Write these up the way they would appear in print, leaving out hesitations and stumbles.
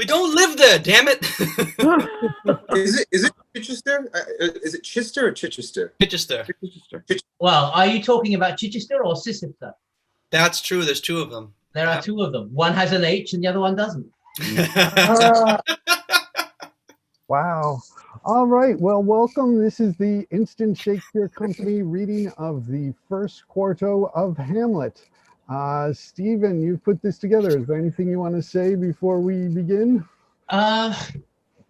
We don't live there, damn it! Is it Chichester? Is it Chichester or Chichester? Chichester. Well, are you talking about Chichester or Cissister? That's true. There's two of them. There are two of them. One has an H and the other one doesn't. Wow. All right. Well, welcome. This is the Instant Shakespeare Company reading of the first quarto of Hamlet. Stephen, you put this together. Is there anything you want to say before we begin?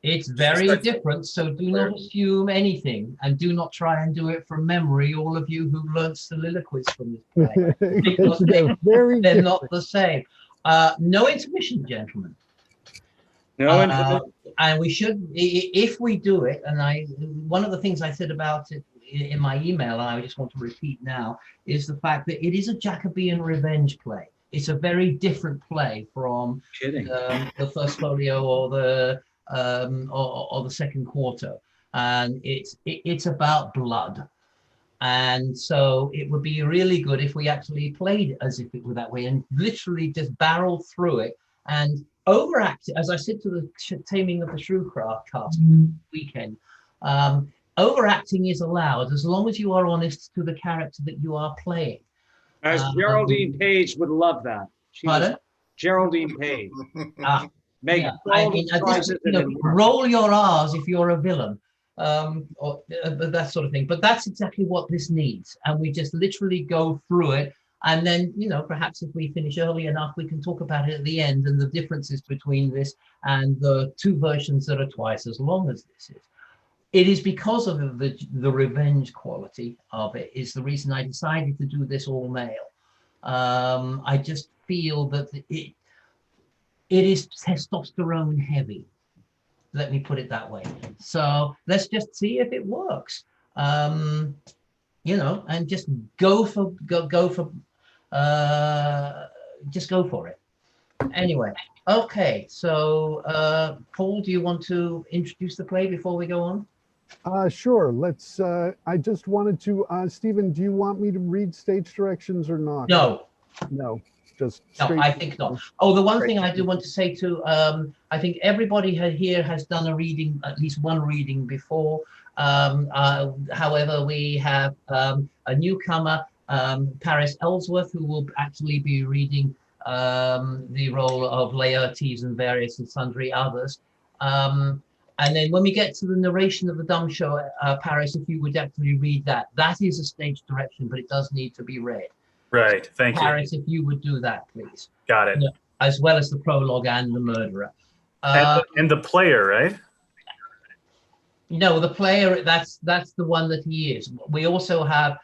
It's very different, so do not assume anything, and do not try and do it from memory, all of you who learned soliloquies from this play, because they're not the same. No intermission, gentlemen. No intermission. And we should, if we do it, and one of the things I said about it in my email, and I just want to repeat now, is the fact that it is a Jacobean revenge play. It's a very different play from the first folio or the second quarter, and it's about blood, and so it would be really good if we actually played as if it were that way and literally just barrel through it and overact it. As I said to the Taming of the Shrewcraft cast weekend, overacting is allowed as long as you are honest to the character that you are playing. As Geraldine Page would love that. Pardon? Geraldine Page. Roll your R's if you're a villain, or that sort of thing. But that's exactly what this needs, and we just literally go through it, and then perhaps if we finish early enough, we can talk about it at the end and the differences between this and the two versions that are twice as long as this is. It is because of the revenge quality of it is the reason I decided to do this all male. I just feel that it is testosterone heavy. Let me put it that way. So let's just see if it works. And just go for it. Anyway, okay. So Paul, do you want to introduce the play before we go on? Sure. Let's. I just wanted to. Stephen, do you want me to read stage directions or not? No. No. Just. No, I think not. Oh, the one thing I do want to say too. I think everybody here has done a reading, at least one reading before. However, we have a newcomer, Paris Ellsworth, who will actually be reading the role of Laertes and various and sundry others. And then when we get to the narration of the dumb show, Paris, if you would actually read that, that is a stage direction, but it does need to be read. Right, thank you. Paris, if you would do that, please. Got it. As well as the prologue and the murderer. And the player, right? No, the player, that's the one that he is. We also have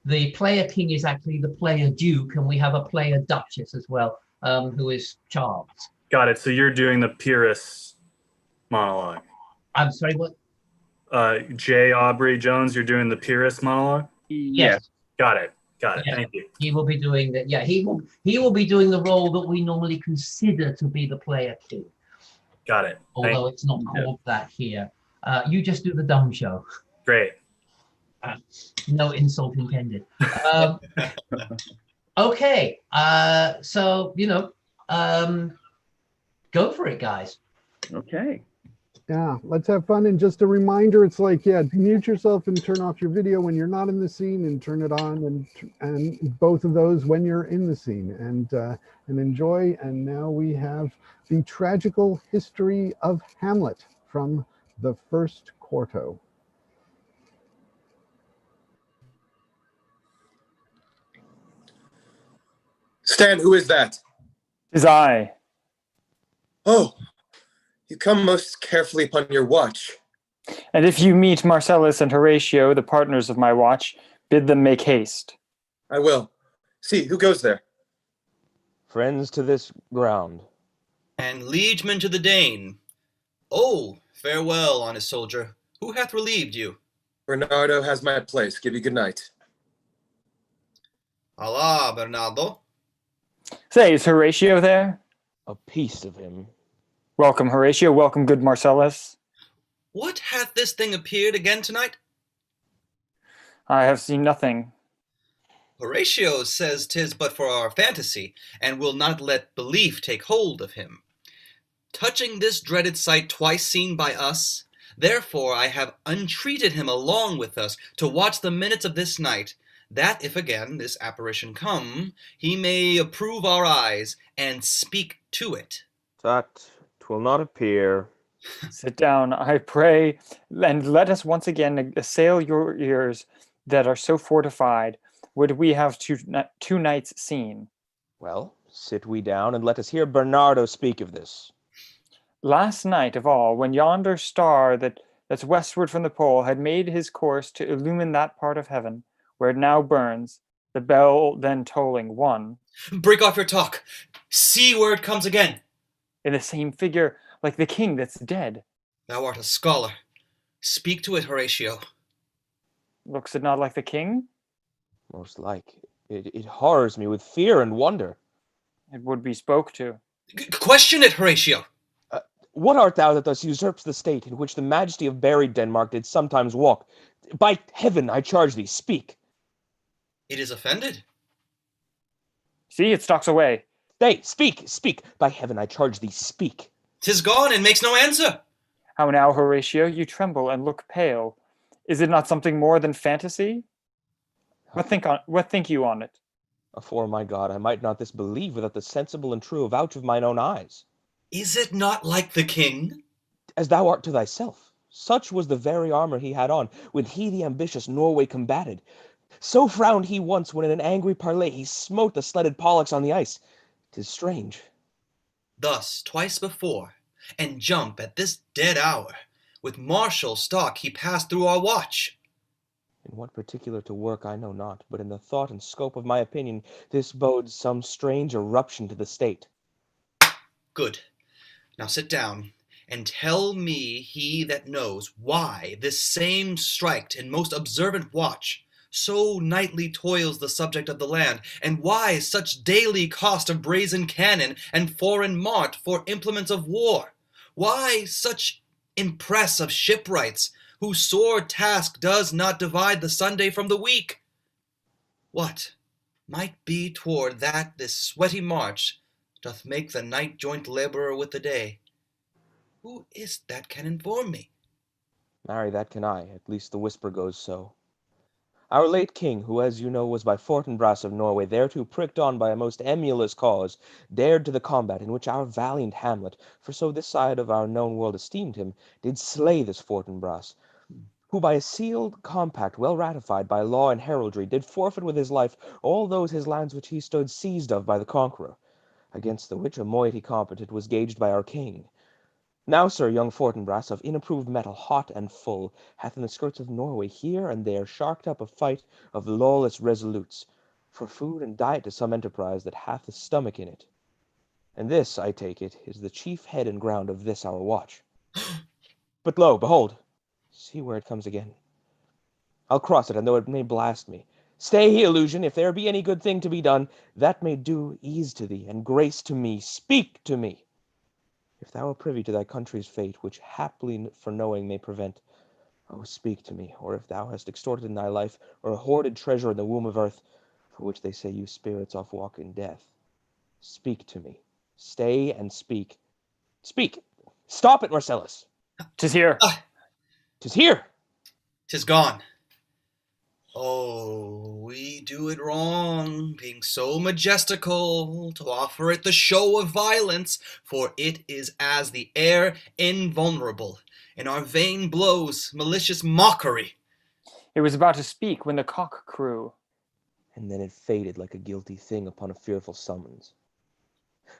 the player king is actually the player duke, and we have a player duchess as well, who is Charles. Got it. So you're doing the Pyrrhus monologue. I'm sorry, what? J. Aubrey Jones, you're doing the Pyrrhus monologue? Yes. Got it. Got it. Yeah. Thank you. He will be doing that. Yeah, he will be doing the role that we normally consider to be the player king. Got it. Although it's not called that here. You just do the dumb show. Great. No insult intended. Okay. So go for it, guys. Okay. Yeah, let's have fun. And just a reminder, it's like, mute yourself and turn off your video when you're not in the scene, and turn it on, and both of those when you're in the scene, and enjoy. And now we have the tragical history of Hamlet from the first quarto. Stan, who is that? 'Tis I. Oh, you come most carefully upon your watch. And if you meet Marcellus and Horatio, the partners of my watch, bid them make haste. I will. See, who goes there? Friends to this ground. And liegemen to the Dane. Oh, farewell, honest soldier. Who hath relieved you? Bernardo has my place. Give you good night. Allah, Bernardo. Say, is Horatio there? A piece of him. Welcome, Horatio. Welcome, good Marcellus. What hath this thing appeared again tonight? I have seen nothing. Horatio says 'tis but for our fantasy, and will not let belief take hold of him. touching this dreaded sight twice seen by us. Therefore I have entreated him along with us to watch the minutes of this night, that if again this apparition come, he may approve our eyes and speak to it. That 'twill not appear. Sit down, I pray, and let us once again assail your ears that are so fortified. Would we have two nights seen? Well, sit we down and let us hear Bernardo speak of this. Last night of all, when yonder star that's westward from the pole had made his course to illumine that part of heaven where it now burns, the bell then tolling one, Break off your talk. See where it comes again. in the same figure like the king that's dead. Thou art a scholar. Speak to it, Horatio. Looks it not like the king? Most like. It horrors me with fear and wonder. It would be spoke to. Question it, Horatio. What art thou that thus usurps the state in which the majesty of buried Denmark did sometimes walk? By heaven, I charge thee, speak. It is offended. See, it stalks away. Stay, speak. By heaven, I charge thee, speak. 'Tis gone and makes no answer. How now, Horatio, you tremble and look pale. Is it not something more than fantasy? What think you on it? Afore my God, I might not this believe without the sensible and true avouch of mine own eyes. Is it not like the king? As thou art to thyself, such was the very armor he had on when he the ambitious Norway combated. So frowned he once when in an angry parley he smote the sledded Pollux on the ice. 'Tis strange. Thus twice before, and jump at this dead hour, with martial stalk he passed through our watch. In what particular to work I know not, but in the thought and scope of my opinion, this bodes some strange eruption to the state. Good. Now sit down, and tell me he that knows why this same striked and most observant watch so nightly toils the subject of the land, and why such daily cost of brazen cannon and foreign mart for implements of war, why such impress of shipwrights, whose sore task does not divide the Sunday from the week. What might be toward that this sweaty march doth make the night joint laborer with the day? Who is that can inform me? Marry, that can I, at least the whisper goes so. Our late king, who as you know was by Fortinbras of Norway, thereto pricked on by a most emulous cause, dared to the combat in which our valiant Hamlet, for so this side of our known world esteemed him, did slay this Fortinbras, who by a sealed compact well ratified by law and heraldry did forfeit with his life all those his lands which he stood seized of by the conqueror, against the which a moiety competent was gauged by our king. Now, sir, young Fortinbras, of inapproved metal, hot and full, hath in the skirts of Norway here and there sharked up a fight of lawless resolutes, for food and diet to some enterprise that hath a stomach in it. And this, I take it, is the chief head and ground of this our watch. But lo, behold, see where it comes again. I'll cross it, and though it may blast me, stay, illusion, if there be any good thing to be done, that may do ease to thee, and grace to me, speak to me. If thou are privy to thy country's fate, which haply for knowing may prevent, oh, speak to me, or if thou hast extorted in thy life, or a hoarded treasure in the womb of earth, for which they say you spirits oft walk in death, speak to me. Stay and speak. Speak! Stop it, Marcellus! 'Tis here. 'Tis here! 'Tis gone. Oh, we do it wrong, being so majestical, to offer it the show of violence, for it is as the air invulnerable, and our vain blows malicious mockery. It was about to speak when the cock crew. And then it faded like a guilty thing upon a fearful summons.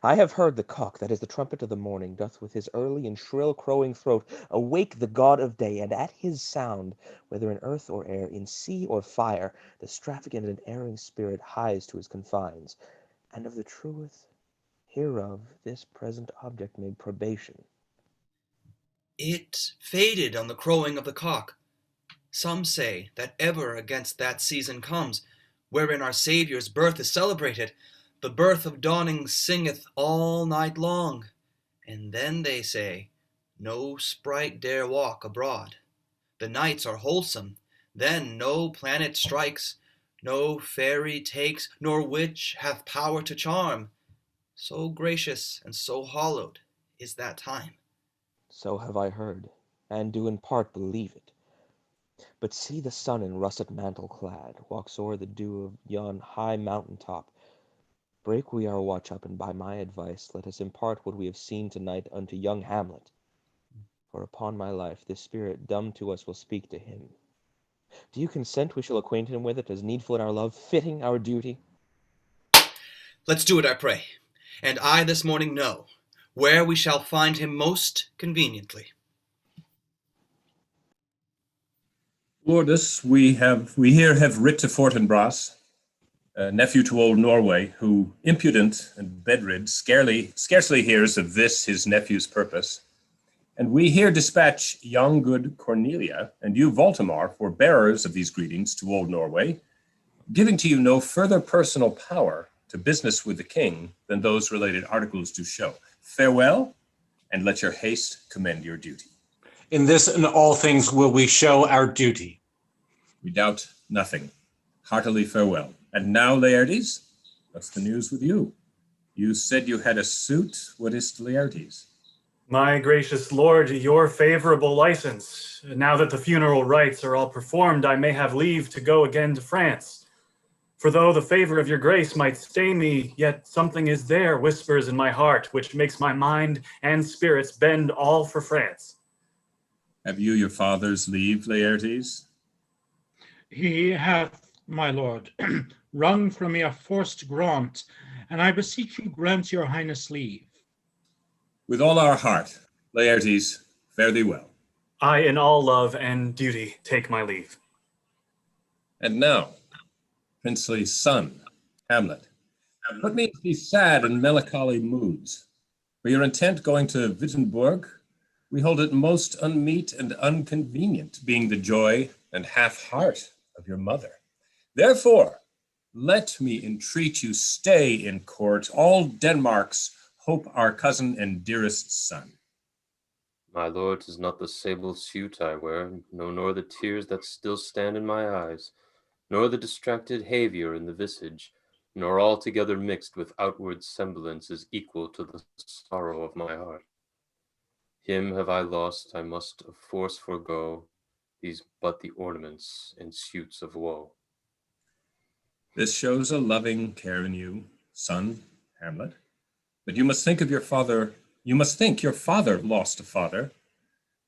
I have heard the cock, that is the trumpet of the morning, doth with his early and shrill crowing throat awake the god of day, and at his sound, whether in earth or air, in sea or fire, the extravagant and erring spirit hies to his confines, and of the truth hereof this present object made probation. It faded on the crowing of the cock. Some say that ever against that season comes, wherein our Saviour's birth is celebrated, the birth of dawning singeth all night long, and then they say, no sprite dare walk abroad. The nights are wholesome, then no planet strikes, no fairy takes, nor witch hath power to charm. So gracious and so hallowed is that time. So have I heard, and do in part believe it. But see the sun in russet mantle clad, walks o'er the dew of yon high mountain top. Break we our watch up, and by my advice let us impart what we have seen tonight unto young Hamlet. For upon my life, this spirit dumb to us will speak to him. Do you consent we shall acquaint him with it, as needful in our love, fitting our duty? Let's do it, I pray. And I this morning know where we shall find him most conveniently. Lordus, we here have writ to Fortinbras, nephew to old Norway, who, impudent and bedrid, scarcely hears of this his nephew's purpose. And we here dispatch young good Cornelia and you, Voltimar, for bearers of these greetings to old Norway, giving to you no further personal power to business with the king than those related articles do show. Farewell, and let your haste commend your duty. In this and all things will we show our duty. We doubt nothing. Heartily farewell. And now, Laertes, what's the news with you? You said you had a suit. What is Laertes? My gracious lord, your favorable license. Now that the funeral rites are all performed, I may have leave to go again to France. For though the favor of your grace might stay me, yet something is there, whispers in my heart, which makes my mind and spirits bend all for France. Have you your father's leave, Laertes? He hath, my lord, wrung from me a forced grant, and I beseech you grant your highness leave. With all our heart, Laertes, fare thee well. I in all love and duty take my leave. And now, princely son, Hamlet, put me in these sad and melancholy moods. For your intent going to Wittenberg, we hold it most unmeet and unconvenient, being the joy and half heart of your mother. Therefore, let me entreat you stay in court. All Denmark's hope our cousin and dearest son. My lord, 'tis not the sable suit I wear, no, nor the tears that still stand in my eyes, nor the distracted behavior in the visage, nor altogether mixed with outward semblance is equal to the sorrow of my heart. Him have I lost, I must of force forego, these but the ornaments and suits of woe. This shows a loving care in you, son, Hamlet. But you must think of your father, you must think your father lost a father.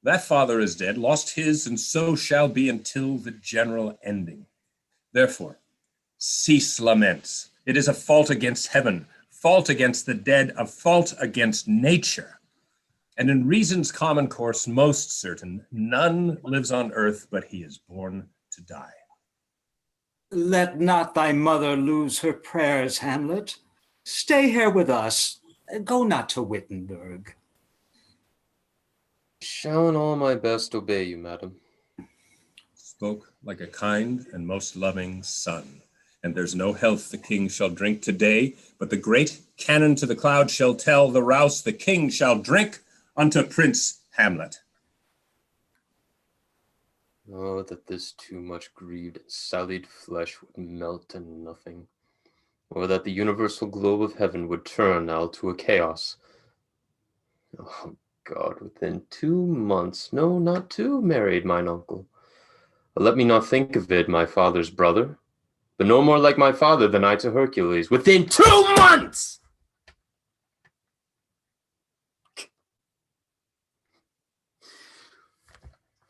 That father is dead, lost his, and so shall be until the general ending. Therefore, cease laments. It is a fault against heaven, fault against the dead, a fault against nature. And in reason's common course, most certain, none lives on earth but he is born to die. Let not thy mother lose her prayers, Hamlet. Stay here with us. Go not to Wittenberg. Shall in all my best obey you, madam. Spoke like a kind and most loving son. And there's no health the king shall drink today, but the great cannon to the cloud shall tell the rouse the king shall drink unto Prince Hamlet. Oh, that this too much grieved and sullied flesh would melt in nothing, or that the universal globe of heaven would turn now to a chaos. Oh God, within 2 months, no, not 2, married mine uncle. But let me not think of it, my father's brother, but no more like my father than I to Hercules. Within 2 months!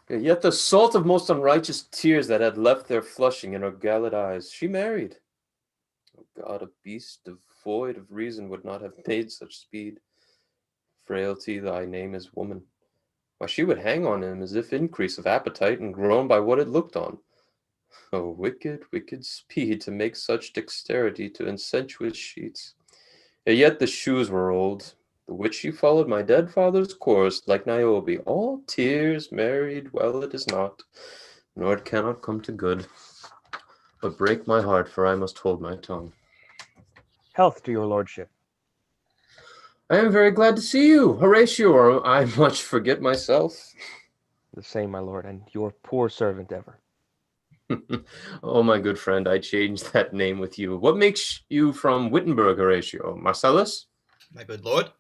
Yet the salt of most unrighteous tears that had left their flushing in her gallant eyes, she married. Oh God, a beast devoid of reason would not have made such speed. Frailty, thy name is woman. Why, she would hang on him as if increase of appetite and grown by what it looked on. Oh, wicked, wicked speed to make such dexterity to insensuous sheets. Yet the shoes were old, the which she followed my dead father's course, like Niobe, all tears, married, well it is not, nor it cannot come to good. But break my heart, for I must hold my tongue. Health to your lordship. I am very glad to see you, Horatio, or I much forget myself. The same, my lord, and your poor servant ever. Oh, my good friend, I changed that name with you. What makes you from Wittenberg, Horatio? Marcellus? My good lord.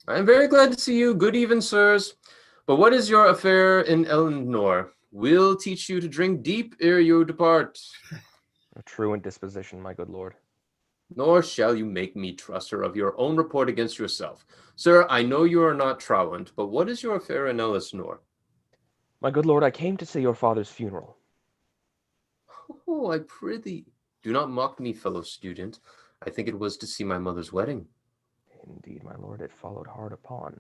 I am very glad to see you. Good even, sirs. But what is your affair in Eleanor? We'll teach you to drink deep ere you depart. A truant disposition, my good lord. Nor shall you make me trust her of your own report against yourself. Sir, I know you are not truant, but what is your affair in Eleanor? My good lord, I came to see your father's funeral. Oh, I prithee, do not mock me, fellow student. I think it was to see my mother's wedding. Indeed, my lord, it followed hard upon.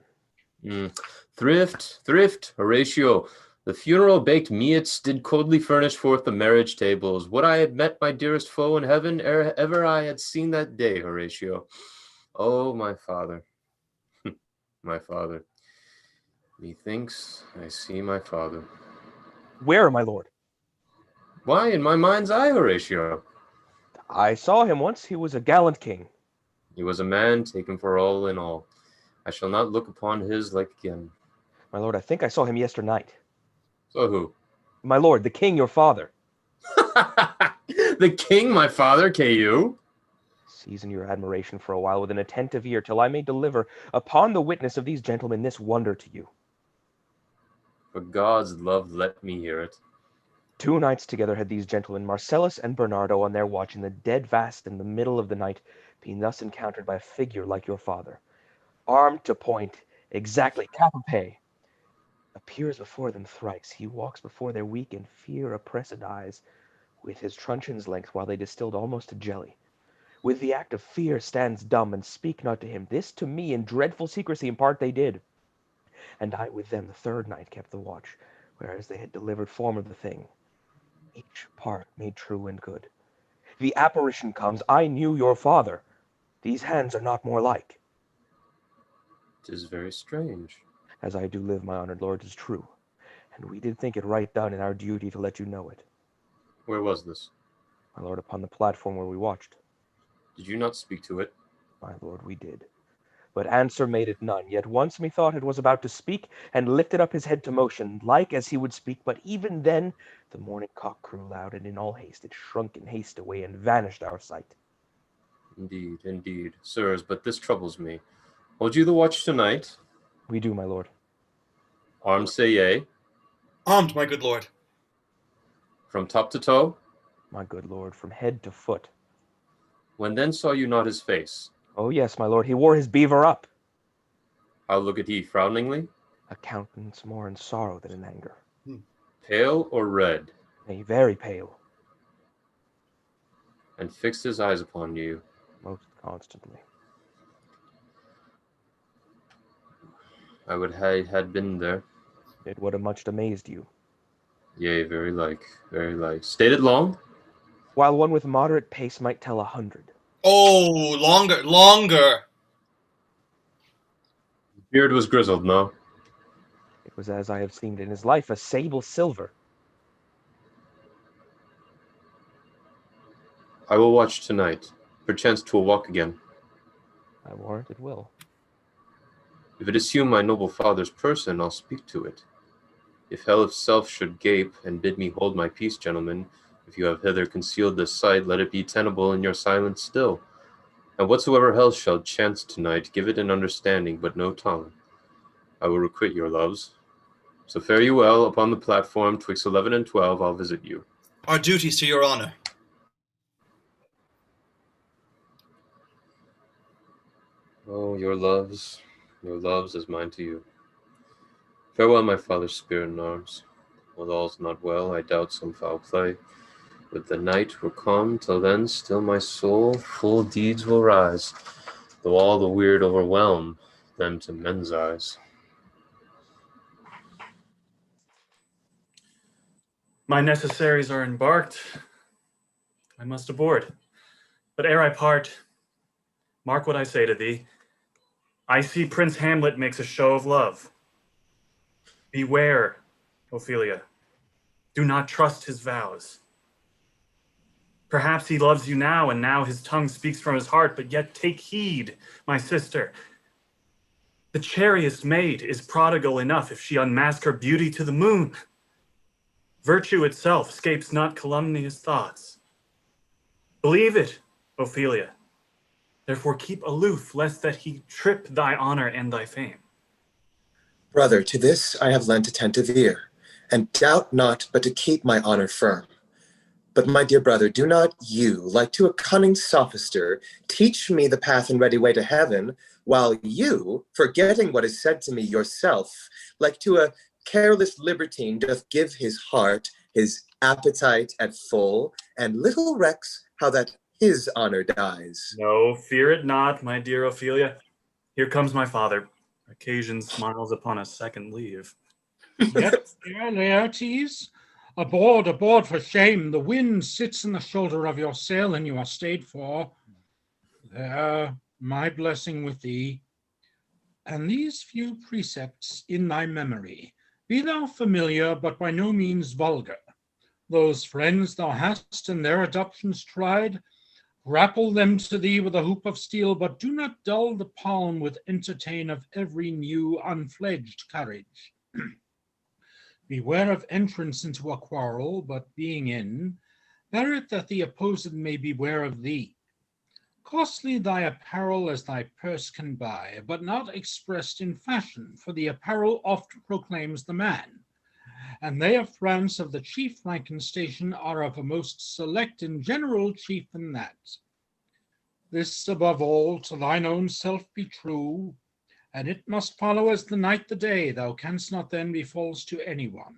Thrift, Horatio. The funeral baked meats did coldly furnish forth the marriage tables. Would I had met my dearest foe in heaven ere ever I had seen that day, Horatio. Oh, my father, my father. Methinks I see my father. Where, my lord? Why, in my mind's eye, Horatio. I saw him once. He was a gallant king. He was a man taken for all in all. I shall not look upon his like again. My lord, I think I saw him yesternight. So who? My lord, the king, your father. The king, my father, KU. Season your admiration for a while with an attentive ear, till I may deliver upon the witness of these gentlemen this wonder to you. For God's love, let me hear it. 2 nights together had these gentlemen, Marcellus and Bernardo, on their watch in the dead vast in the middle of the night, being thus encountered by a figure like your father, armed to point, exactly cap a pay, appears before them thrice. He walks before their weak and fear-oppressed eyes, with his truncheon's length, while they distilled almost to jelly. With the act of fear stands dumb, and speak not to him. This to me in dreadful secrecy impart they did. And I with them the 3rd night kept the watch, whereas they had delivered form of the thing, each part made true and good. The apparition comes. I knew your father. These hands are not more like. 'Tis very strange. As I do live, my honored lord, 'tis true. And we did think it right done in our duty to let you know it. Where was this? My lord, upon the platform where we watched. Did you not speak to it? My lord, we did. But answer made it none. Yet once methought it was about to speak, and lifted up his head to motion, like as he would speak. But even then the morning cock crew loud, and in all haste it shrunk in haste away, and vanished our sight. Indeed, sirs, but this troubles me. Hold you the watch tonight? We do, my lord. Armed say yea. Armed, my good lord. From top to toe? My good lord, from head to foot. When then saw you not his face? Oh yes, my lord, he wore his beaver up. How looked he, frowningly? A countenance more in sorrow than in anger. Pale or red? Nay, very pale. And fixed his eyes upon you? Most constantly. I would had been there. It would have much amazed you. Yea, very like, very like. Stayed it long? While one with moderate pace might tell 100. Oh, longer. Beard was grizzled, no? It was as I have seen in his life, a sable silver. I will watch tonight. Perchance 'twill walk again. I warrant it will. If it assume my noble father's person, I'll speak to it. If hell itself should gape, and bid me hold my peace, gentlemen, if you have hither concealed this sight, let it be tenable in your silence still. And whatsoever hell shall chance tonight, give it an understanding, but no tongue. I will requite your loves. So fare you well. Upon the platform, twixt 11 and 12, I'll visit you. Our duties to your honor. Oh, your loves as mine to you. Farewell, my father's spirit in arms. While all's not well, I doubt some foul play. But the night will come, till then still my soul full deeds will rise, though all the weird overwhelm them to men's eyes. My necessaries are embarked. I must aboard. But ere I part, mark what I say to thee. I see Prince Hamlet makes a show of love. Beware, Ophelia. Do not trust his vows. Perhaps he loves you now, and now his tongue speaks from his heart, but yet take heed, my sister. The chariest maid is prodigal enough if she unmask her beauty to the moon. Virtue itself escapes not calumnious thoughts. Believe it, Ophelia. Therefore keep aloof, lest that he trip thy honor and thy fame. Brother, to this I have lent attentive ear, and doubt not but to keep my honor firm. But my dear brother, do not you, like to a cunning sophister, teach me the path and ready way to heaven, while you, forgetting what is said to me yourself, like to a careless libertine, doth give his heart, his appetite at full, and little recks how that his honor dies. No, fear it not, my dear Ophelia. Here comes my father. Occasion smiles upon a second leave. Yet, dear Laertes, aboard for shame. The wind sits in the shoulder of your sail, and you are stayed for. There, my blessing with thee, and these few precepts in thy memory. Be thou familiar, but by no means vulgar. Those friends thou hast and their adoptions tried, grapple them to thee with a hoop of steel, but do not dull the palm with entertain of every new unfledged courage. Beware of entrance into a quarrel, but being in, bear it that the opposed may beware of thee. Costly thy apparel as thy purse can buy, but not expressed in fashion, for the apparel oft proclaims the man. And they of France of the chief rank and station are of a most select and general chief in that. This above all, to thine own self be true, and it must follow as the night the day, thou canst not then be false to any one.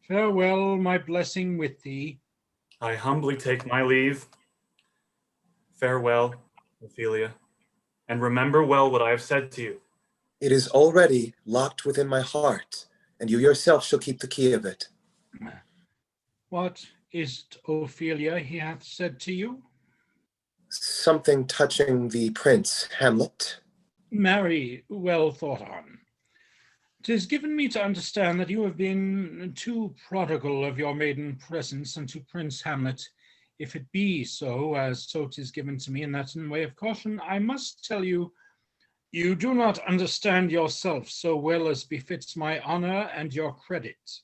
Farewell, my blessing with thee. I humbly take my leave. Farewell, Ophelia, and remember well what I have said to you. It is already locked within my heart, and you yourself shall keep the key of it. What is't, Ophelia, he hath said to you? Something touching the prince Hamlet. Marry, well thought on. 'Tis given me to understand that you have been too prodigal of your maiden presence unto Prince Hamlet. If it be so, as so 'tis given to me, and that in way of caution, I must tell you, you do not understand yourself so well as befits my honor and your credit.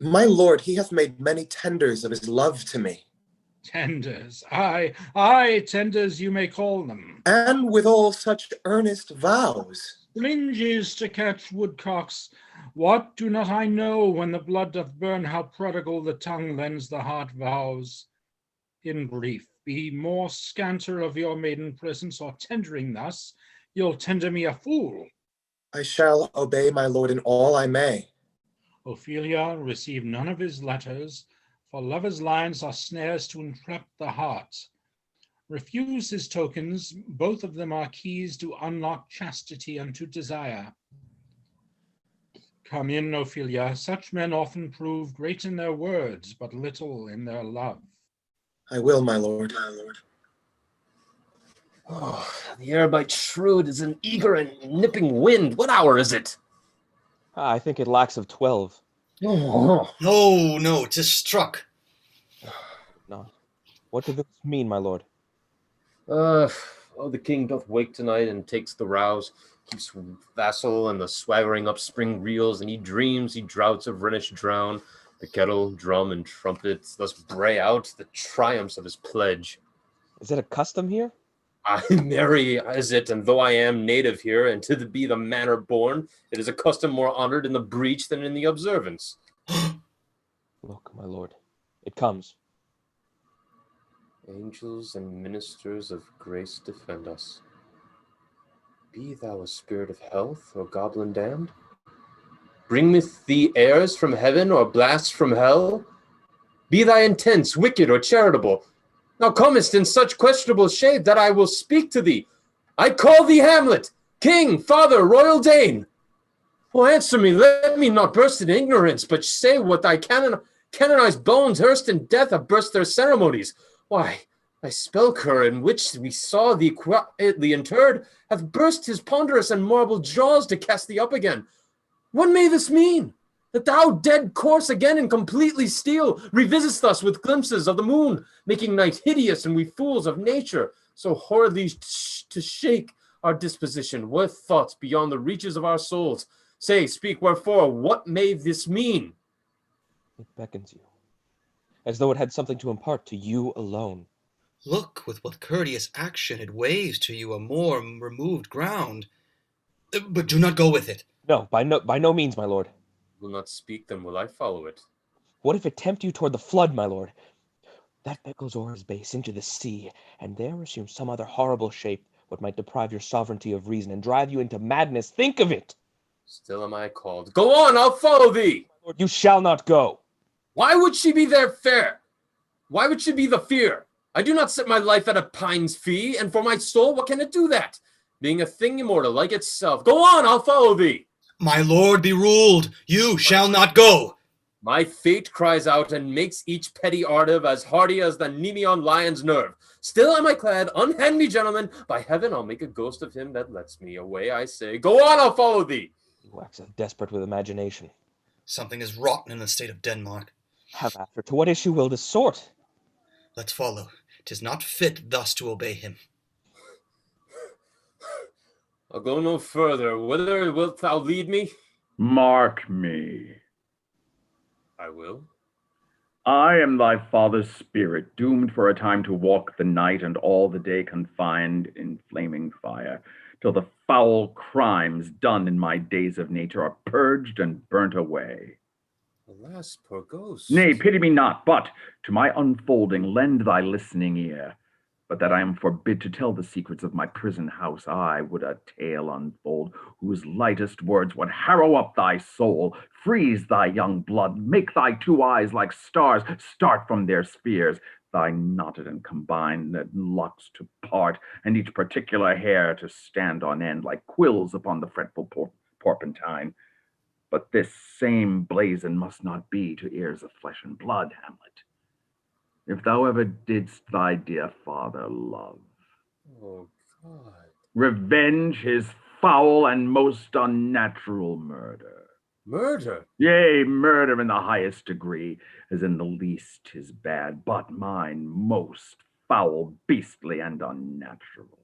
My lord, he hath made many tenders of his love to me. Tenders, aye, tenders you may call them. And withal such earnest vows. Fringes to catch woodcocks. What do not I know when the blood doth burn, how prodigal the tongue lends the heart vows? In brief, be more scanter of your maiden presence, or tendering thus, you'll tender me a fool. I shall obey my lord in all I may. Ophelia, receive none of his letters, for lovers' lines are snares to entrap the heart. Refuse his tokens, both of them are keys to unlock chastity unto desire. Come in, Ophelia, such men often prove great in their words, but little in their love. I will, my lord. Oh, the air bites shrewd as an eager and nipping wind. What hour is it? I think it lacks of 12. Oh. No, 'tis struck. No. What does this mean, my lord? The king doth wake tonight and takes the rouse, keeps vassal and the swaggering up spring reels, and he dreams he draughts of Rhenish drown, the kettle, drum, and trumpets thus bray out the triumphs of his pledge. Is it a custom here? Aye, marry is it, and though I am native here, and to be the manor born, it is a custom more honored in the breach than in the observance. Look, my lord, it comes. Angels and ministers of grace defend us. Be thou a spirit of health, or goblin damned? Bring with thee airs from heaven, or blasts from hell? Be thy intents wicked or charitable? Thou comest in such questionable shade that I will speak to thee. I call thee Hamlet, king, father, royal Dane. Oh, answer me, let me not burst in ignorance, but say what thy canonized bones, hearsed in death, have burst their ceremonies. Why, thy sepulchre in which we saw thee quietly interred hath burst his ponderous and marble jaws to cast thee up again. What may this mean? That thou, dead corse again and completely steel, revisitest us with glimpses of the moon, making night hideous and we fools of nature, so horridly to shake our disposition, with thoughts beyond the reaches of our souls. Say, speak, wherefore, what may this mean? It beckons you, as though it had something to impart to you alone. Look with what courteous action it waves to you a more removed ground. But do not go with it. No, by no means, my lord. Will not speak, then will I follow it. What if it tempt you toward the flood, my lord? That goes o'er his base into the sea, and there assumes some other horrible shape, what might deprive your sovereignty of reason and drive you into madness. Think of it! Still am I called. Go on, I'll follow thee! My lord, you shall not go. Why would she be there fair? Why would she be the fear? I do not set my life at a pine's fee, and for my soul, what can it do that? Being a thing immortal like itself. Go on, I'll follow thee. My lord be ruled, you shall not go. My fate cries out and makes each petty artive as hardy as the Nemean lion's nerve. Still am I clad, unhand me, gentlemen. By heaven, I'll make a ghost of him that lets me. Away, I say. Go on, I'll follow thee. You waxeth desperate with imagination. Something is rotten in the state of Denmark. Have after, to what issue will this sort? Let's follow. 'Tis not fit thus to obey him. I'll go no further. Whither wilt thou lead me? Mark me. I will. I am thy father's spirit, doomed for a time to walk the night and all the day confined in flaming fire, till the foul crimes done in my days of nature are purged and burnt away. Alas, poor ghost. Nay, pity me not, but to my unfolding lend thy listening ear. But that I am forbid to tell the secrets of my prison house, I would a tale unfold, whose lightest words would harrow up thy soul, freeze thy young blood, make thy two eyes like stars start from their spheres, thy knotted and combined locks to part, and each particular hair to stand on end like quills upon the fretful porpentine. But this same blazon must not be to ears of flesh and blood, Hamlet. If thou ever didst thy dear father love, Oh, God. revenge his foul and most unnatural murder. Murder? Yea, murder in the highest degree, as in the least 'tis bad, but mine most foul, beastly, and unnatural.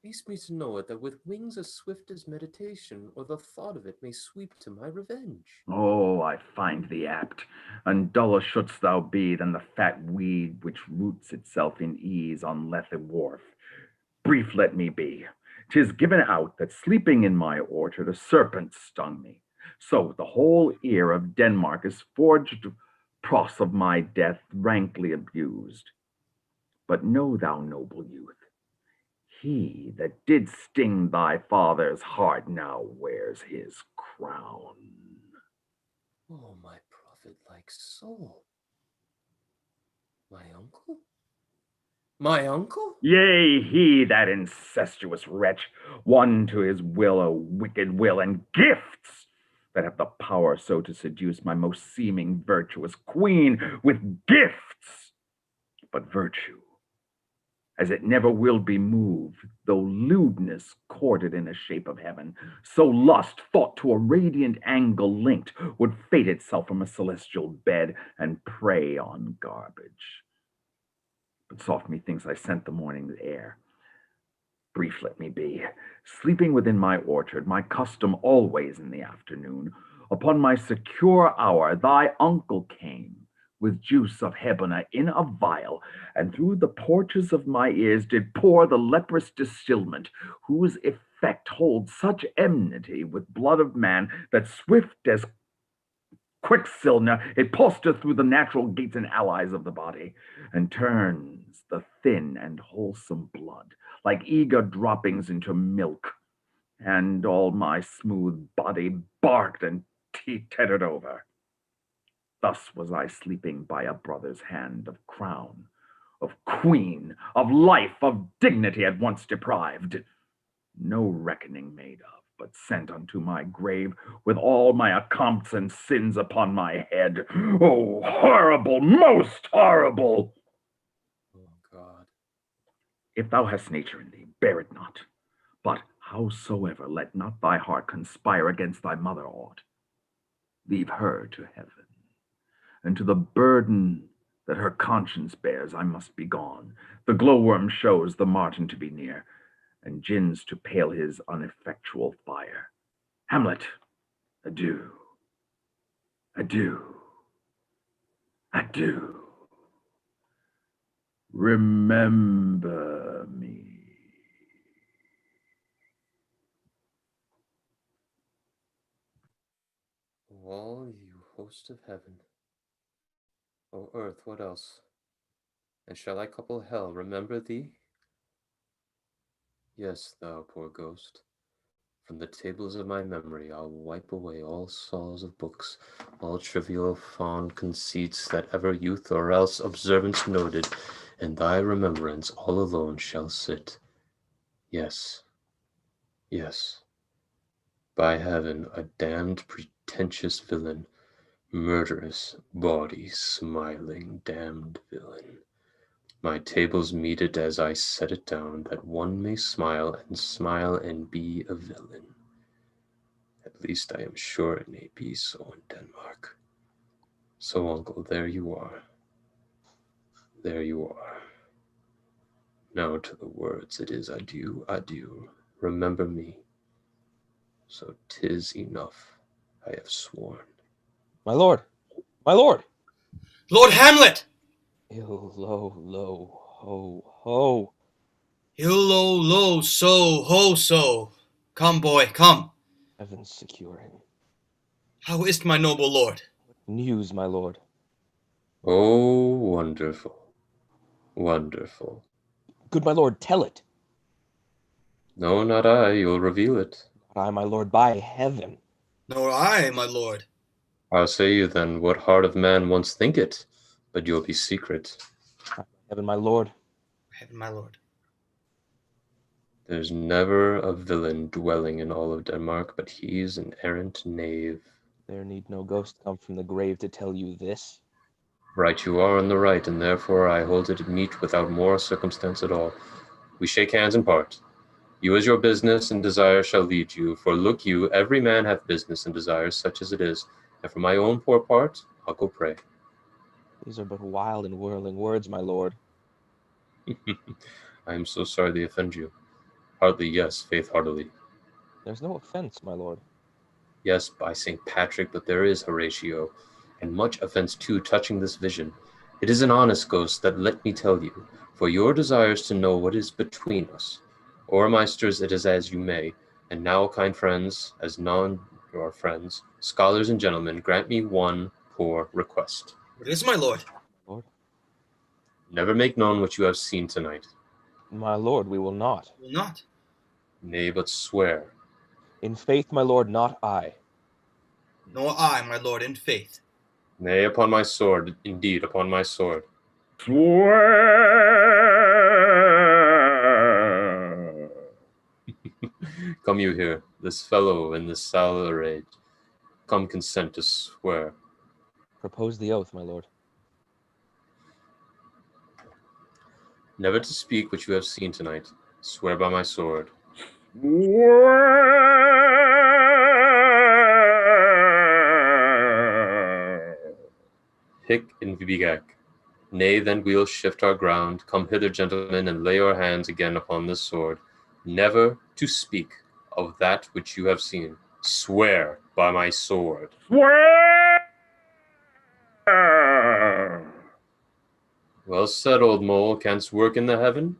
Haste me to know it, that with wings as swift as meditation, or the thought of it may sweep to my revenge. Oh, I find thee apt, and duller shouldst thou be than the fat weed which roots itself in ease on Lethe wharf. Brief let me be. 'Tis given out that sleeping in my orchard a serpent stung me. So the whole ear of Denmark is forged pross of my death, rankly abused. But know thou, noble youth, he that did sting thy father's heart now wears his crown. Oh, my prophet-like soul. My uncle? My uncle? Yea, he, that incestuous wretch, won to his will a wicked will and gifts that have the power so to seduce my most seeming virtuous queen with gifts. But virtue, as it never will be moved, though lewdness courted in a shape of heaven, so lust, thought to a radiant angle linked, would fate itself from a celestial bed and prey on garbage. But soft methinks I scent the morning's air. Brief let me be. Sleeping within my orchard, my custom always in the afternoon, upon my secure hour thy uncle came, with juice of Hebona in a vial, and through the porches of my ears did pour the leprous distilment, whose effect holds such enmity with blood of man, that swift as quicksilver it pulseth through the natural gates and allies of the body, and turns the thin and wholesome blood, like eager droppings into milk, and all my smooth body barked and tittered over. Thus was I sleeping by a brother's hand, of crown, of queen, of life, of dignity at once deprived, no reckoning made of, but sent unto my grave with all my accompts and sins upon my head. Oh, horrible, most horrible! Oh, God. If thou hast nature in thee, bear it not. But howsoever, let not thy heart conspire against thy mother aught. Leave her to heaven, and to the burden that her conscience bears I must be gone. The glowworm shows the martin to be near, and gins to pale his uneffectual fire. Hamlet, adieu, adieu, adieu. remember me. All you host of heaven. O earth, what else? And shall I couple hell, remember thee? Yes, thou poor ghost. From the tables of my memory I'll wipe away all saws of books, all trivial fond conceits that ever youth or else observance noted, and thy remembrance all alone shall sit. Yes, yes, by heaven, a damned pretentious villain, murderous, bawdy, smiling, damned villain. My tables meet it as I set it down, that one may smile and be a villain. At least I am sure it may be so in Denmark. So, uncle, there you are. There you are. Now to the words, it is adieu, adieu. Remember me. So 'tis enough. I have sworn. My lord! My lord! Lord Hamlet! Ill, lo, lo, ho, ho. Illo, lo, so, ho, so. Come, boy, come. Heaven secure him. How is't, my noble lord? News, my lord. Oh, wonderful. Wonderful. Good my lord, tell it. No, not I. You'll reveal it. Not I, my lord, by heaven. Nor I, my lord. How say you then? What heart of man once think it? But you'll be secret. Heaven, my lord. Heaven, my lord. There's never a villain dwelling in all of Denmark, but he's an errant knave. There need no ghost come from the grave to tell you this. Right you are in the right, and therefore I hold it meet without more circumstance at all. We shake hands and part. You as your business and desire shall lead you, for look you, every man hath business and desires such as it is, and for my own poor part, I'll go pray. These are but wild and whirling words, my lord. I am so sorry they offend you. Hardly, yes, faith heartily. There's no offense, my lord. Yes, by St. Patrick, but there is, Horatio, and much offense too touching this vision. It is an honest ghost that let me tell you, for your desires to know what is between us. Or, meisters, it is as you may, and now, kind friends, as none your friends, scholars and gentlemen, grant me one poor request. What is, my lord? Lord. Never make known what you have seen tonight. My lord, we will not. Will not. Nay, but swear. In faith, my lord, not I. Nor I, my lord, in faith. Nay, upon my sword, indeed, upon my sword. Swear! Come you here, this fellow in this foul array. Come consent to swear. Propose the oath, my lord. Never to speak what you have seen tonight. Swear by my sword. Hic in vigac. Nay, then we'll shift our ground. Come hither, gentlemen, and lay your hands again upon this sword. Never to speak of that which you have seen. Swear by my sword. Swear! Well said, old mole. Canst work in the heaven,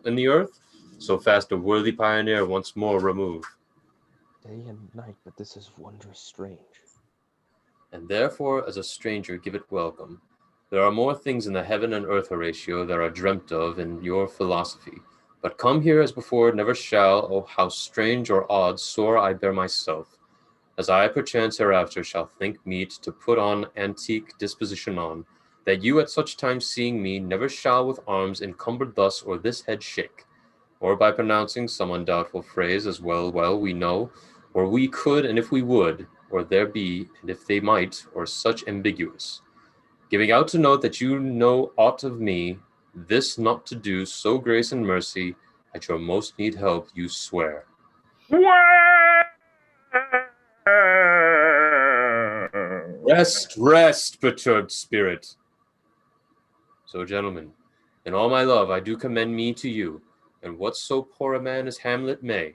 in the earth? So fast a worthy pioneer once more remove. Day and night, but this is wondrous strange. And therefore, as a stranger, give it welcome. There are more things in the heaven and earth, Horatio, that are dreamt of in your philosophy. But come here as before never shall. Oh, how strange or odd, sore I bear myself, as I perchance hereafter shall think meet to put on antique disposition on, that you at such time seeing me never shall with arms encumbered thus or this head shake, or by pronouncing some undoubtful phrase as well we know, or we could and if we would, or there be and if they might, or such ambiguous, giving out to note that you know aught of me, this not to do, so grace and mercy, at your most need help, you swear. Swear! Rest, perturbed spirit. So, gentlemen, in all my love I do commend me to you, and what so poor a man as Hamlet may,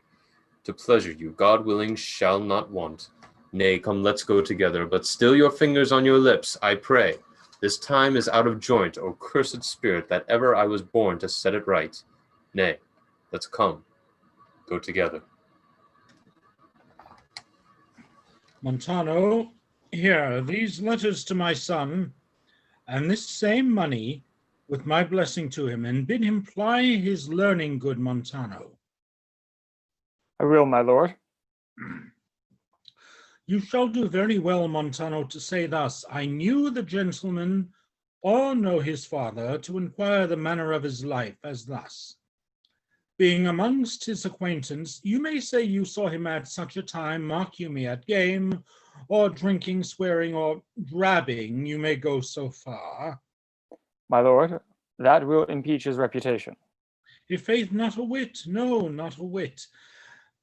to pleasure you, God willing, shall not want. Nay, come, let's go together, but still your fingers on your lips, I pray. This time is out of joint, O cursed spirit, that ever I was born to set it right. Nay, let's come, go together. Montano, here, these letters to my son, and this same money, with my blessing to him, and bid him ply his learning, good Montano. I will, my lord. You shall do very well, Montano, to say thus, I knew the gentleman, or know his father, to inquire the manner of his life, as thus. Being amongst his acquaintance, you may say you saw him at such a time, mark you me, at game, or drinking, swearing, or drabbing, you may go so far. My lord, that will impeach his reputation. I' faith, not a whit, no, not a whit.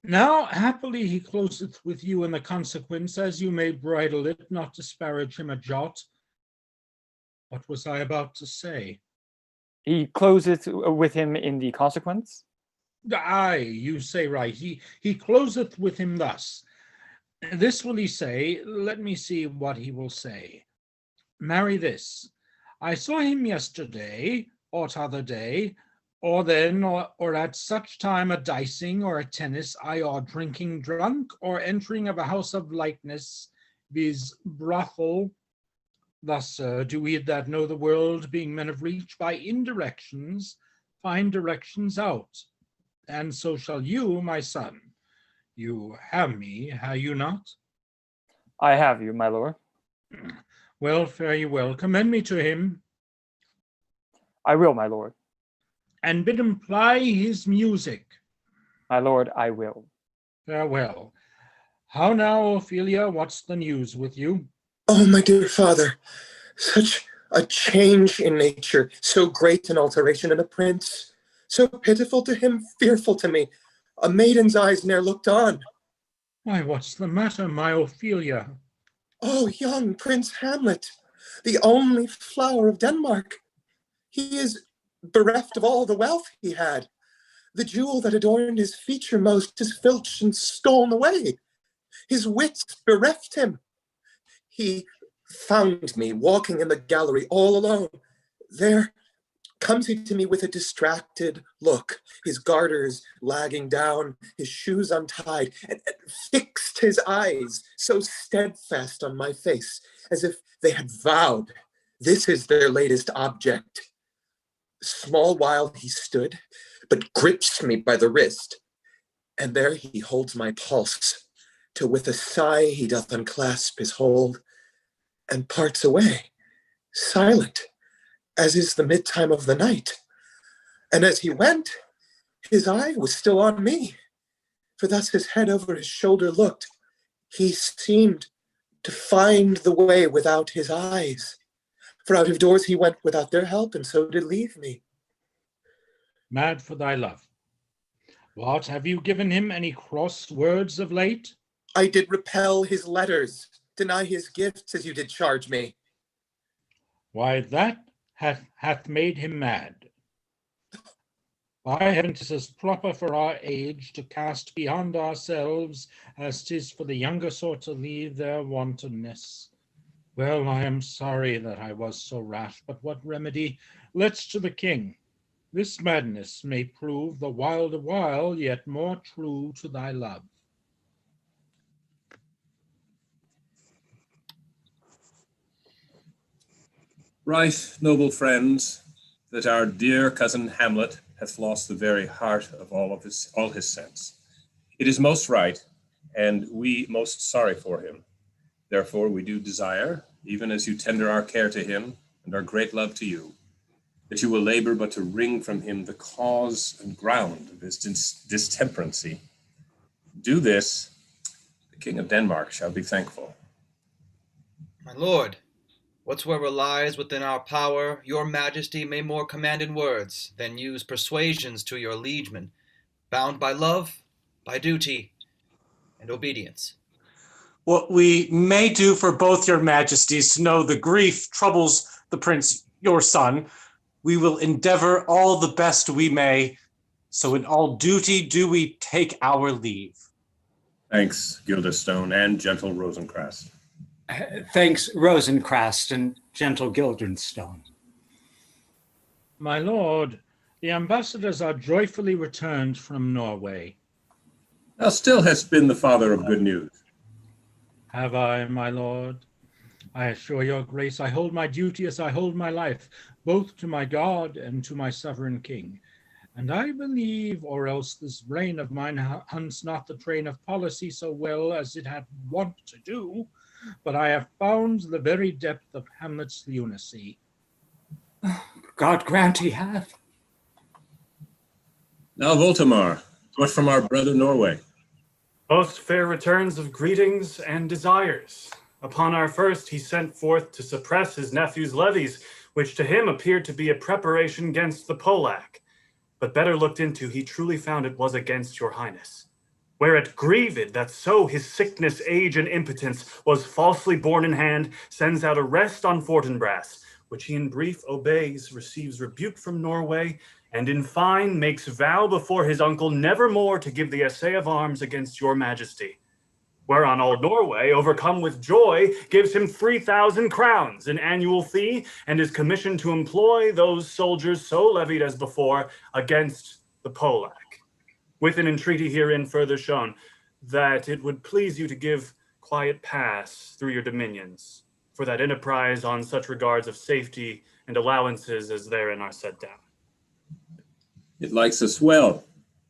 Now, happily he closeth with you in the consequence, as you may bridle it, not disparage him a jot. What was I about to say? He closeth with him in the consequence? Aye, you say right. He closeth with him thus. This will he say, let me see what he will say. Marry this. I saw him yesterday, or t'other day, or then, or at such time a dicing, or a tennis, I or drinking drunk, or entering of a house of lightness, viz. Brothel. Thus, sir, do we that know the world, being men of reach, by indirections, find directions out. And so shall you, my son. You have me, have you not? I have you, my lord. Well, fare you well. Commend me to him. I will, my lord. And bid him ply his music. My lord, I will. Farewell. How now, Ophelia, what's the news with you? Oh, my dear father, such a change in nature, so great an alteration in a prince, so pitiful to him, fearful to me, a maiden's eyes ne'er looked on. Why, what's the matter, my Ophelia? Oh, young Prince Hamlet, the only flower of Denmark. He is bereft of all the wealth he had. The jewel that adorned his feature most is filched and stolen away. His wits bereft him. He found me walking in the gallery all alone. There comes he to me with a distracted look, his garters lagging down, his shoes untied, and fixed his eyes so steadfast on my face, as if they had vowed, this is their latest object. Small while he stood, but grips me by the wrist, and there he holds my pulse, till with a sigh he doth unclasp his hold, and parts away, silent, as is the mid-time of the night. And as he went, his eye was still on me, for thus his head over his shoulder looked. He seemed to find the way without his eyes, for out of doors he went without their help, and so did leave me. Mad for thy love. What, have you given him any cross words of late? I did repel his letters, deny his gifts, as you did charge me. Why, that hath made him mad. By heaven, 'tis as proper for our age to cast beyond ourselves as 'tis for the younger sort to leave their wantonness. Well, I am sorry that I was so rash, but what remedy? Let's to the king. This madness may prove the wilder while, yet more true to thy love. Right, noble friends, that our dear cousin Hamlet hath lost the very heart of all his sense. It is most right, and we most sorry for him. Therefore we do desire, even as you tender our care to him and our great love to you, that you will labor but to wring from him the cause and ground of his distemperancy. Do this, the King of Denmark shall be thankful. My lord, whatsoever lies within our power, your majesty may more command in words than use persuasions to your liegemen, bound by love, by duty, and obedience. What we may do for both your majesties to know the grief troubles the prince, your son, we will endeavor all the best we may, so in all duty do we take our leave. Thanks, Guilderstone and gentle Rosencrest. Thanks, Rosencrest and gentle Guildenstern. My lord, the ambassadors are joyfully returned from Norway. Thou still hast been the father of good news. Have I, my lord? I assure your grace, I hold my duty as I hold my life, both to my God and to my sovereign king. And I believe, or else this brain of mine hunts not the train of policy so well as it had wont to do, but I have found the very depth of Hamlet's lunacy. God grant he hath. Now, Voltamar, what from our brother Norway? Most fair returns of greetings and desires. Upon our first, he sent forth to suppress his nephew's levies, which to him appeared to be a preparation against the Polack. But better looked into, he truly found it was against your highness. Whereat grieved that so his sickness, age, and impotence was falsely borne in hand, sends out arrest on Fortinbras, which he in brief obeys, receives rebuke from Norway, and in fine makes vow before his uncle never more to give the essay of arms against your majesty. Whereon all Norway, overcome with joy, gives him 3,000 crowns in annual fee, and is commissioned to employ those soldiers so levied as before against the Polack. With an entreaty herein further shown, that it would please you to give quiet pass through your dominions, for that enterprise on such regards of safety and allowances as therein are set down. It likes us well,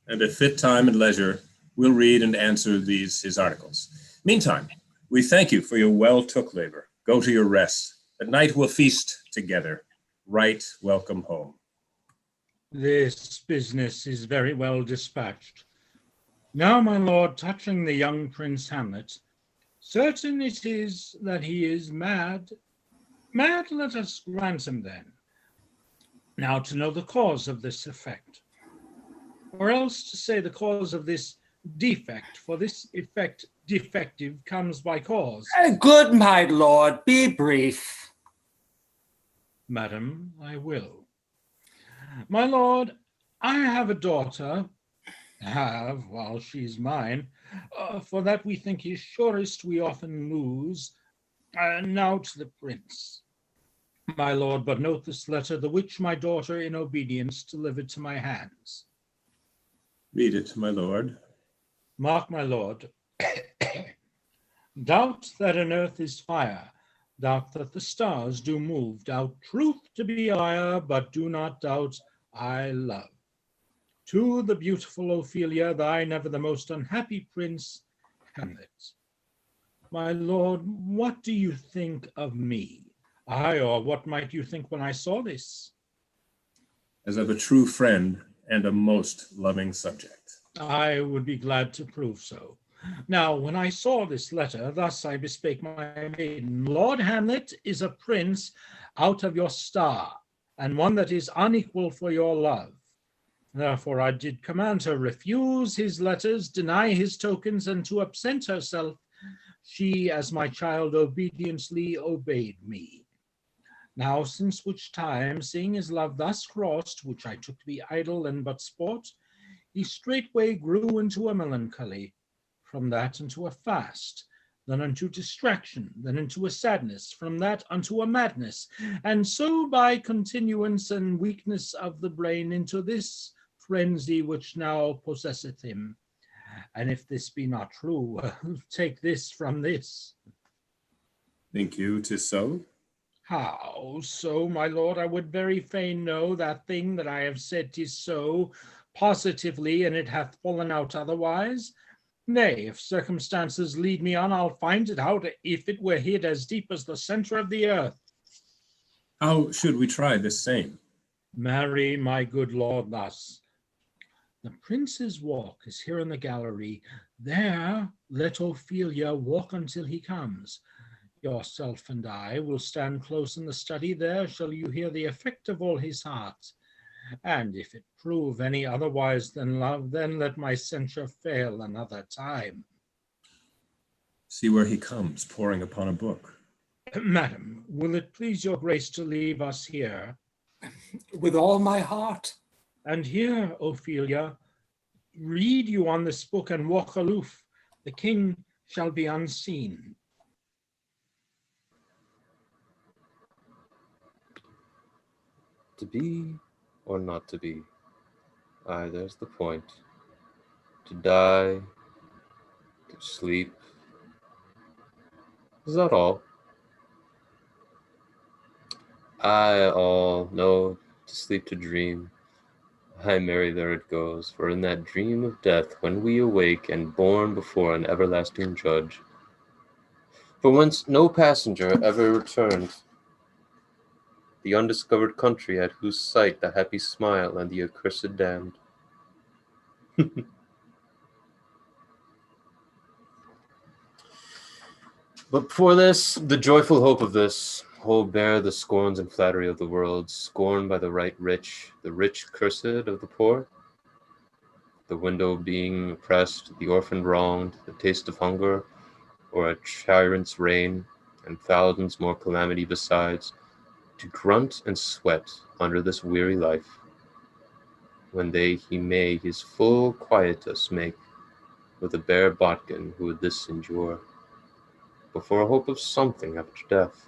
and at fit time and leisure, we'll read and answer these his articles. Meantime, we thank you for your well-took labor. Go to your rest. At night we'll feast together. Right welcome home. This business is very well dispatched. Now, my lord, touching the young Prince Hamlet, certain it is that he is mad. Mad, let us grant him then. Now to know the cause of this effect, or else to say the cause of this defect, for this effect defective comes by cause. Good, my lord, be brief. Madam, I will. My lord, I have a daughter, while she's mine, for that we think is surest we often lose, now to the prince. My lord, but note this letter, the which my daughter in obedience delivered to my hands. Read it, my lord. Mark, my lord. Doubt that an earth is fire, doubt that the stars do move, doubt truth to be a liar, but do not doubt I love. To the beautiful Ophelia, thy never the most unhappy prince, Hamlet. My lord, what do you think of me? Aye, or what might you think when I saw this? As of a true friend and a most loving subject. I would be glad to prove so. Now, when I saw this letter, thus I bespake my maiden. Lord Hamlet is a prince out of your star, and one that is unequal for your love. Therefore I did command her refuse his letters, deny his tokens, and to absent herself. She, as my child, obediently obeyed me. Now, since which time, seeing his love thus crossed, which I took to be idle and but sport, he straightway grew into a melancholy, from that unto a fast, then unto distraction, then into a sadness, from that unto a madness, and so by continuance and weakness of the brain into this frenzy which now possesseth him. And if this be not true, take this from this. Think you 'tis so? How so, my lord? I would very fain know that thing that I have said is so, positively, and it hath fallen out otherwise. Nay, if circumstances lead me on, I'll find it out, if it were hid as deep as the center of the earth. How should we try this same? Marry, my good lord, thus. The prince's walk is here in the gallery. There let Ophelia walk until he comes. Yourself and I will stand close in the study. There shall you hear the effect of all his heart. And if it prove any otherwise than love, then let my censure fail another time. See where he comes, poring upon a book. Madam, will it please your grace to leave us here? With all my heart. And here, Ophelia, read you on this book and walk aloof. The king shall be unseen. To be or not to be? Aye, there's the point. To die, to sleep. Is that all? Aye, all. No, to sleep, to dream. Aye, marry, there it goes. For in that dream of death, when we awake and born before an everlasting judge, for whence no passenger ever returned, the undiscovered country at whose sight the happy smile and the accursed damned. But for this, the joyful hope of this, hold bare the scorns and flattery of the world, scorned by the right rich, the rich cursed of the poor, the widow being oppressed, the orphan wronged, the taste of hunger, or a tyrant's reign, and thousands more calamity besides, to grunt and sweat under this weary life, when he may his full quietus make with a bare bodkin who would this endure, before a hope of something after death.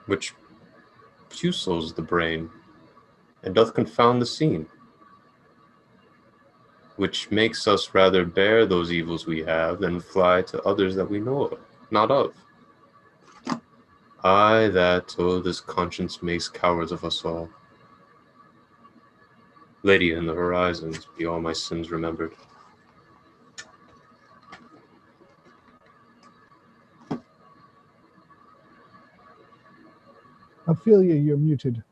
Which puzzles the brain, and doth confound the scene, which makes us rather bear those evils we have, than fly to others that we know of, not of. Aye, that, oh, this conscience makes cowards of us all. Lady in the horizons, be all my sins remembered. Ophelia, you're muted.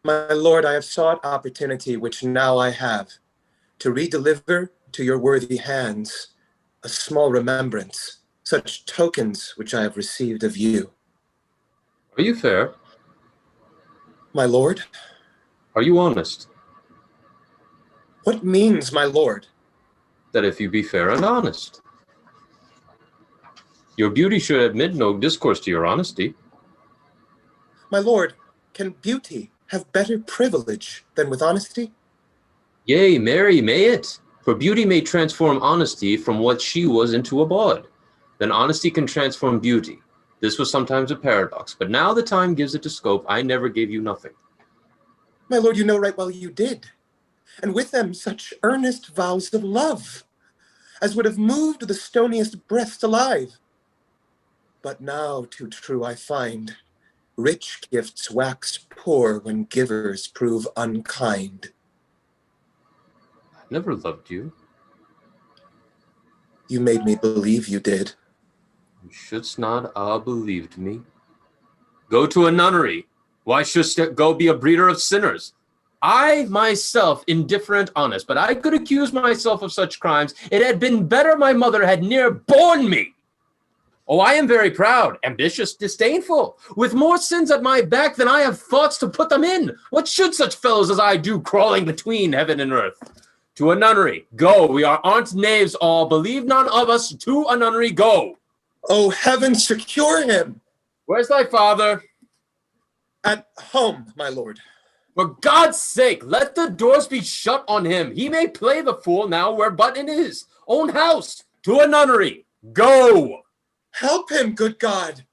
My lord, I have sought opportunity, which now I have, to redeliver to your worthy hands a small remembrance, such tokens which I have received of you. Are you fair? My lord? Are you honest? What means, my lord? That if you be fair and honest. Your beauty should admit no discourse to your honesty. My lord, can beauty have better privilege than with honesty? Yea, marry, may it. For beauty may transform honesty from what she was into a bawd. Then honesty can transform beauty. This was sometimes a paradox, but now the time gives it to scope. I never gave you nothing. My lord, you know right well you did. And with them such earnest vows of love, as would have moved the stoniest breast alive. But now too true I find, rich gifts wax poor when givers prove unkind. I never loved you. You made me believe you did. You shouldst not ha believed me. Go to a nunnery. Why shouldst go be a breeder of sinners? I myself indifferent honest, but I could accuse myself of such crimes. It had been better my mother had ne'er borne me. Oh, I am very proud, ambitious, disdainful, with more sins at my back than I have thoughts to put them in. What should such fellows as I do crawling between heaven and earth? To a nunnery, go. We aren't knaves all. Believe none of us. To a nunnery, go. Oh, heaven, secure him. Where's thy father? At home, my lord. For God's sake, let the doors be shut on him. He may play the fool now where but in his own house. To a nunnery, go. Help him, good God.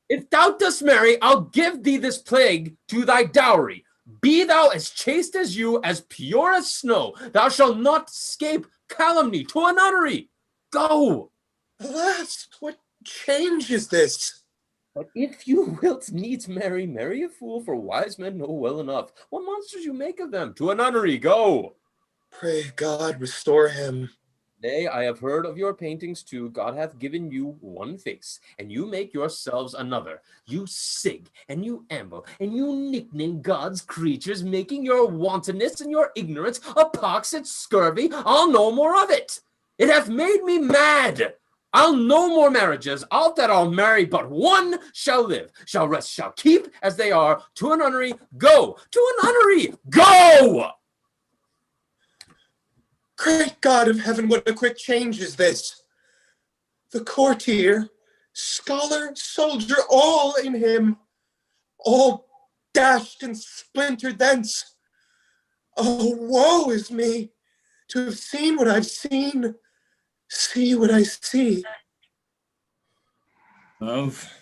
If thou dost marry, I'll give thee this plague to thy dowry. Be thou as chaste as you, as pure as snow. Thou shalt not escape calumny. To a nunnery, go. Alas, what change is this? But if you wilt needs marry a fool, for wise men know well enough what monsters you make of them. To a nunnery, go. Pray God restore him. Nay, I have heard of your paintings too. God hath given you one face, and you make yourselves another. You sig, and you amble, and you nickname God's creatures, making your wantonness and your ignorance a pox and scurvy. I'll no more of it. It hath made me mad. I'll no more marriages. I'll marry, but one shall live. Shall rest, shall keep as they are. To a nunnery, go. To a nunnery, go. Great God of heaven, what a quick change is this! The courtier, scholar, soldier, all in him, all dashed and splintered thence. Oh, woe is me, to have seen what I've seen, see what I see. Love?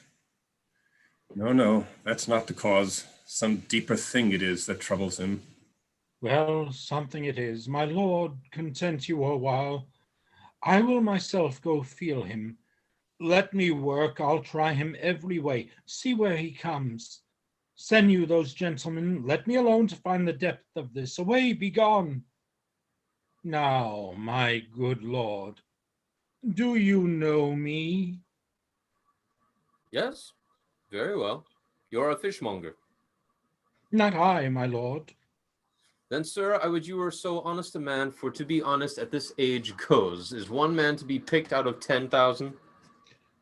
No, no, that's not the cause. Some deeper thing it is that troubles him. Well, something it is. My lord, content you a while. I will myself go feel him. Let me work, I'll try him every way. See where he comes. Send you those gentlemen. Let me alone to find the depth of this. Away, be gone. Now, my good lord, do you know me? Yes, very well. You're a fishmonger. Not I, my lord. Then, sir, I would you were so honest a man, for to be honest at this age goes. Is one man to be picked out of 10,000?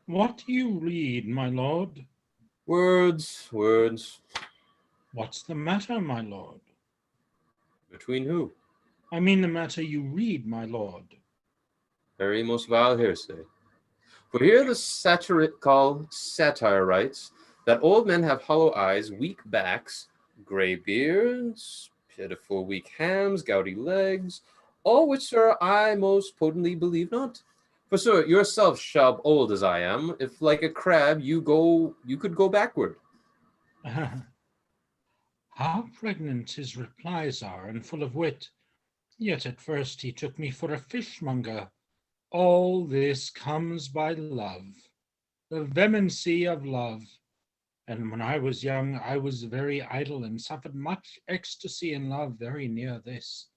What do you read, my lord? Words, words. What's the matter, my lord? Between who? I mean the matter you read, my lord. Very most vile hearsay. For here the satirical satire writes that old men have hollow eyes, weak backs, grey beards, pitiful weak hams, gouty legs, all which, sir, I most potently believe not. For, sir, yourself shall old as I am, if like a crab you could go backward. How pregnant his replies are, and full of wit. Yet at first he took me for a fishmonger. All this comes by love, the vehemency of love. And when I was young, I was very idle and suffered much ecstasy in love very near this.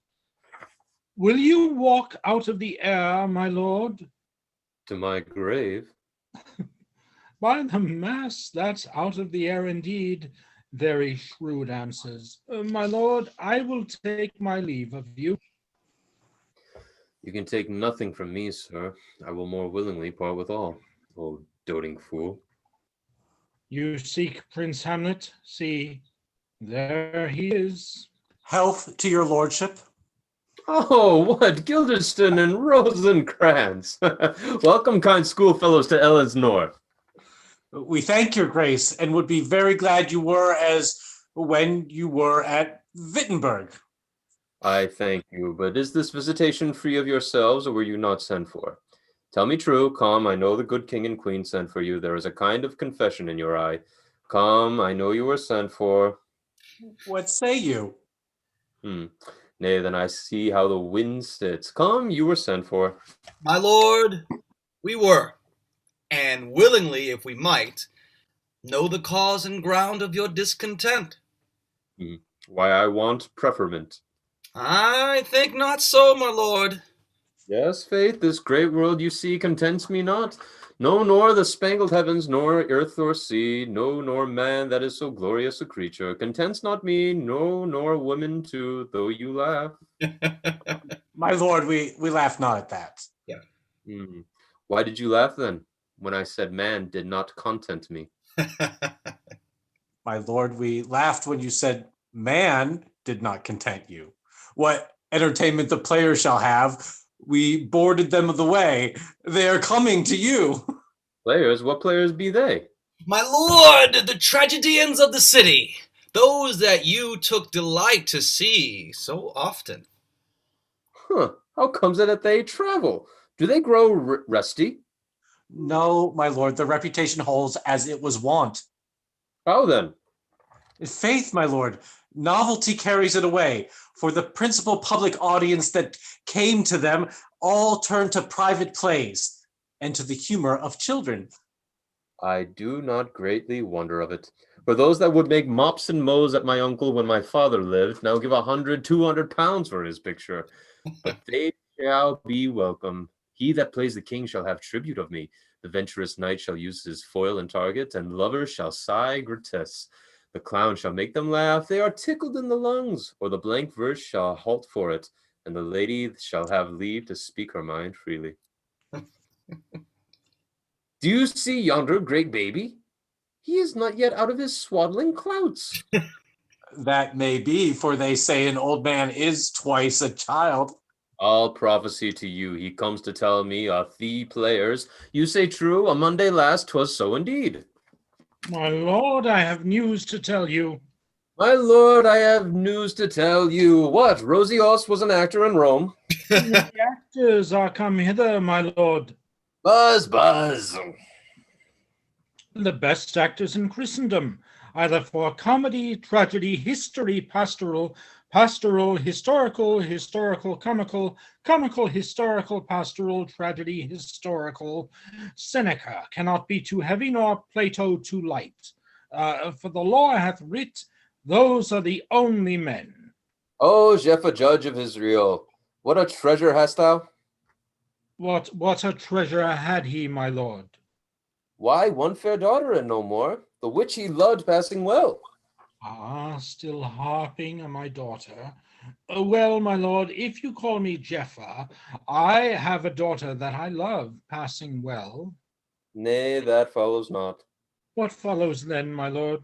Will you walk out of the air, my lord? To my grave. By the mass, that's out of the air indeed. Very shrewd answers. My lord, I will take my leave of you. You can take nothing from me, sir. I will more willingly part with all. Oh, doting fool. You seek Prince Hamlet? See, there he is. Health to your lordship. Oh, what? Guilderston and Rosencrantz. Welcome, kind schoolfellows, to Ellisnor. We thank your grace and would be very glad you were as when you were at Wittenberg. I thank you, but is this visitation free of yourselves, or were you not sent for? Tell me true, come, I know the good king and queen sent for you. There is a kind of confession in your eye. Come, I know you were sent for. What say you? Nay, then I see how the wind sits. Come, you were sent for. My lord, we were, and willingly, if we might, know the cause and ground of your discontent. Why I want preferment. I think not so, my lord. Yes, faith, this great world you see contents me not. No, nor the spangled heavens, nor earth or sea, no, nor man that is so glorious a creature, contents not me, no, nor woman too, though you laugh. My lord, we laugh not at that. Yeah. Why did you laugh then, when I said man did not content me? My lord, we laughed when you said man did not content you. What entertainment the players shall have, we boarded them of the way. They are coming to you. Players? What players be they? My lord, the tragedians of the city, those that you took delight to see so often. How comes it that they travel? Do they grow rusty? No, my lord, the reputation holds as it was wont. How then? Faith, my lord, novelty carries it away. For the principal public audience that came to them all turned to private plays and to the humor of children. I do not greatly wonder of it. For those that would make mops and mows at my uncle when my father lived, now give 100, 200 pounds for his picture. But they shall be welcome. He that plays the king shall have tribute of me. The venturous knight shall use his foil and target, and lovers shall sigh grotesque. The clown shall make them laugh, they are tickled in the lungs, or the blank verse shall halt for it, and the lady shall have leave to speak her mind freely. Do you see yonder great baby? He is not yet out of his swaddling clouts. That may be, for they say an old man is twice a child. All prophecy to you, he comes to tell me of the players. You say true, a Monday last 'twas so indeed. My lord, I have news to tell you. My lord, I have news to tell you. What, Rosios was an actor in Rome? The actors are come hither, my lord. Buzz, buzz. The best actors in Christendom, either for comedy, tragedy, history, pastoral, historical, comical, historical, pastoral, tragedy, historical. Seneca cannot be too heavy, nor Plato too light. For the law hath writ, those are the only men. O Jephthah, judge of Israel, what a treasure hast thou? What a treasure had he, my lord? Why, one fair daughter and no more, the which he loved passing well. Ah, still harping on my daughter. Well, my lord, if you call me Jephthah, I have a daughter that I love passing well. Nay, that follows not. What follows then, my lord?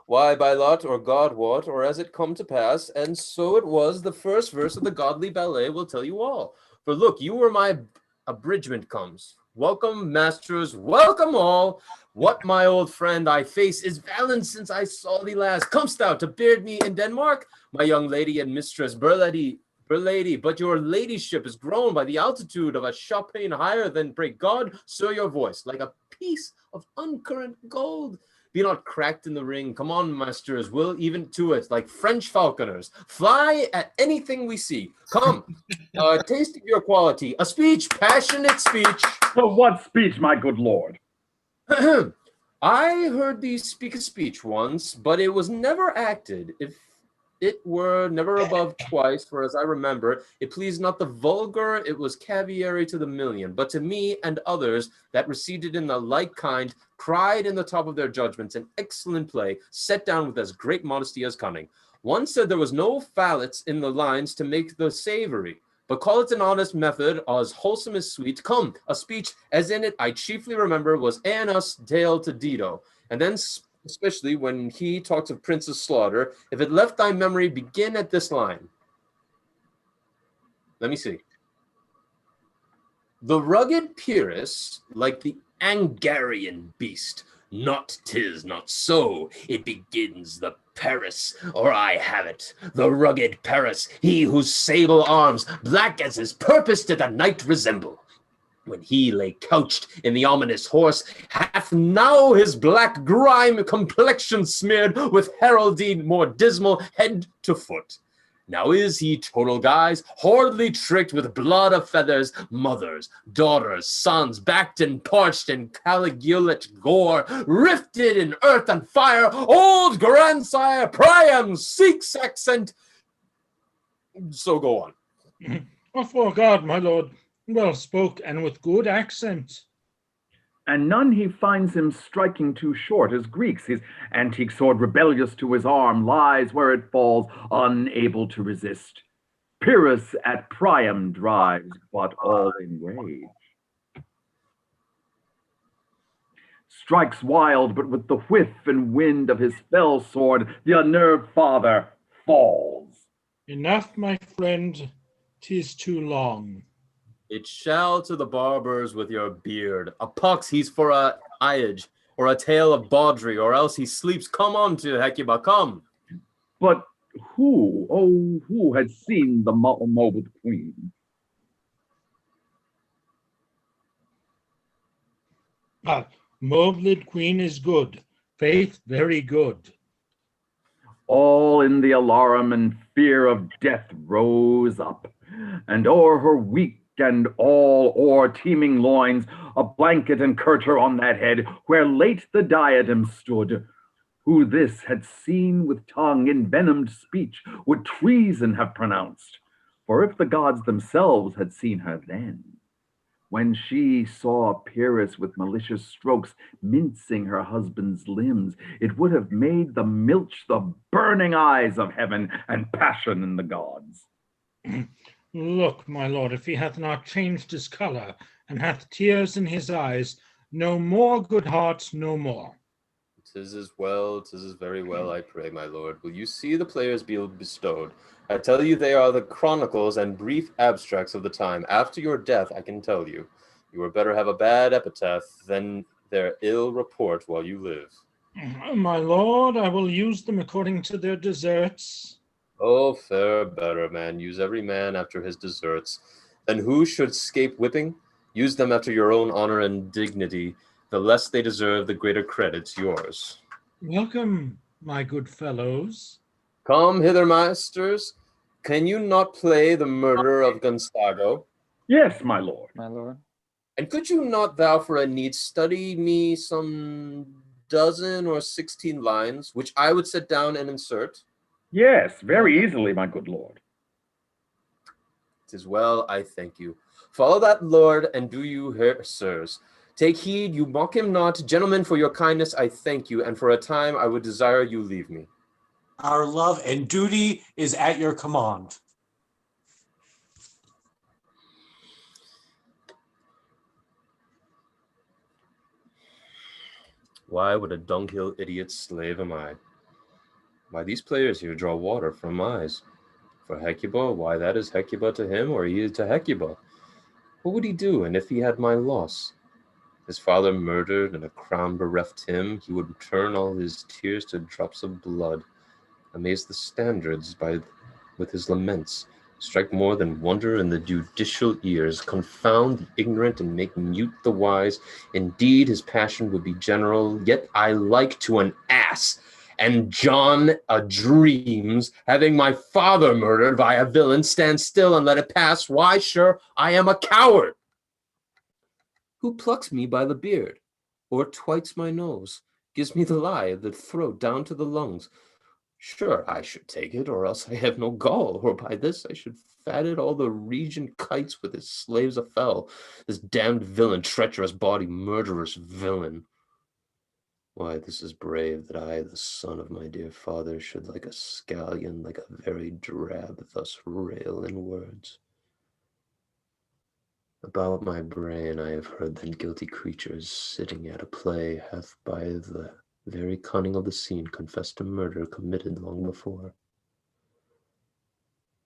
Why, by lot or God wot, or as it come to pass, and so it was, the first verse of the godly ballet will tell you all. For look, you where my abridgment comes. Welcome, masters, welcome all. What, my old friend, I face is valen since I saw thee last. Comest thou to beard me in Denmark, my young lady and mistress, Berlady, but your ladyship is grown by the altitude of a chopin higher than, pray God, sir, your voice, like a piece of uncurrent gold. Be not cracked in the ring. Come on, masters, we'll even to it, like French falconers. Fly at anything we see. Come, taste of your quality. A speech, passionate speech. So what speech, my good lord? I heard thee speak a speech once, but it was never acted. If it were never above twice, for as I remember, it pleased not the vulgar, it was caviary to the million. But to me and others that receded in the like kind, cried in the top of their judgments, an excellent play, set down with as great modesty as cunning. One said there was no fallets in the lines to make the savory, but call it an honest method, as wholesome as sweet. Come, a speech, as in it I chiefly remember, was Anus Dale to Dido, and then especially when he talks of Prince's slaughter, if it left thy memory, begin at this line. Let me see. The rugged Pyrrhus, like the Angarian beast, not 'tis not so, it begins the Paris, or I have it, the rugged Paris, he whose sable arms, black as his purpose, did the night resemble. When he lay couched in the ominous horse, hath now his black grime complexion smeared with heraldine more dismal head to foot. Now is he total guise, horridly tricked with blood of feathers, mothers, daughters, sons, backed and parched in caligulate gore, rifted in earth and fire, old grandsire Priam's Sikh's accent. So go on. Oh, for God, my lord, well spoke and with good accent. And none he finds him striking too short as Greeks. His antique sword, rebellious to his arm, lies where it falls, unable to resist. Pyrrhus at Priam drives, but all in rage. Strikes wild, but with the whiff and wind of his fell sword, the unnerved father falls. Enough, my friend, 'tis too long. It shall to the barbers with your beard. A pox he's for a iage, or a tale of bawdry, or else he sleeps. Come on to Hecuba, come. But who had seen the mobile queen? Mobled queen is good, faith very good. All in the alarum and fear of death rose up, and o'er her weak and all o'er teeming loins a blanket and curter on that head where late the diadem stood. Who this had seen with tongue envenomed speech would treason have pronounced. For if the gods themselves had seen her then, when she saw Pyrrhus with malicious strokes mincing her husband's limbs, it would have made them milch the burning eyes of heaven and passion in the gods. Look, my lord, if he hath not changed his color, and hath tears in his eyes, no more, good heart, no more. 'Tis as well, 'tis as very well, I pray, my lord. Will you see the players be bestowed? I tell you they are the chronicles and brief abstracts of the time. After your death, I can tell you, you were better have a bad epitaph than their ill report while you live. My lord, I will use them according to their deserts. Oh, fare better, man. Use every man after his deserts. Then who should scape whipping? Use them after your own honor and dignity. The less they deserve, the greater credit's yours. Welcome, my good fellows. Come hither, masters. Can you not play the murder of Gonzago? Yes, my lord. My lord. And could you not, thou for a need, study me some 12 or 16 lines, which I would set down and insert? Yes, very easily, my good lord. 'Tis well, I thank you. Follow that lord, and do you hear, sirs. Take heed, you mock him not. Gentlemen, for your kindness I thank you, and for a time I would desire you leave me. Our love and duty is at your command. Why would a dunghill idiot slave am I? Why these players here draw water from eyes. For Hecuba, why that is Hecuba to him, or he to Hecuba. What would he do, and if he had my loss? His father murdered, and a crown bereft him, he would turn all his tears to drops of blood, amaze the standards with his laments, strike more than wonder in the judicial ears, confound the ignorant and make mute the wise. Indeed, his passion would be general, yet I like to an ass. And John a dreams, having my father murdered by a villain, stand still and let it pass. Why, sure, I am a coward. Who plucks me by the beard, or twites my nose, gives me the lie of the throat down to the lungs? Sure, I should take it, or else I have no gall, or by this I should fatted all the region kites with his slaves afell. This damned villain, treacherous body, murderous villain. Why, this is brave, that I, the son of my dear father, should like a scallion, like a very drab, thus rail in words. About my brain I have heard that guilty creatures, sitting at a play, hath by the very cunning of the scene confessed a murder committed long before.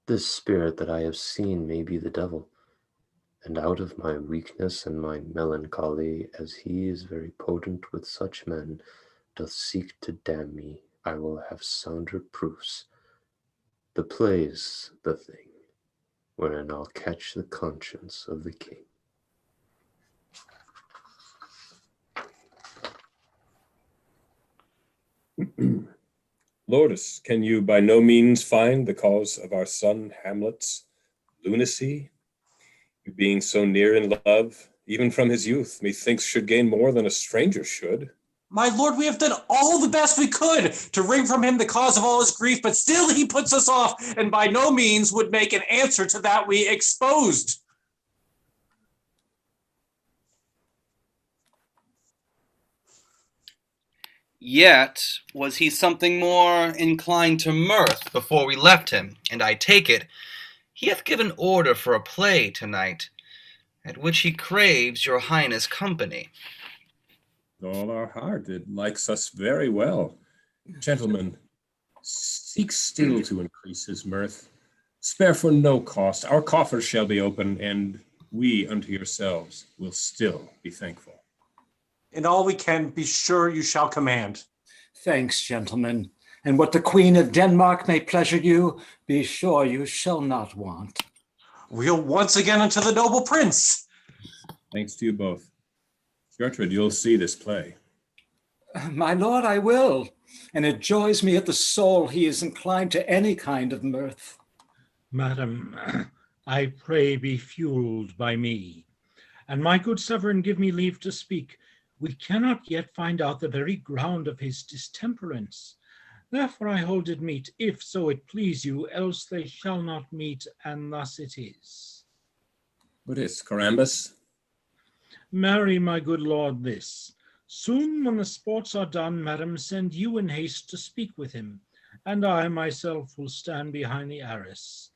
This spirit that I have seen may be the devil, and out of my weakness and my melancholy, as he is very potent with such men, doth seek to damn me, I will have sounder proofs. The play's the thing, wherein I'll catch the conscience of the king. Lordus, can you by no means find the cause of our son Hamlet's lunacy? You being so near in love, even from his youth, methinks should gain more than a stranger should. My lord, we have done all the best we could to wring from him the cause of all his grief, but still he puts us off, and by no means would make an answer to that we exposed. Yet was he something more inclined to mirth before we left him, and I take it, he hath given order for a play tonight, at which he craves your highness company. All our heart, it likes us very well. Gentlemen, seek still to increase his mirth. Spare for no cost. Our coffers shall be open, and we unto yourselves will still be thankful. In all we can, be sure you shall command. Thanks, gentlemen. And what the Queen of Denmark may pleasure you, be sure you shall not want. We'll once again unto the noble prince. Thanks to you both. Gertrude, you'll see this play. My lord, I will. And it joys me at the soul he is inclined to any kind of mirth. Madam, I pray be fueled by me. And my good sovereign, give me leave to speak. We cannot yet find out the very ground of his distemperance. Therefore I hold it meet, if so it please you, else they shall not meet, and thus it is. What is, Carambus? Marry, my good lord, this. Soon when the sports are done, madam, send you in haste to speak with him, and I myself will stand behind the arras.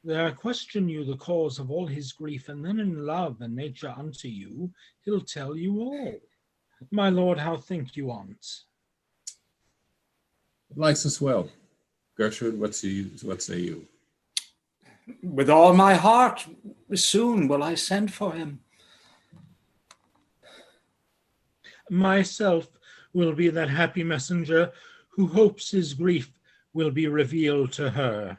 There question you the cause of all his grief, and then in love and nature unto you, he'll tell you all. My lord, how think you on't? It likes us well. Gertrude, what say you? With all my heart, soon will I send for him. Myself will be that happy messenger who hopes his grief will be revealed to her.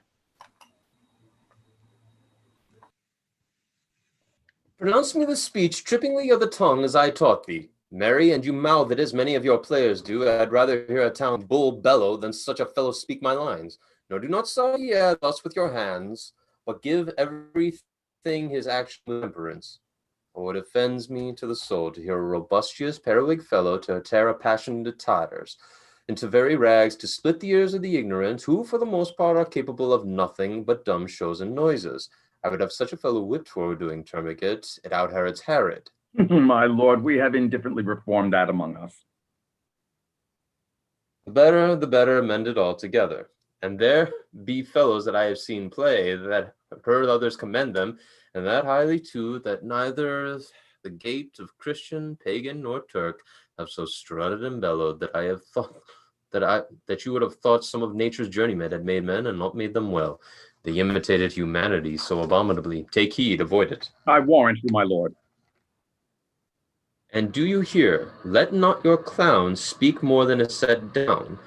Pronounce me the speech trippingly of the tongue as I taught thee. Marry, and you mouth it as many of your players do. I'd rather hear a town bull bellow than such a fellow speak my lines. Nor do not saw ye thus with your hands, but give everything his actual temperance. For it offends me to the soul to hear a robustious, periwig fellow to tear a passion to tatters, into very rags, to split the ears of the ignorant, who for the most part are capable of nothing but dumb shows and noises. I would have such a fellow whipped for doing termagant, it out Herod's Herod. My lord, we have indifferently reformed that among us. The better, mend it all together. And there be fellows that I have seen play, that have heard others commend them, and that highly too, that neither the gait of Christian, pagan, nor Turk have so strutted and bellowed, that I have thought that you would have thought some of nature's journeymen had made men and not made them well. They imitated humanity so abominably. Take heed, avoid it. I warrant you, my lord. And do you hear? Let not your clowns speak more than is set down.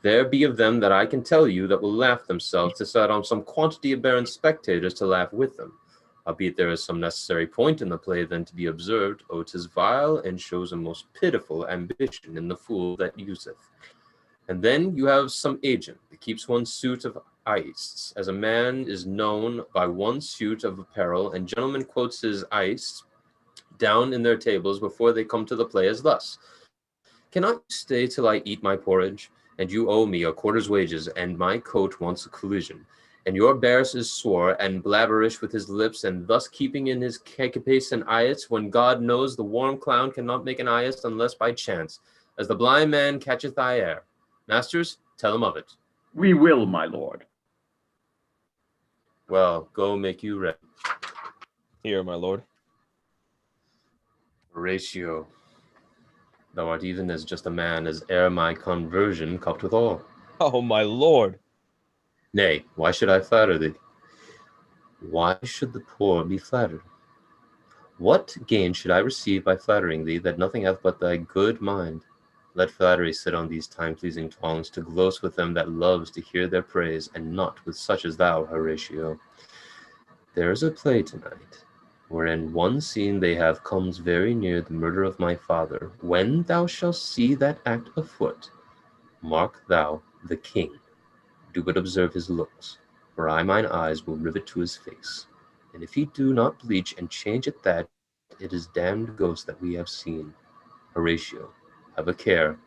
There be of them that I can tell you that will laugh themselves to set on some quantity of barren spectators to laugh with them. Albeit there is some necessary point in the play then to be observed, oh, 'tis vile, and shows a most pitiful ambition in the fool that useth. And then you have some agent that keeps one suit of ice, as a man is known by one suit of apparel, and gentleman quotes his ice down in their tables before they come to the play as thus: cannot you stay till I eat my porridge? And you owe me a quarter's wages, and my coat wants a collision. And your Barris is sore and blabberish with his lips, and thus keeping in his cacapace and ias, when God knows the warm clown cannot make an ias unless by chance, as the blind man catcheth thy air. Masters, tell him of it. We will, my lord. Well, go make you ready. Here, my lord. Horatio, thou art even as just a man as ere my conversion cupped withal. Oh, my lord. Nay, why should I flatter thee? Why should the poor be flattered? What gain should I receive by flattering thee, that nothing hath but thy good mind? Let flattery sit on these time-pleasing tongues, to gloss with them that loves to hear their praise, and not with such as thou, Horatio. There is a play tonight, wherein one scene they have comes very near the murder of my father. When thou shalt see that act afoot, mark thou the king. Do but observe his looks, for I mine eyes will rivet to his face. And if he do not bleach and change at that, it is damned ghost that we have seen. Horatio, have a care,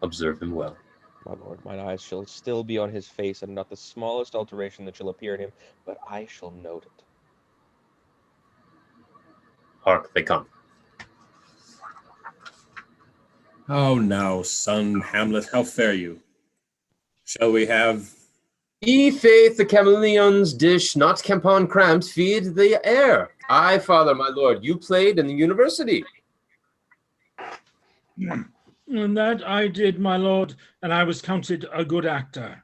observe him well. My lord, mine eyes shall still be on his face, and not the smallest alteration that shall appear in him, but I shall note it. Hark, they come. How now, son Hamlet, how fare you? Shall we have... Faith, the chameleon's dish, not capon cramped, feed the air. Aye, father, my lord, you played in the university. And that I did, my lord, and I was counted a good actor.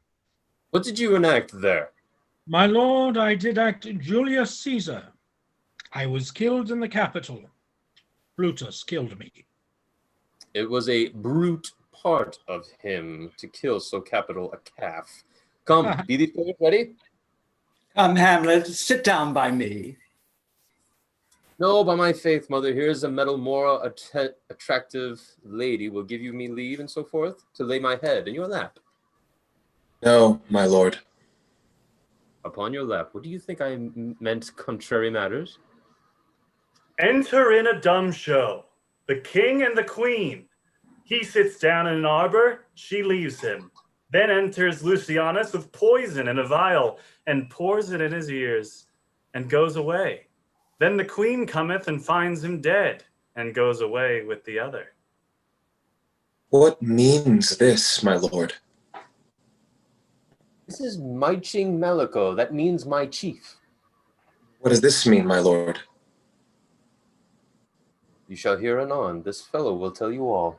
What did you enact there? My lord, I did act Julius Caesar. I was killed in the Capitol. Brutus killed me. It was a brute part of him to kill so capital a calf. Come, be these players ready? Come, Hamlet, sit down by me. No, by my faith, mother, here's a metal more attractive lady will give you me leave and so forth to lay my head in your lap. No, my lord. Upon your lap. What do you think I meant contrary matters? Enter in a dumb show. The king and the queen. He sits down in an arbor, she leaves him. Then enters Lucianus with poison in a vial, and pours it in his ears, and goes away. Then the queen cometh and finds him dead, and goes away with the other. What means this, my lord? This is Maiching Melico. That means my chief. What does this mean, my lord? You shall hear anon. This fellow will tell you all.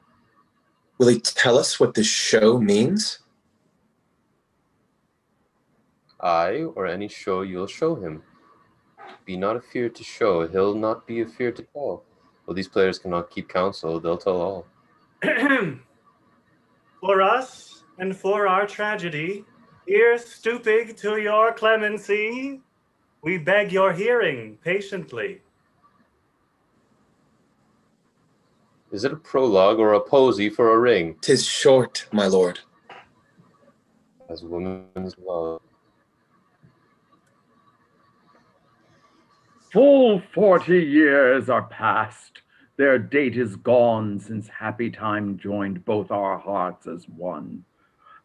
Will he tell us what this show means? I, or any show you'll show him. Be not afeard to show, he'll not be afeard to tell. Well, these players cannot keep counsel, they'll tell all. For us, and for our tragedy, here stooping to your clemency, we beg your hearing patiently. Is it a prologue or a posy for a ring? 'Tis short, my lord. As woman's love. Full 40 years are past. Their date is gone since happy time joined both our hearts as one.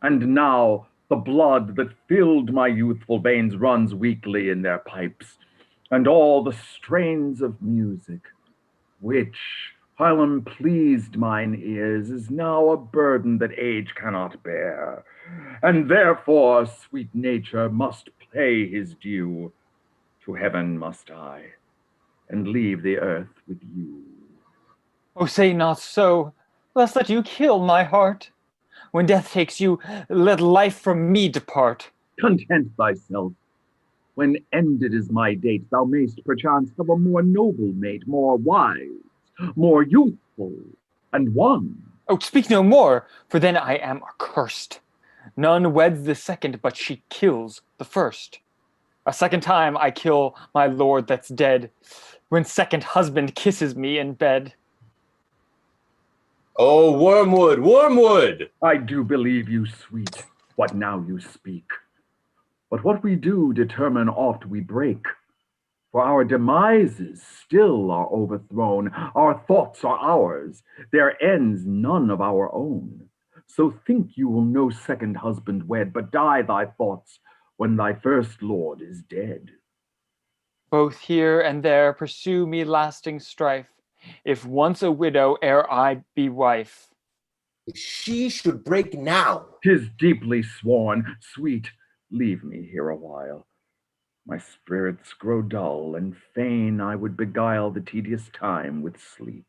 And now the blood that filled my youthful veins runs weakly in their pipes, and all the strains of music, which, whilom pleased mine ears, is now a burden that age cannot bear. And therefore sweet nature must pay his due. To heaven must I, and leave the earth with you. Oh, say not so, lest that you kill my heart. When death takes you, let life from me depart. Content thyself. When ended is my date, thou mayst perchance have a more noble mate, more wise, more youthful, and one. Oh, speak no more, for then I am accursed. None weds the second, but she kills the first. A second time I kill my lord that's dead, when second husband kisses me in bed. Oh, Wormwood, Wormwood! I do believe you, sweet, what now you speak. But what we do determine oft we break. For our demises still are overthrown. Our thoughts are ours, their ends none of our own. So think you will no second husband wed, but die thy thoughts when thy first lord is dead. Both here and there pursue me lasting strife, if once a widow ere I be wife. If she should break now, 'Tis deeply sworn. Sweet, leave me here a while. My spirits grow dull, and fain I would beguile the tedious time with sleep.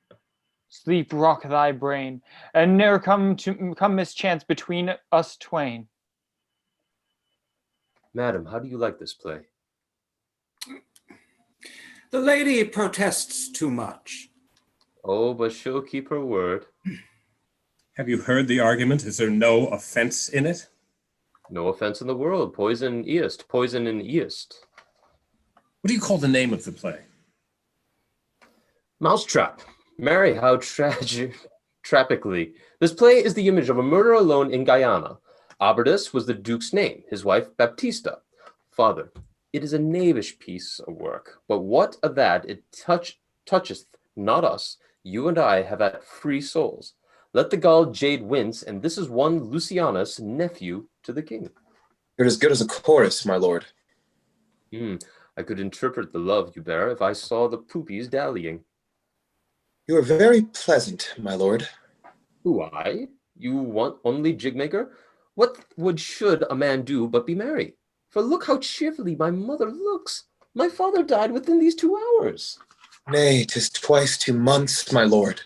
Sleep rock thy brain, and ne'er come mischance between us twain. Madam, how do you like this play? The lady protests too much. Oh, but she'll keep her word. Have you heard the argument? Is there no offense in it? No offense in the world. Poison east. Poison in east. What do you call the name of the play? Mousetrap. Marry, how tragically. This play is the image of a murder alone in Guyana. Abertus was the duke's name, his wife Baptista. Father, it is a knavish piece of work, but what of that it toucheth not us. You and I have at free souls. Let the gull jade wince, and this is one Lucianus, nephew to the king. You're as good as a chorus, my lord. I could interpret the love you bear if I saw the poopies dallying. You are very pleasant, my lord. Who, I? You want only jigmaker? What should a man do but be merry? For look how cheerfully my mother looks. My father died within these 2 hours. Nay, 'tis twice 2 months, my lord.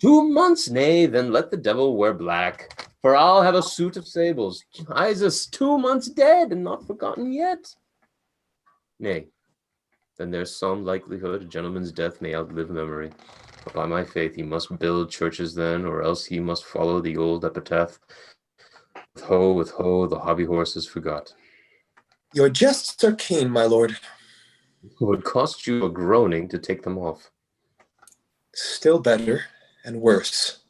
2 months, nay, then let the devil wear black. For I'll have a suit of sables. Jesus, 2 months dead and not forgotten yet. Nay, then there's some likelihood a gentleman's death may outlive memory. But by my faith, he must build churches then, or else he must follow the old epitaph. With hoe, the hobby horse is forgot. Your jests are keen, my lord. It would cost you a groaning to take them off. Still better and worse.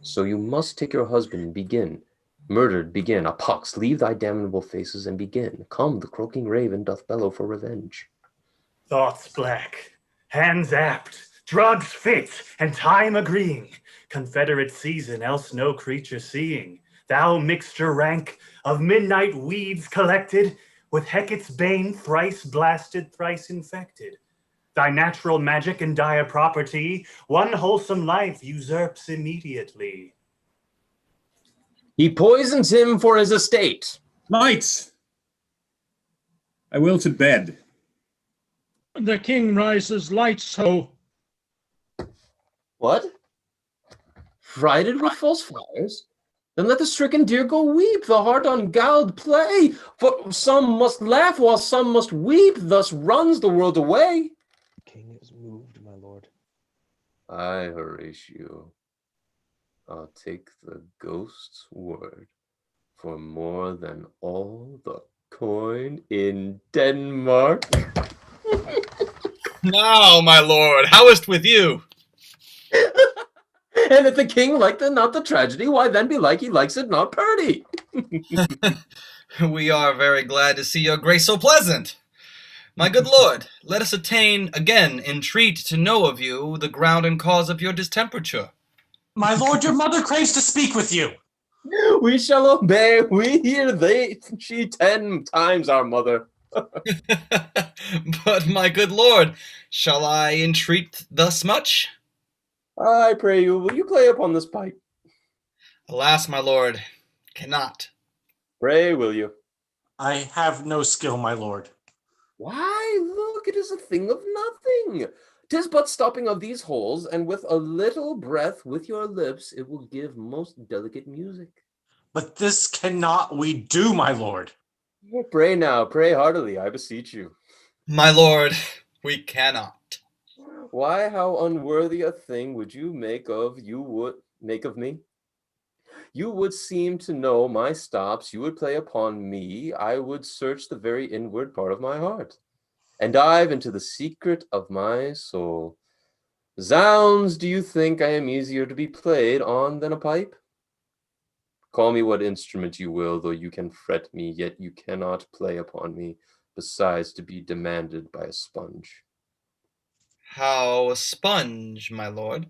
So you must take your husband and begin. Murdered, begin. A pox, leave thy damnable faces and begin. Come, the croaking raven doth bellow for revenge. Thoughts black, hands apt, drugs fit, and time agreeing. Confederate season, else no creature seeing. Thou mixture rank of midnight weeds collected, with Hecate's bane thrice blasted, thrice infected. Thy natural magic and dire property, one wholesome life usurps immediately. He poisons him for his estate. Lights! I will to bed. The king rises, lights ho. What? Frighted with false fires? Then let the stricken deer go weep, the heart ungalled play. For some must laugh while some must weep, thus runs the world away. The king is moved, my lord. Aye, Horatio, I'll take the ghost's word for more than all the coin in Denmark. Now, my lord, how is't with you? And if the king liked not the tragedy, why then belike he likes it not purdy. We are very glad to see your grace so pleasant. My good lord, let us attain again entreat to know of you the ground and cause of your distemperature. My lord, your mother craves to speak with you. We shall obey. We hear she 10 times our mother. But my good lord, shall I entreat thus much? I pray you, will you play upon this pipe? Alas, my lord, cannot. Pray, will you? I have no skill, my lord. Why, look, it is a thing of nothing. 'Tis but stopping of these holes, and with a little breath with your lips, it will give most delicate music. But this cannot we do, my lord. Pray now, pray heartily, I beseech you. My lord, we cannot. Why, how unworthy a thing would you make of me? You would seem to know my stops, you would play upon me, I would search the very inward part of my heart, and dive into the secret of my soul. Zounds, do you think I am easier to be played on than a pipe? Call me what instrument you will, though you can fret me, yet you cannot play upon me, besides to be demanded by a sponge. How a sponge, my lord?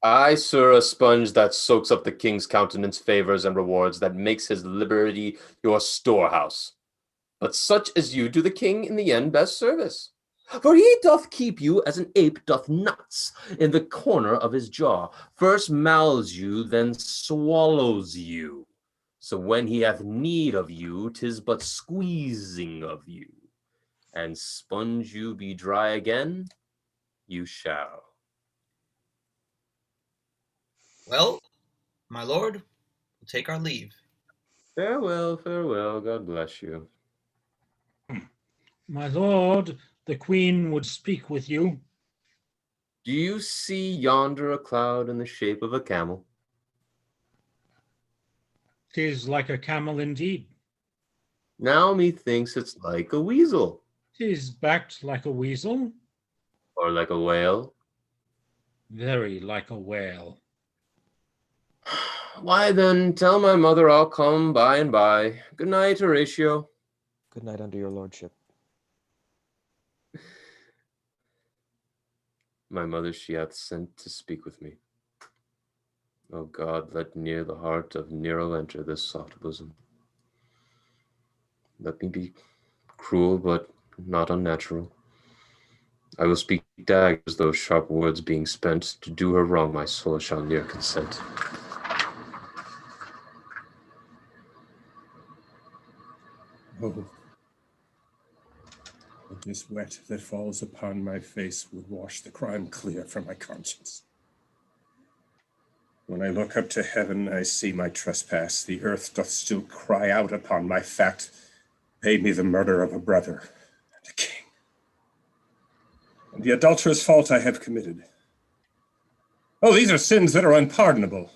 Ay, sir, a sponge that soaks up the king's countenance, favors, and rewards, that makes his liberty your storehouse. But such as you do the king in the end best service. For he doth keep you as an ape doth nuts in the corner of his jaw, first mouths you, then swallows you. So when he hath need of you, 'tis but squeezing of you. And sponge you be dry again, you shall. Well, my lord, we'll take our leave. Farewell, farewell, God bless you. My lord, the queen would speak with you. Do you see yonder a cloud in the shape of a camel? 'Tis like a camel indeed. Now methinks it's like a weasel. 'Tis backed like a weasel. Or like a whale. Very like a whale. Why then, tell my mother I'll come by and by. Good night, Horatio. Good night unto your lordship. My mother she hath sent to speak with me. O God, let near the heart of Nero enter this soft bosom. Let me be cruel, but not unnatural. I will speak daggers, those sharp words being spent. To do her wrong, my soul shall ne'er consent. Oh, but this wet that falls upon my face would wash the crime clear from my conscience. When I look up to heaven, I see my trespass. The earth doth still cry out upon my fact. Pay me the murder of a brother and a king, and the adulterous fault I have committed. Oh, these are sins that are unpardonable.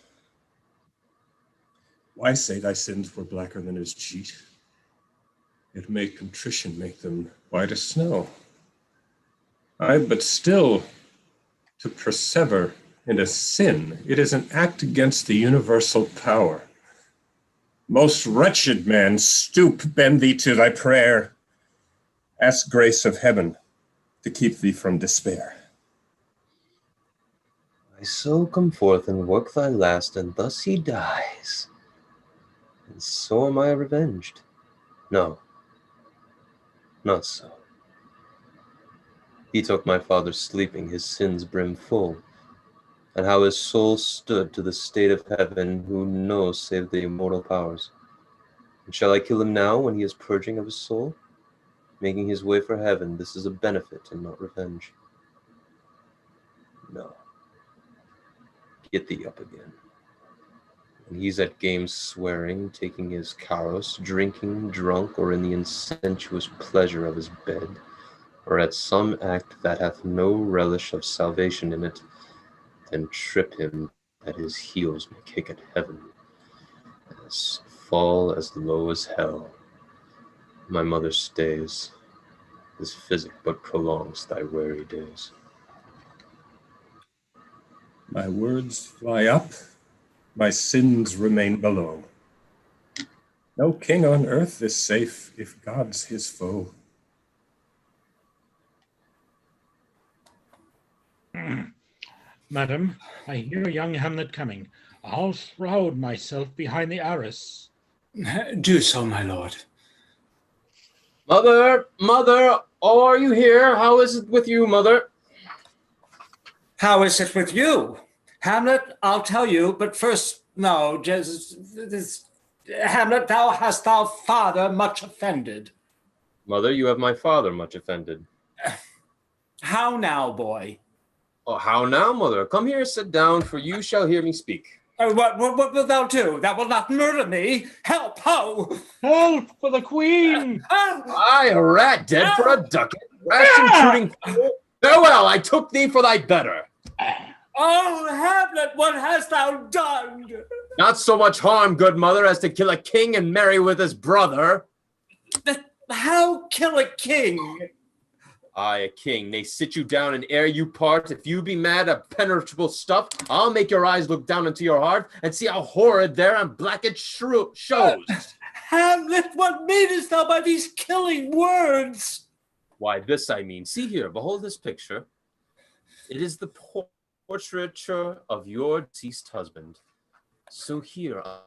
Why say thy sins were blacker than his cheat? It may contrition make them white as snow. Aye, but still, to persever in a sin, it is an act against the universal power. Most wretched man, stoop, bend thee to thy prayer. Ask grace of heaven to keep thee from despair. I so come forth and work thy last, and thus he dies. And so am I revenged. No, not so. He took my father sleeping, his sins brim full, and how his soul stood to the state of heaven, who knows save the immortal powers? And shall I kill him now, when he is purging of his soul, making his way for heaven? This is a benefit and not revenge. No. Get thee up again. And he's at games swearing, taking his carouse, drinking, drunk, or in the insensuous pleasure of his bed, or at some act that hath no relish of salvation in it, then trip him that his heels may kick at heaven, as fall as low as hell. My mother stays, this physic but prolongs thy weary days. My words fly up, my sins remain below. No king on earth is safe if God's his foe. Madam, I hear young Hamlet coming. I'll shroud myself behind the arras. Do so, my lord. Mother, mother, oh, are you here? How is it with you, mother? How is it with you? Hamlet, I'll tell you, but first, no, Hamlet, hast thou father much offended? Mother, you have my father much offended. How now, boy? Oh, how now, mother? Come here, sit down, for you shall hear me speak. What wilt thou do? Thou wilt not murder me? Help, ho! Help for the queen! I, a rat dead for a ducat, rash intruding fool. Farewell, I took thee for thy better. Oh, Hamlet, what hast thou done? Not so much harm, good mother, as to kill a king and marry with his brother. How kill a king? I, a king, they sit you down and ere you part. If you be mad at penetrable stuff, I'll make your eyes look down into your heart and see how horrid there and black it shows. Hamlet, what meanest thou by these killing words? Why, this I mean. See here, behold this picture. It is the portraiture of your deceased husband. So here, a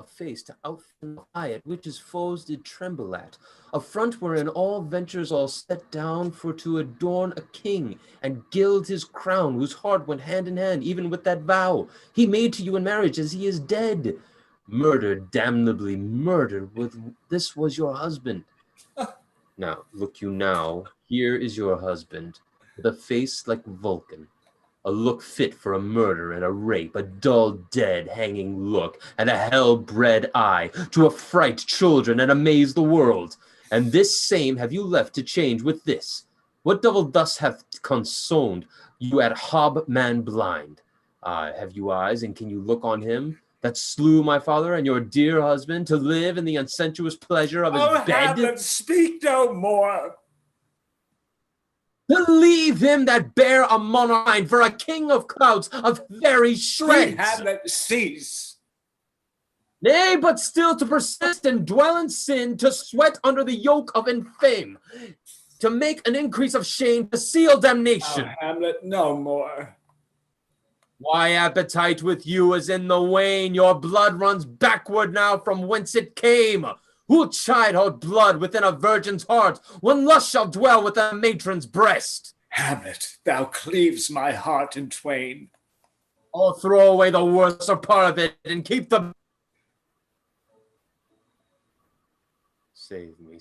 face to outfly at which his foes did tremble at, a front wherein all ventures all set down for to adorn a king, and gild his crown, whose heart went hand in hand even with that vow he made to you in marriage as he is dead. Murdered, damnably murdered, with this was your husband. Now, look you now, here is your husband, with a face like Vulcan, a look fit for a murder and a rape, a dull, dead, hanging look, and a hell-bred eye, to affright children and amaze the world. And this same have you left to change with this. What devil thus hath consoned you at hobman blind? Have you eyes, and can you look on him that slew my father and your dear husband, to live in the unsensuous pleasure of his bed? Hamlet, speak no more. To leave him that bare a monarch for a king of clouds of very shreds. Hamlet, cease. Nay, but still to persist and dwell in sin, to sweat under the yoke of infame, to make an increase of shame, to seal damnation. Oh, Hamlet, no more. Why, appetite with you is in the wane, your blood runs backward now from whence it came. Who'll chide hot blood within a virgin's heart, when lust shall dwell within a matron's breast? Hamlet, thou cleaves my heart in twain. I'll throw away the worser part of it, and keep the...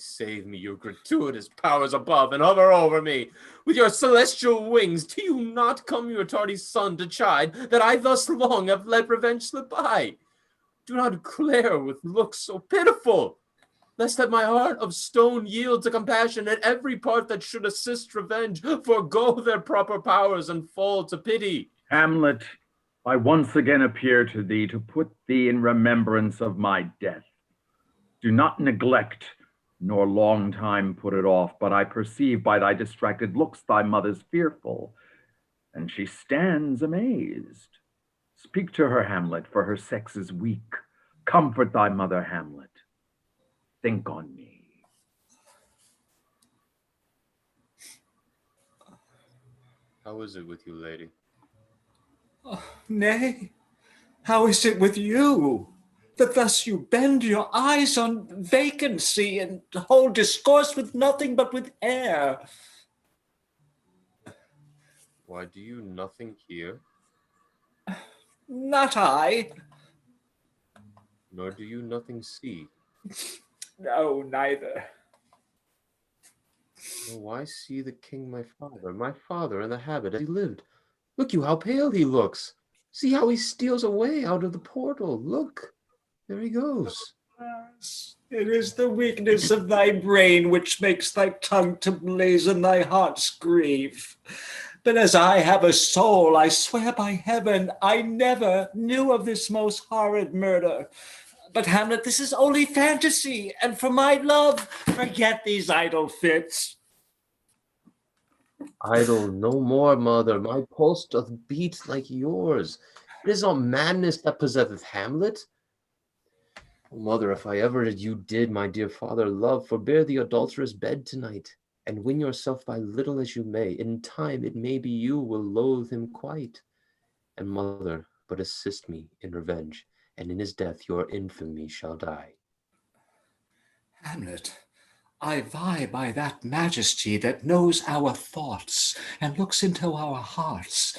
Save me, you gratuitous powers above, and hover over me. With your celestial wings, do you not come your tardy son to chide, that I thus long have let revenge slip by? Do not glare with looks so pitiful, lest that my heart of stone yield to compassion, and every part that should assist revenge forego their proper powers and fall to pity. Hamlet, I once again appear to thee to put thee in remembrance of my death. Do not neglect, nor long time put it off, but I perceive by thy distracted looks thy mother's fearful, and she stands amazed. Speak to her, Hamlet, for her sex is weak. Comfort thy mother, Hamlet. Think on me. How is it with you, lady? Oh, nay, how is it with you, that thus you bend your eyes on vacancy and hold discourse with nothing but with air? Why, do you nothing hear? Not I. Nor do you nothing see? No, neither. Oh, I see the king my father in the habit as he lived. Look you how pale he looks. See how he steals away out of the portal. Look, there he goes. Yes, it is the weakness of thy brain which makes thy tongue to blazon thy heart's grief. But as I have a soul, I swear by heaven, I never knew of this most horrid murder. But Hamlet, this is only fantasy, and for my love, forget these idle fits. Idle no more, mother. My pulse doth beat like yours. It is not madness that possesseth Hamlet. Oh, mother, if I ever as you did my dear father love, forbear the adulterous bed tonight, and win yourself by little as you may. In time it may be you will loathe him quite. And mother, but assist me in revenge, and in his death your infamy shall die. Hamlet, I vie by that majesty that knows our thoughts and looks into our hearts.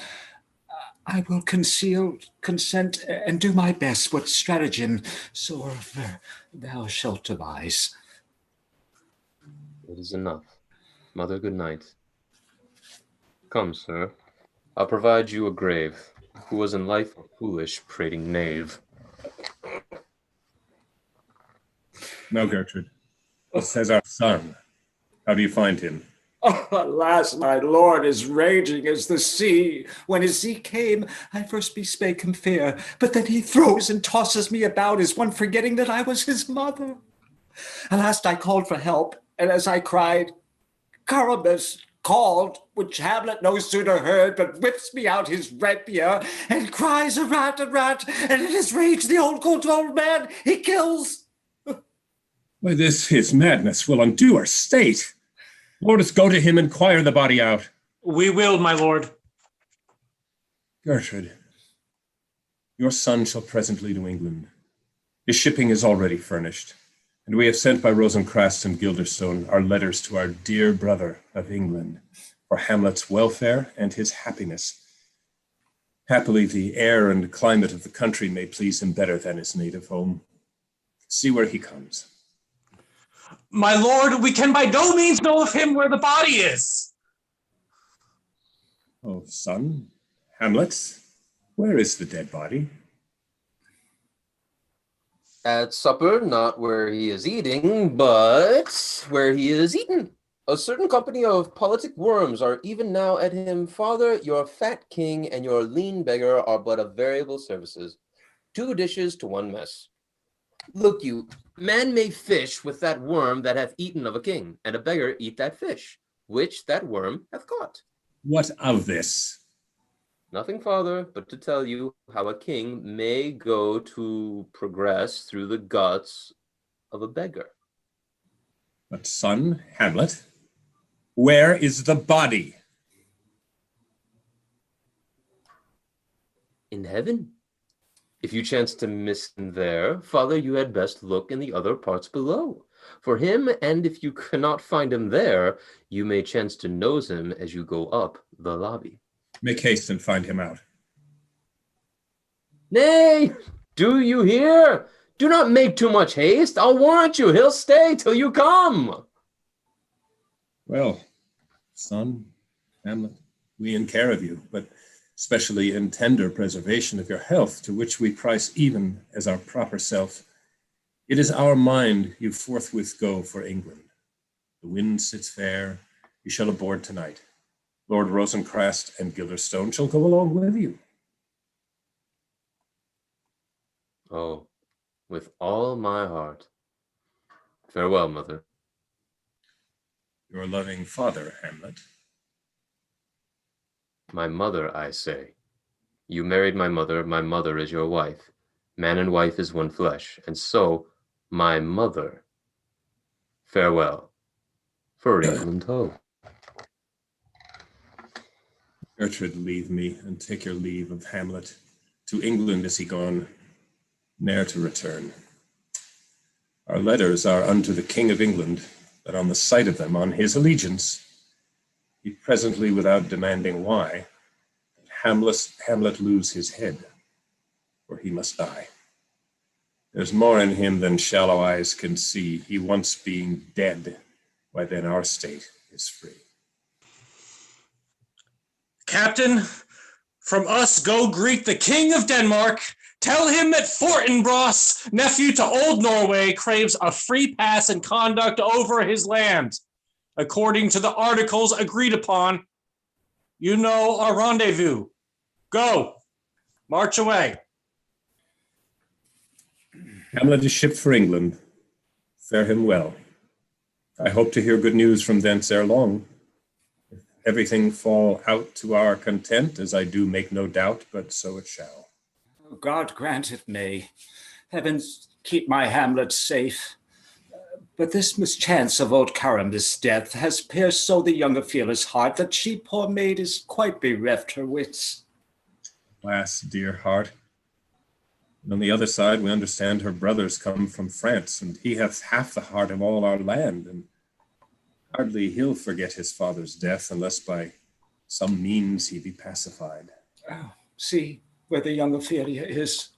I will consent, and do my best what stratagem soever thou shalt devise. It is enough. Mother, good night. Come, sir, I'll provide you a grave. Who was in life a foolish, prating knave. Now, Gertrude, what says our son? How do you find him? Oh, alas, my lord is raging as the sea. When as he came, I first bespake him fair, but then he throws and tosses me about as one forgetting that I was his mother. At last I called for help, and as I cried, Caramus called, which Hamlet no sooner heard, but whips me out his rapier, and cries a rat, and in his rage the old man he kills. Why, this his madness will undo our state. Lordus, go to him and inquire the body out. We will, my lord. Gertrude, your son shall presently to England. His shipping is already furnished, and we have sent by Rosencrest and Guilderstone our letters to our dear brother of England for Hamlet's welfare and his happiness. Happily, the air and climate of the country may please him better than his native home. See where he comes. My lord, we can by no means know of him where the body is. Oh, son, Hamlet, where is the dead body? At supper, not where he is eating, but where he is eaten. A certain company of politic worms are even now at him. Father, your fat king and your lean beggar are but of variable services. 2 dishes to 1 mess. Look you, man may fish with that worm that hath eaten of a king, and a beggar eat that fish, which that worm hath caught. What of this? Nothing, father, but to tell you how a king may go to progress through the guts of a beggar. But son, Hamlet, where is the body? In heaven. If you chance to miss him there, father, you had best look in the other parts below for him, and if you cannot find him there, you may chance to nose him as you go up the lobby. Make haste and find him out. Nay, do you hear? Do not make too much haste. I'll warrant you, he'll stay till you come. Well, son, Hamlet, we in care of you, but especially in tender preservation of your health, to which we price even as our proper self. It is our mind you forthwith go for England. The wind sits fair, you shall aboard tonight. Lord Rosencrest and Guilderstone shall go along with you. Oh, with all my heart. Farewell, mother. Your loving father, Hamlet. My mother, I say. You married my mother is your wife. Man and wife is one flesh, and so, my mother. Farewell. For England ho. Gertrude, leave me, and take your leave of Hamlet. To England is he gone, ne'er to return. Our letters are unto the King of England, but on the sight of them, on his allegiance, he presently, without demanding why, Hamlet lose his head, for he must die. There's more in him than shallow eyes can see. He once being dead, why then our state is free. Captain, from us go greet the King of Denmark. Tell him that Fortinbras, nephew to old Norway, craves a free pass and conduct over his land. According to the articles agreed upon, you know our rendezvous. Go, march away. Hamlet is shipped for England. Fare him well. I hope to hear good news from thence ere long. everything fall out to our content, as I do make no doubt, but so it shall. God grant it may. Heavens keep my Hamlet safe. But this mischance of old Caramis' death has pierced so the young Ophelia's heart that she, poor maid, is quite bereft her wits. Alas, dear heart. And on the other side, we understand her brothers come from France, and he hath half the heart of all our land, and hardly he'll forget his father's death unless by some means he be pacified. Oh, see where the young Ophelia is.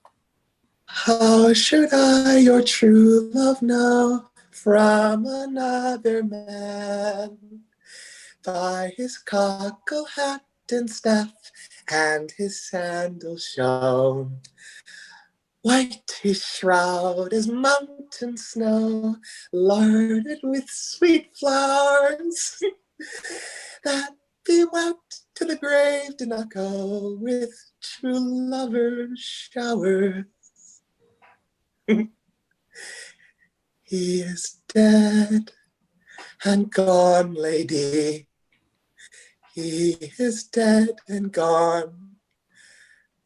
How should I your true love know from another man? By his cockle hat and staff and his sandals shone. White his shroud as mountain snow, larded with sweet flowers, that bewept to the grave did not go with true lovers' showers. He is dead and gone, lady. He is dead and gone.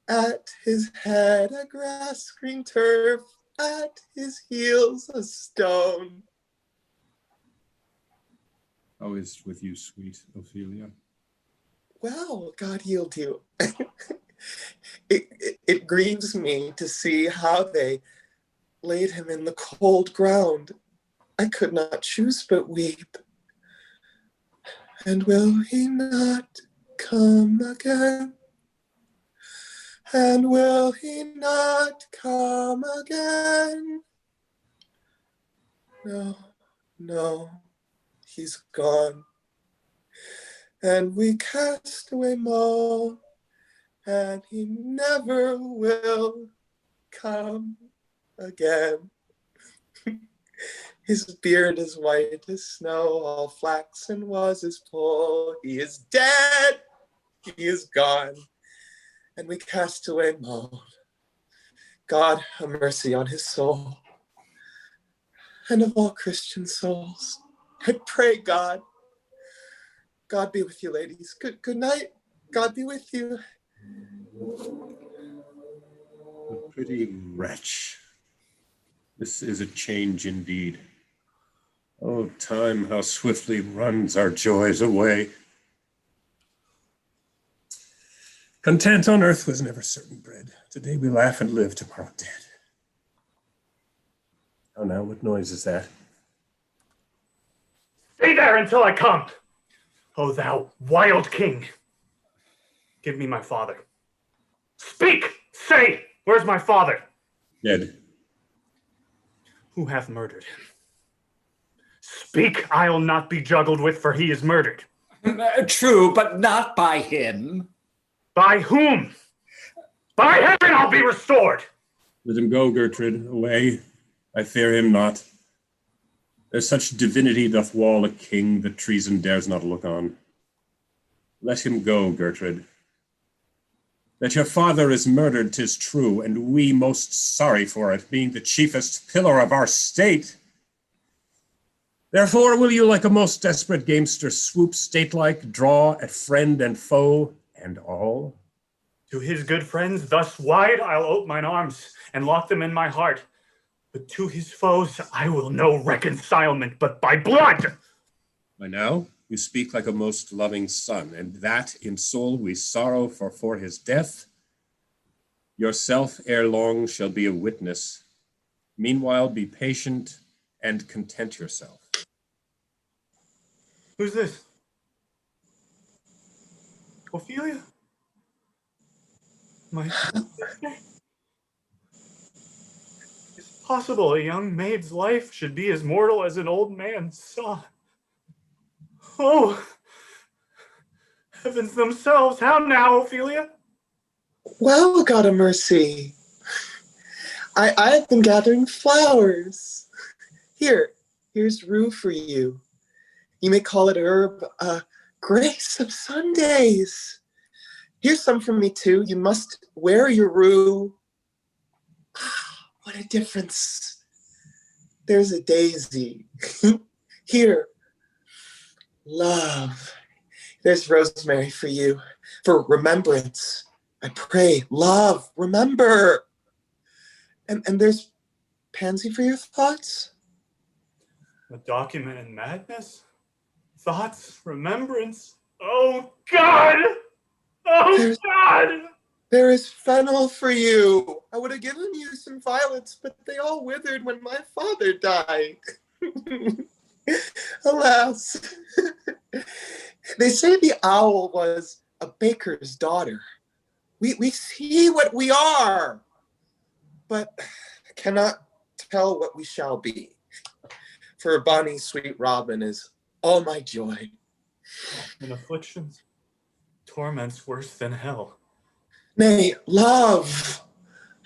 At his head a grass-green turf, at his heels a stone. How is it with you, sweet Ophelia? Well, God healed you. It grieves me to see how they laid him in the cold ground. I could not choose but weep. And will he not come again? And will he not come again? No, no, he's gone. And we cast away Mo, and he never will come again. His beard is white as snow, all flaxen was his poll. He is dead, he is gone. And we cast away Mo. God have mercy on his soul. And of all Christian souls, I pray God. God be with you, ladies. Good night. God be with you. The pretty wretch. This is a change indeed. Oh, time, how swiftly runs our joys away. Content on earth was never certain bread. Today we laugh and live, tomorrow dead. Oh, now, what noise is that? Stay there until I come. O thou wild king, give me my father. Speak! Say, where's my father? Dead. Who hath murdered him? Speak, I'll not be juggled with, for he is murdered. True, but not by him. By whom? By heaven I'll be restored! Let him go, Gertrude, away. I fear him not. There's such divinity doth wall a king that treason dares not look on. Let him go, Gertrude. That your father is murdered, 'tis true, and we most sorry for it, being the chiefest pillar of our state. Therefore will you, like a most desperate gamester, swoop state-like, draw at friend and foe, and all? To his good friends thus wide I'll ope mine arms, and lock them in my heart. But to his foes I will no reconcilement but by blood. By now you speak like a most loving son, and that in soul we sorrow for his death. Yourself ere long shall be a witness. Meanwhile be patient and content yourself. Who's this? Ophelia? My sister? Is it possible a young maid's life should be as mortal as an old man's son? Oh, heavens themselves, how now, Ophelia? Well, God of mercy. I've been gathering flowers. Here's rue for you. You may call it herb, grace of Sundays. Here's some for me too. You must wear your rue. What a difference. There's a daisy. Here, love. There's rosemary for you, for remembrance. I pray, love, remember. And there's pansy for your thoughts? A document in madness? Thoughts? Remembrance? Oh, God! Oh, God! There is fennel for you. I would have given you some violets, but they all withered when my father died. Alas. They say the owl was a baker's daughter. We see what we are, but cannot tell what we shall be. For bonny sweet Robin is all my joy. In afflictions, torments worse than hell. Nay, love,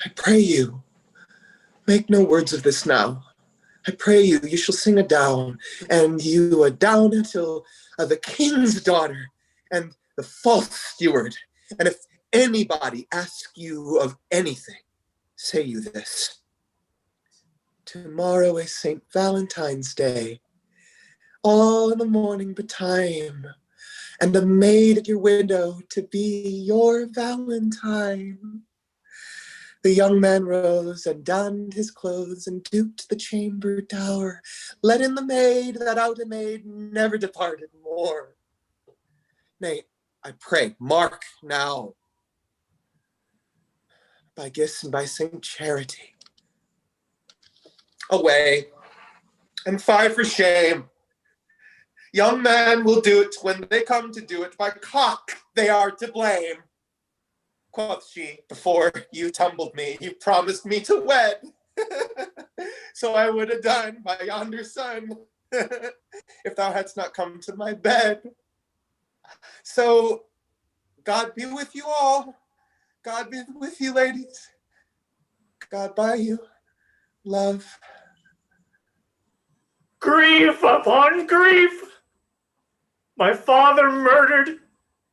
I pray you, make no words of this now. I pray you, you shall sing adown, and you adown until the king's daughter and the false steward. And if anybody asks you of anything, say you this. Tomorrow is St. Valentine's Day, all in the morning betime, and a maid at your window to be your Valentine. The young man rose and donned his clothes and duped the chamber tower, let in the maid that out a maid never departed more. Nay, I pray, mark now. By Gis and by Saint Charity. Away, and fie for shame. Young man will do it when they come to do it. By cock, they are to blame. Quoth she, before you tumbled me, you promised me to wed. So I would have done by yonder sun, if thou hadst not come to my bed. So God be with you all. God be with you, ladies. God by you. Love. Grief upon grief! My father murdered,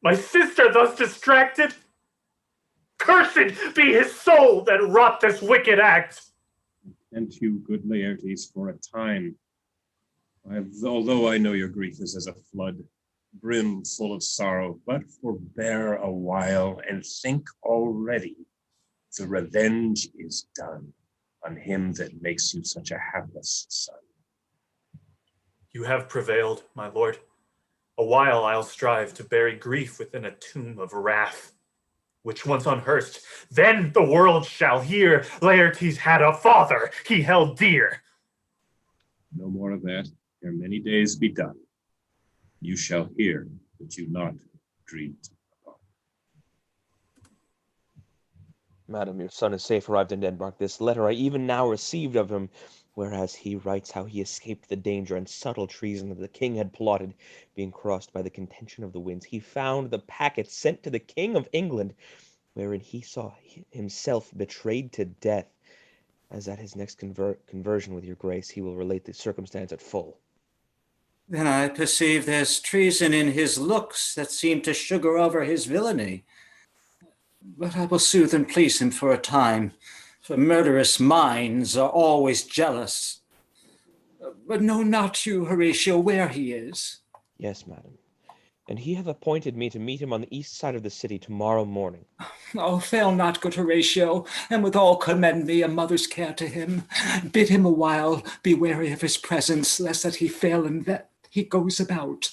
my sister thus distracted. Cursed be his soul that wrought this wicked act. And you, good Laertes, for a time. Although I know your grief is as a flood, brim full of sorrow, but forbear a while and think already the revenge is done on him that makes you such a hapless son. You have prevailed, my lord. A while I'll strive to bury grief within a tomb of wrath, which once unhearsed, then the world shall hear Laertes had a father he held dear. No more of that, ere many days be done. You shall hear that you not dreamed upon. Madam, your son is safe arrived in Denmark. This letter I even now received of him, whereas he writes how he escaped the danger and subtle treason that the king had plotted, being crossed by the contention of the winds. He found the packet sent to the King of England, wherein he saw himself betrayed to death. As at his next conversion with your grace, he will relate the circumstance at full. Then I perceive there's treason in his looks that seem to sugar over his villainy. But I will soothe and please him for a time, for murderous minds are always jealous. But know not you, Horatio, where he is? Yes, madam. And he hath appointed me to meet him on the east side of the city tomorrow morning. Oh, fail not, good Horatio, and withal commend me a mother's care to him. Bid him a while be wary of his presence, lest that he fail and that he goes about.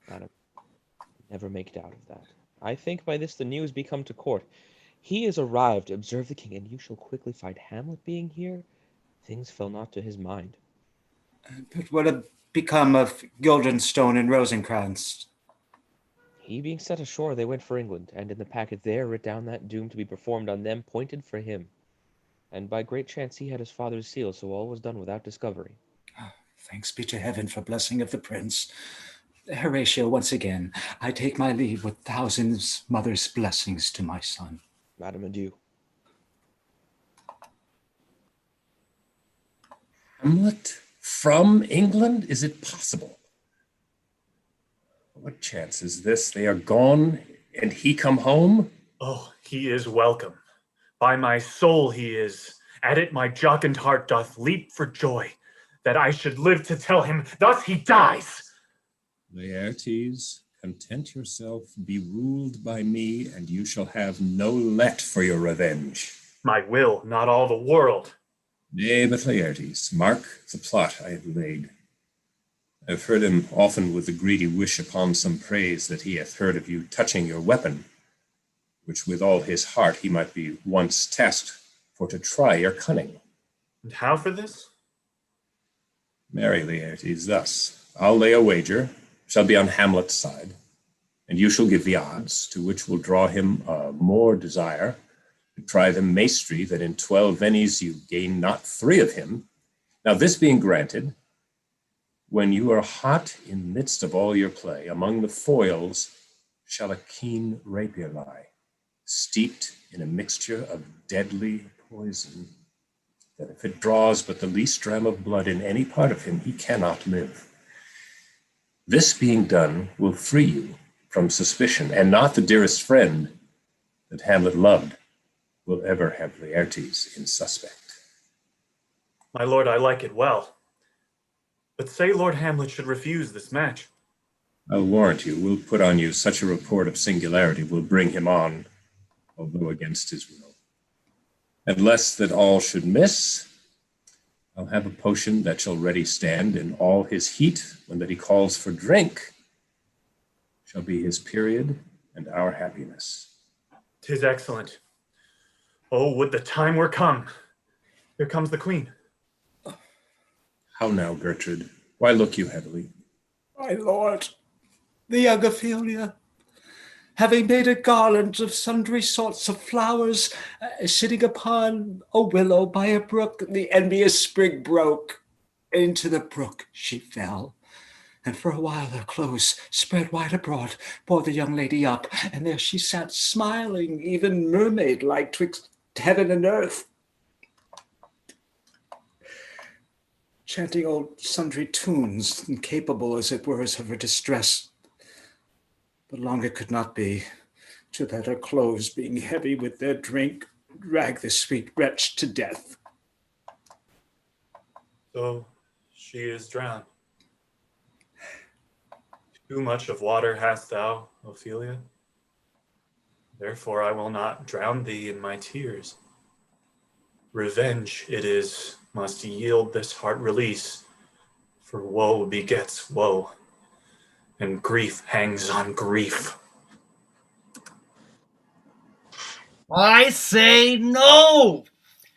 Madam, never make doubt of that. I think by this the news be come to court. He is arrived, observe the king, and you shall quickly find Hamlet being here. Things fell not to his mind. But what have become of Guildenstern and Rosencrantz? He being set ashore, they went for England, and in the packet there writ down that doom to be performed on them pointed for him. And by great chance he had his father's seal, so all was done without discovery. Oh, thanks be to heaven for blessing of the prince. Horatio, once again, I take my leave with thousands mother's blessings to my son. Madam, adieu. Hamlet from England? Is it possible? What chance is this? They are gone, and he come home? Oh, he is welcome. By my soul he is. At it my jocund heart doth leap for joy, that I should live to tell him thus he dies. Laertes, Content yourself, be ruled by me, and you shall have no let for your revenge. My will, not all the world. Nay, but Laertes, mark the plot I have laid. I have heard him often with the greedy wish upon some praise that he hath heard of you touching your weapon, which with all his heart he might be once tasked for to try your cunning. And how for this? Marry, Laertes, thus. I'll lay a wager, shall be on Hamlet's side, and you shall give the odds, to which will draw him more desire to try the maestry that in 12 vennies you gain not 3 of him. Now this being granted, when you are hot in midst of all your play, among the foils shall a keen rapier lie, steeped in a mixture of deadly poison, that if it draws but the least dram of blood in any part of him, he cannot live. This being done will free you from suspicion, and not the dearest friend that Hamlet loved will ever have Laertes in suspect. My lord, I like it well. But say Lord Hamlet should refuse this match. I'll warrant you, we'll put on you such a report of singularity will bring him on, although against his will. And lest that all should miss, I'll have a potion that shall ready stand in all his heat when that he calls for drink, shall be his period and our happiness. 'Tis excellent. Oh, would the time were come. Here comes the queen. How now, Gertrude? Why look you heavily? My lord, the young Ophelia, having made a garland of sundry sorts of flowers, sitting upon a willow by a brook, the envious sprig broke. Into the brook she fell, and for a while her clothes, spread wide abroad, bore the young lady up, and there she sat smiling, even mermaid-like twixt heaven and earth, chanting old sundry tunes, incapable as it were of her distress. But long it could not be, to that her clothes, being heavy with their drink, drag the sweet wretch to death. So she is drowned. Too much of water hast thou, Ophelia. Therefore I will not drown thee in my tears. Revenge it is, must yield this heart release, for woe begets woe, and grief hangs on grief. I say no!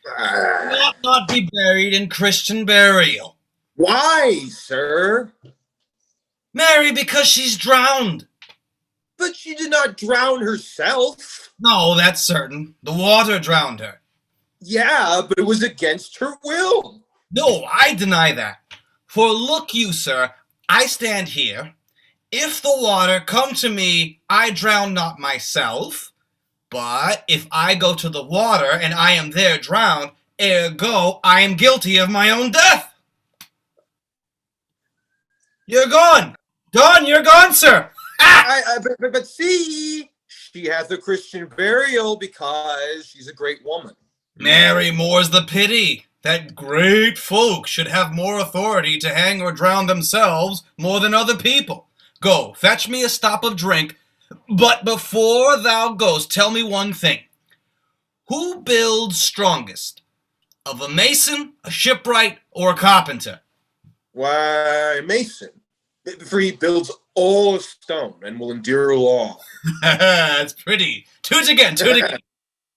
She ought not be buried in Christian burial. Why, sir? Mary, because she's drowned. But she did not drown herself. No, that's certain. The water drowned her. Yeah, but it was against her will. No, I deny that. For look you, sir, I stand here. If the water come to me, I drown not myself. But if I go to the water and I am there drowned, ergo I am guilty of my own death. You're gone. Gone, you're gone, sir. But see, she hath a Christian burial because she's a great woman. Mary, more's the pity. That great folk should have more authority to hang or drown themselves more than other people. Go, fetch me a stop of drink. But before thou goest, tell me one thing. Who builds strongest? Of a mason, a shipwright, or a carpenter? Why, Mason. For he builds all of stone and will endure long. That's pretty. Toot again.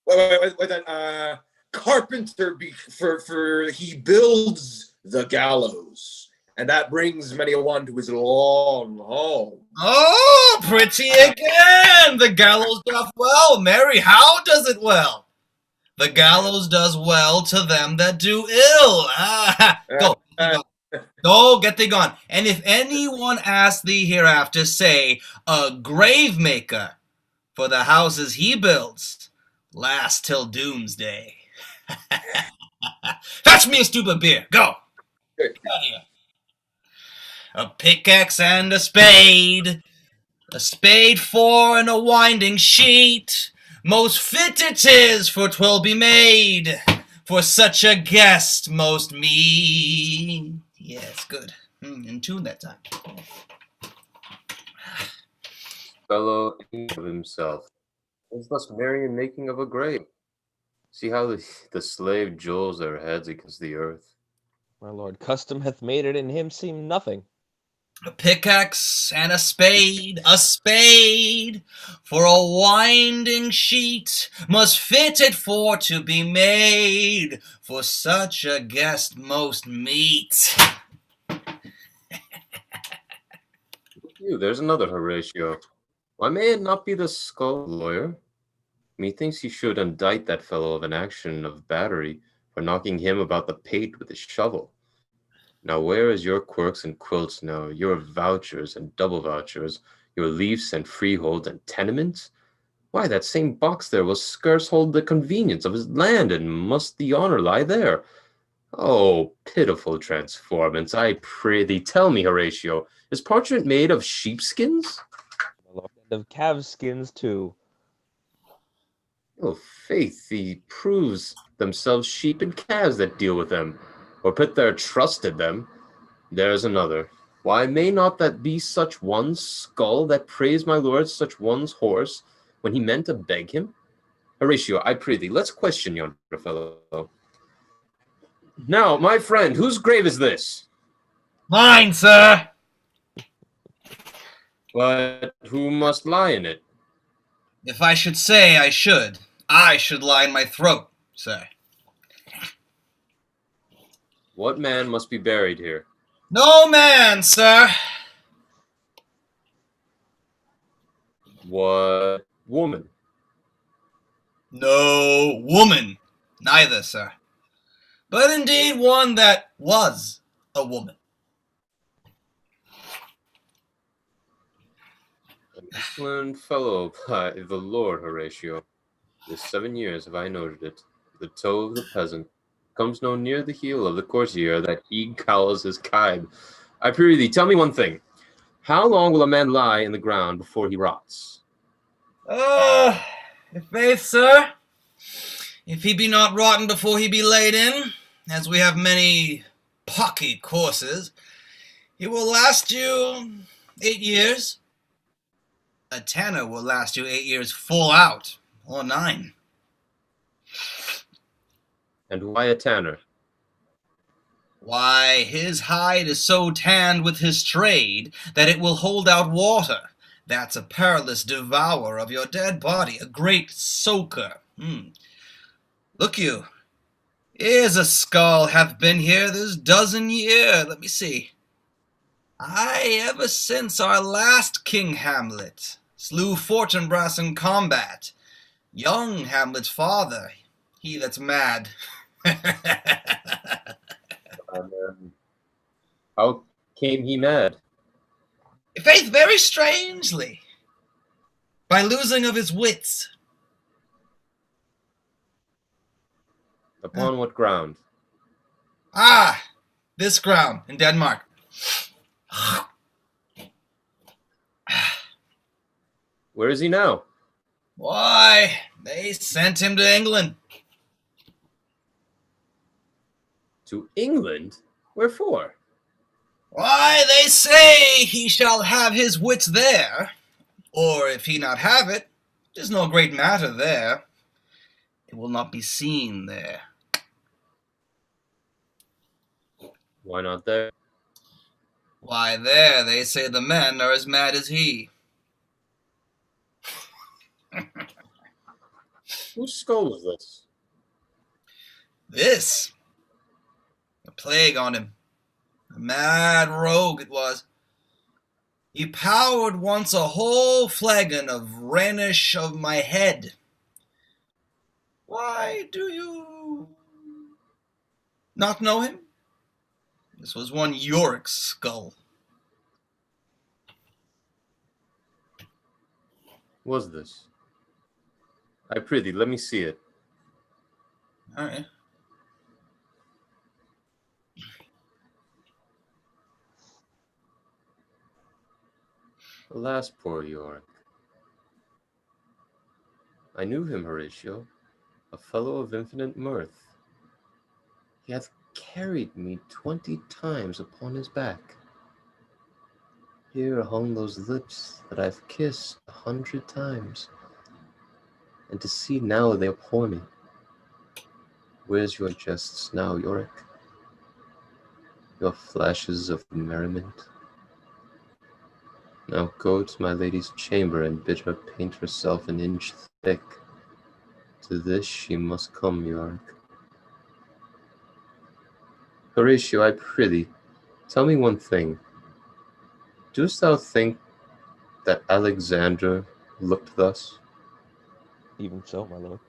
Wait, then, carpenter, for he builds the gallows, and that brings many a one to his long home. Oh, pretty again. The gallows doth well. Mary, how does it well? The gallows does well to them that do ill. Go, get thee gone. And if anyone ask thee hereafter, say, a grave maker, for the houses he builds last till doomsday. Fetch me a stoop of beer. Go. Get out here. A pickaxe and a spade 4 and a winding sheet. Most fit it is, for 'twill be made for such a guest most meet. Yes, good. In tune that time. fellow of himself. Is thus merry in making of a grave. See how the slave jewels their heads against the earth. My lord, custom hath made it in him seem nothing. A pickaxe and a spade, for a winding sheet must fit it for to be made, for such a guest most meet. There's another Horatio. Why may it not be the skull lawyer? Methinks he should indict that fellow of an action of battery for knocking him about the pate with his shovel. Now where is your quirks and quilts now, your vouchers and double vouchers, your leafs and freeholds and tenements? Why, that same box there will scarce hold the convenience of his land, and must the honour lie there? Oh, pitiful transformance, I pray thee, tell me, Horatio, is parchment made of sheepskins? And of calves' skins too. Oh, faith, he proves themselves sheep and calves that deal with them, or put their trust in them. There's another. Why may not that be such one's skull that praised my lord such one's horse when he meant to beg him? Horatio, I pray thee, let's question yonder fellow. Now, my friend, whose grave is this? Mine, sir. But who must lie in it? If I should say I should lie in my throat, sir. What man must be buried here? No man, sir. What woman? No woman, neither, sir. But indeed one that was a woman. An excellent fellow, by the Lord, Horatio. This 7 years have I noted it. The toe of the peasant comes no near the heel of the courtier that he cowls his kibe. I pray thee, tell me one thing. How long will a man lie in the ground before he rots? Faith, sir, if he be not rotten before he be laid in, as we have many pocky courses, he will last you 8 years. A tanner will last you 8 years full out, or 9. And why a tanner? Why, his hide is so tanned with his trade that it will hold out water. That's a perilous devourer of your dead body, a great soaker. Look you, here's a skull hath been here this dozen year. Let me see. Aye, ever since our last King Hamlet slew Fortinbras in combat. Young Hamlet's father, he that's mad. How came he mad? Faith, very strangely. By losing of his wits. Upon what ground? Ah, this ground in Denmark. Where is he now? Why, they sent him to England. To England? Wherefore? Why, they say he shall have his wits there, or if he not have it, 'tis no great matter there. It will not be seen there. Why not there? Why, there they say the men are as mad as he. Whose skull was this? This? A plague on him. A mad rogue it was. He powdered once a whole flagon of Rhenish of my head. Why do you not know him? This was one Yorick's skull. Was this? I prithee, let me see it. All right. Alas, poor Yorick. I knew him, Horatio, a fellow of infinite mirth. He hath carried me 20 times upon his back. Here hung those lips that I've kissed 100 times, and to see now they abhor me. Where's your jests now, Yorick? Your flashes of merriment? Now go to my lady's chamber and bid her paint herself an inch thick. To this she must come, Yorick. Horatio, I prithee, tell me one thing. Dost thou think that Alexander looked thus? Even so, my lord.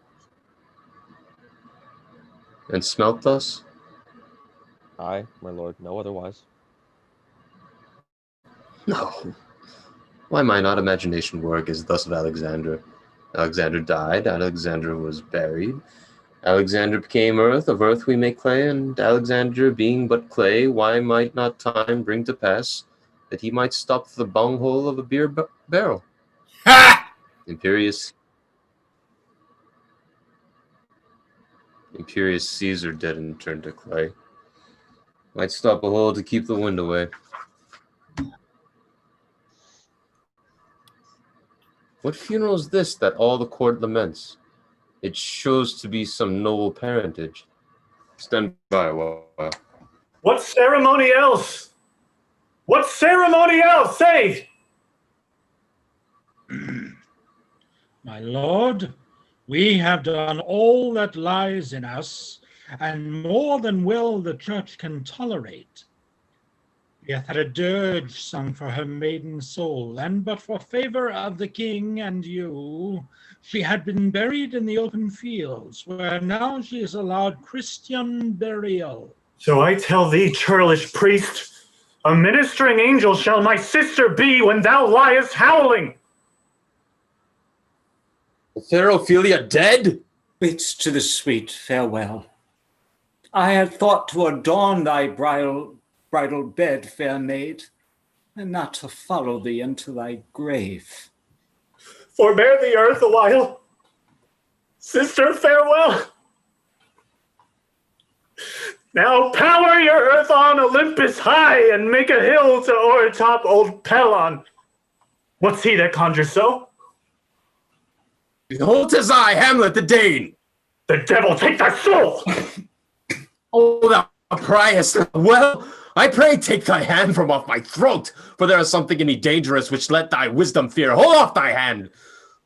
And smelt thus? Aye, my lord, no otherwise. No. Why might not imagination work as thus of Alexander? Alexander died, Alexander was buried, Alexander became earth, of earth we make clay, and Alexander being but clay, why might not time bring to pass that he might stop the bunghole of a beer barrel? Ha! Imperious Caesar dead and turned to clay. Might stop a hole to keep the wind away. What funeral is this that all the court laments? It shows to be some noble parentage. Stand by a while. What ceremony else? What ceremony else? Say! My lord, we have done all that lies in us, and more than well the church can tolerate. We hath had a dirge sung for her maiden soul, and but for favor of the king and you, she had been buried in the open fields, where now she is allowed Christian burial. So I tell thee, churlish priest, a ministering angel shall my sister be when thou liest howling. Fair Ophelia dead? It's to the sweet farewell. I had thought to adorn thy bridal bed, fair maid, and not to follow thee into thy grave. Forbear the earth a while. Sister, farewell. Now power your earth on Olympus high, and make a hill to o'ertop old Pelon. What's he that conjures so? Behold, 'tis I, Hamlet the Dane. The devil take thy soul! Oh, thou priest, well, I pray take thy hand from off my throat, for there is something in me dangerous which let thy wisdom fear. Hold off thy hand.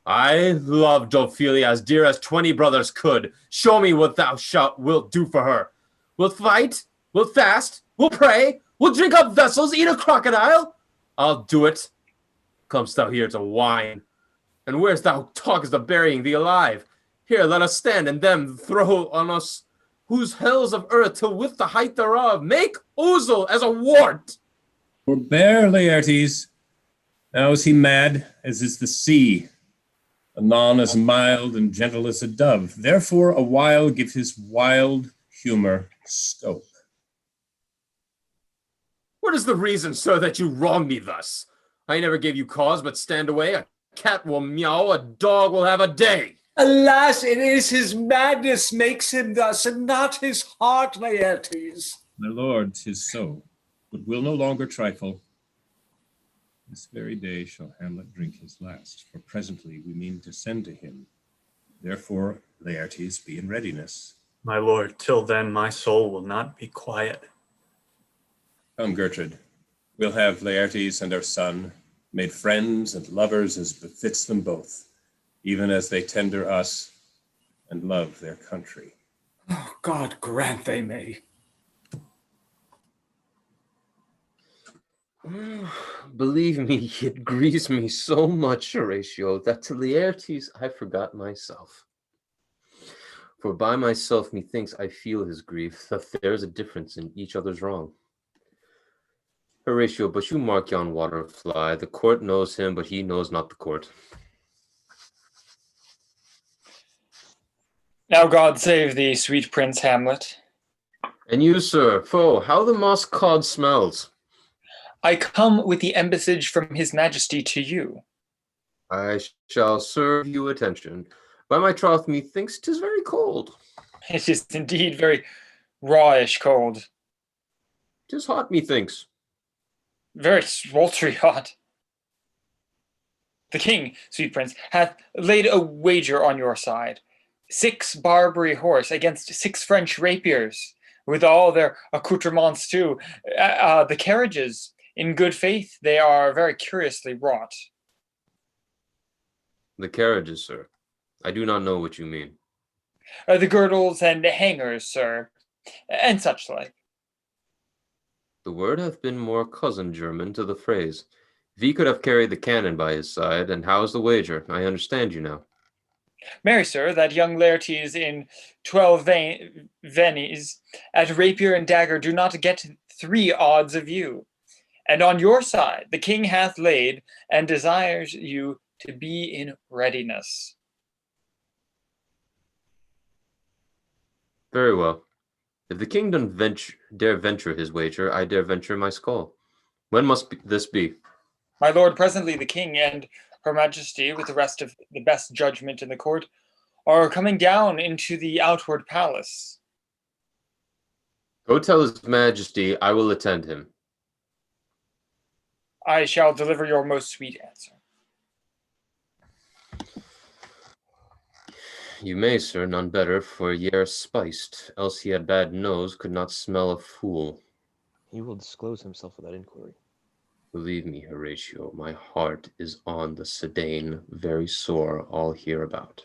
I loved Ophelia as dear as 20 brothers could. Show me what thou wilt do for her. Wilt fight? Wilt fast? Wilt pray? Wilt drink up vessels? Eat a crocodile? I'll do it. Comest thou here to whine? And where's thou talkest of burying thee alive? Here, let us stand, and them throw on us whose hells of earth till with the height thereof make ousel as a wart. Forbear, Laertes. Now is he mad, as is the sea, anon as mild and gentle as a dove. Therefore a while give his wild humor scope. What is the reason, sir, that you wrong me thus? I never gave you cause, but stand away. A cat will meow, a dog will have a day. Alas, it is his madness makes him thus, and not his heart, Laertes. My lord, 'tis so, but will no longer trifle. This very day shall Hamlet drink his last, for presently we mean to send to him. Therefore, Laertes, be in readiness. My lord, till then my soul will not be quiet. Come, Gertrude, we'll have Laertes and our son made friends and lovers as befits them both, even as they tender us and love their country. Oh, God grant they may. Believe me, it grieves me so much, Horatio, that to Laertes I forgot myself. For by myself methinks I feel his grief, that there is a difference in each other's wrong. Horatio, but you mark yon waterfly. The court knows him, but he knows not the court. Now God save thee, sweet Prince Hamlet. And you, sir, foe, how the moss cod smells. I come with the embassage from his majesty to you. I shall serve you attention. By my troth, methinks 'tis very cold. It is indeed very rawish cold. 'Tis hot, methinks. very sultry hot. The king, sweet prince, hath laid a wager on your side. 6 Barbary horse against 6 French rapiers, with all their accoutrements too. The carriages, in good faith, they are very curiously wrought. The carriages, sir. I do not know what you mean. The girdles and hangers, sir, and such like. The word hath been more cousin German to the phrase. If he could have carried the cannon by his side, and how is the wager? I understand you now. Marry, sir, that young Laertes in 12 vennies at rapier and dagger do not get 3 odds of you. And on your side the king hath laid, and desires you to be in readiness. Very well. If the king dare venture his wager, I dare venture my skull. When must this be? My lord, presently the king and her majesty, with the rest of the best judgment in the court, are coming down into the outward palace. Go tell his majesty I will attend him. I shall deliver your most sweet answer. You may, sir, none better, for ye are spiced, else he had bad nose, could not smell a fool. He will disclose himself without inquiry. Believe me, Horatio, my heart is on the Sedaine, very sore, all hereabout.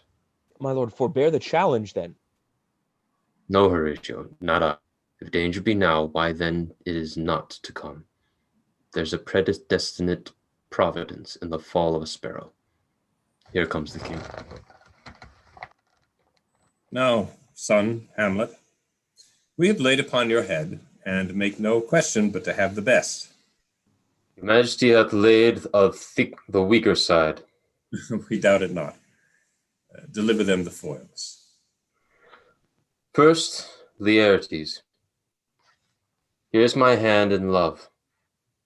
My lord, forbear the challenge, then. No, Horatio, not I. If danger be now, why then it is not to come. There's a predestinate providence in the fall of a sparrow. Here comes the king. Now, son Hamlet, we have laid upon your head, and make no question but to have the best. Your Majesty hath laid of the weaker side. We doubt it not. Deliver them the foils. First, Laertes. Here's my hand in love,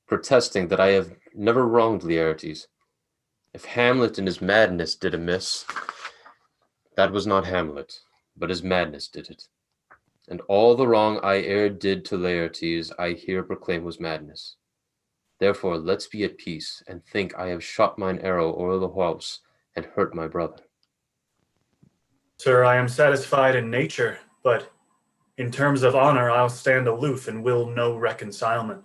protesting that I have never wronged Laertes. If Hamlet in his madness did amiss, that was not Hamlet, but his madness did it. And all the wrong I e'er did to Laertes, I here proclaim was madness. Therefore let's be at peace, and think I have shot mine arrow o'er the house, and hurt my brother. Sir, I am satisfied in nature, but in terms of honor I'll stand aloof and will no reconcilement,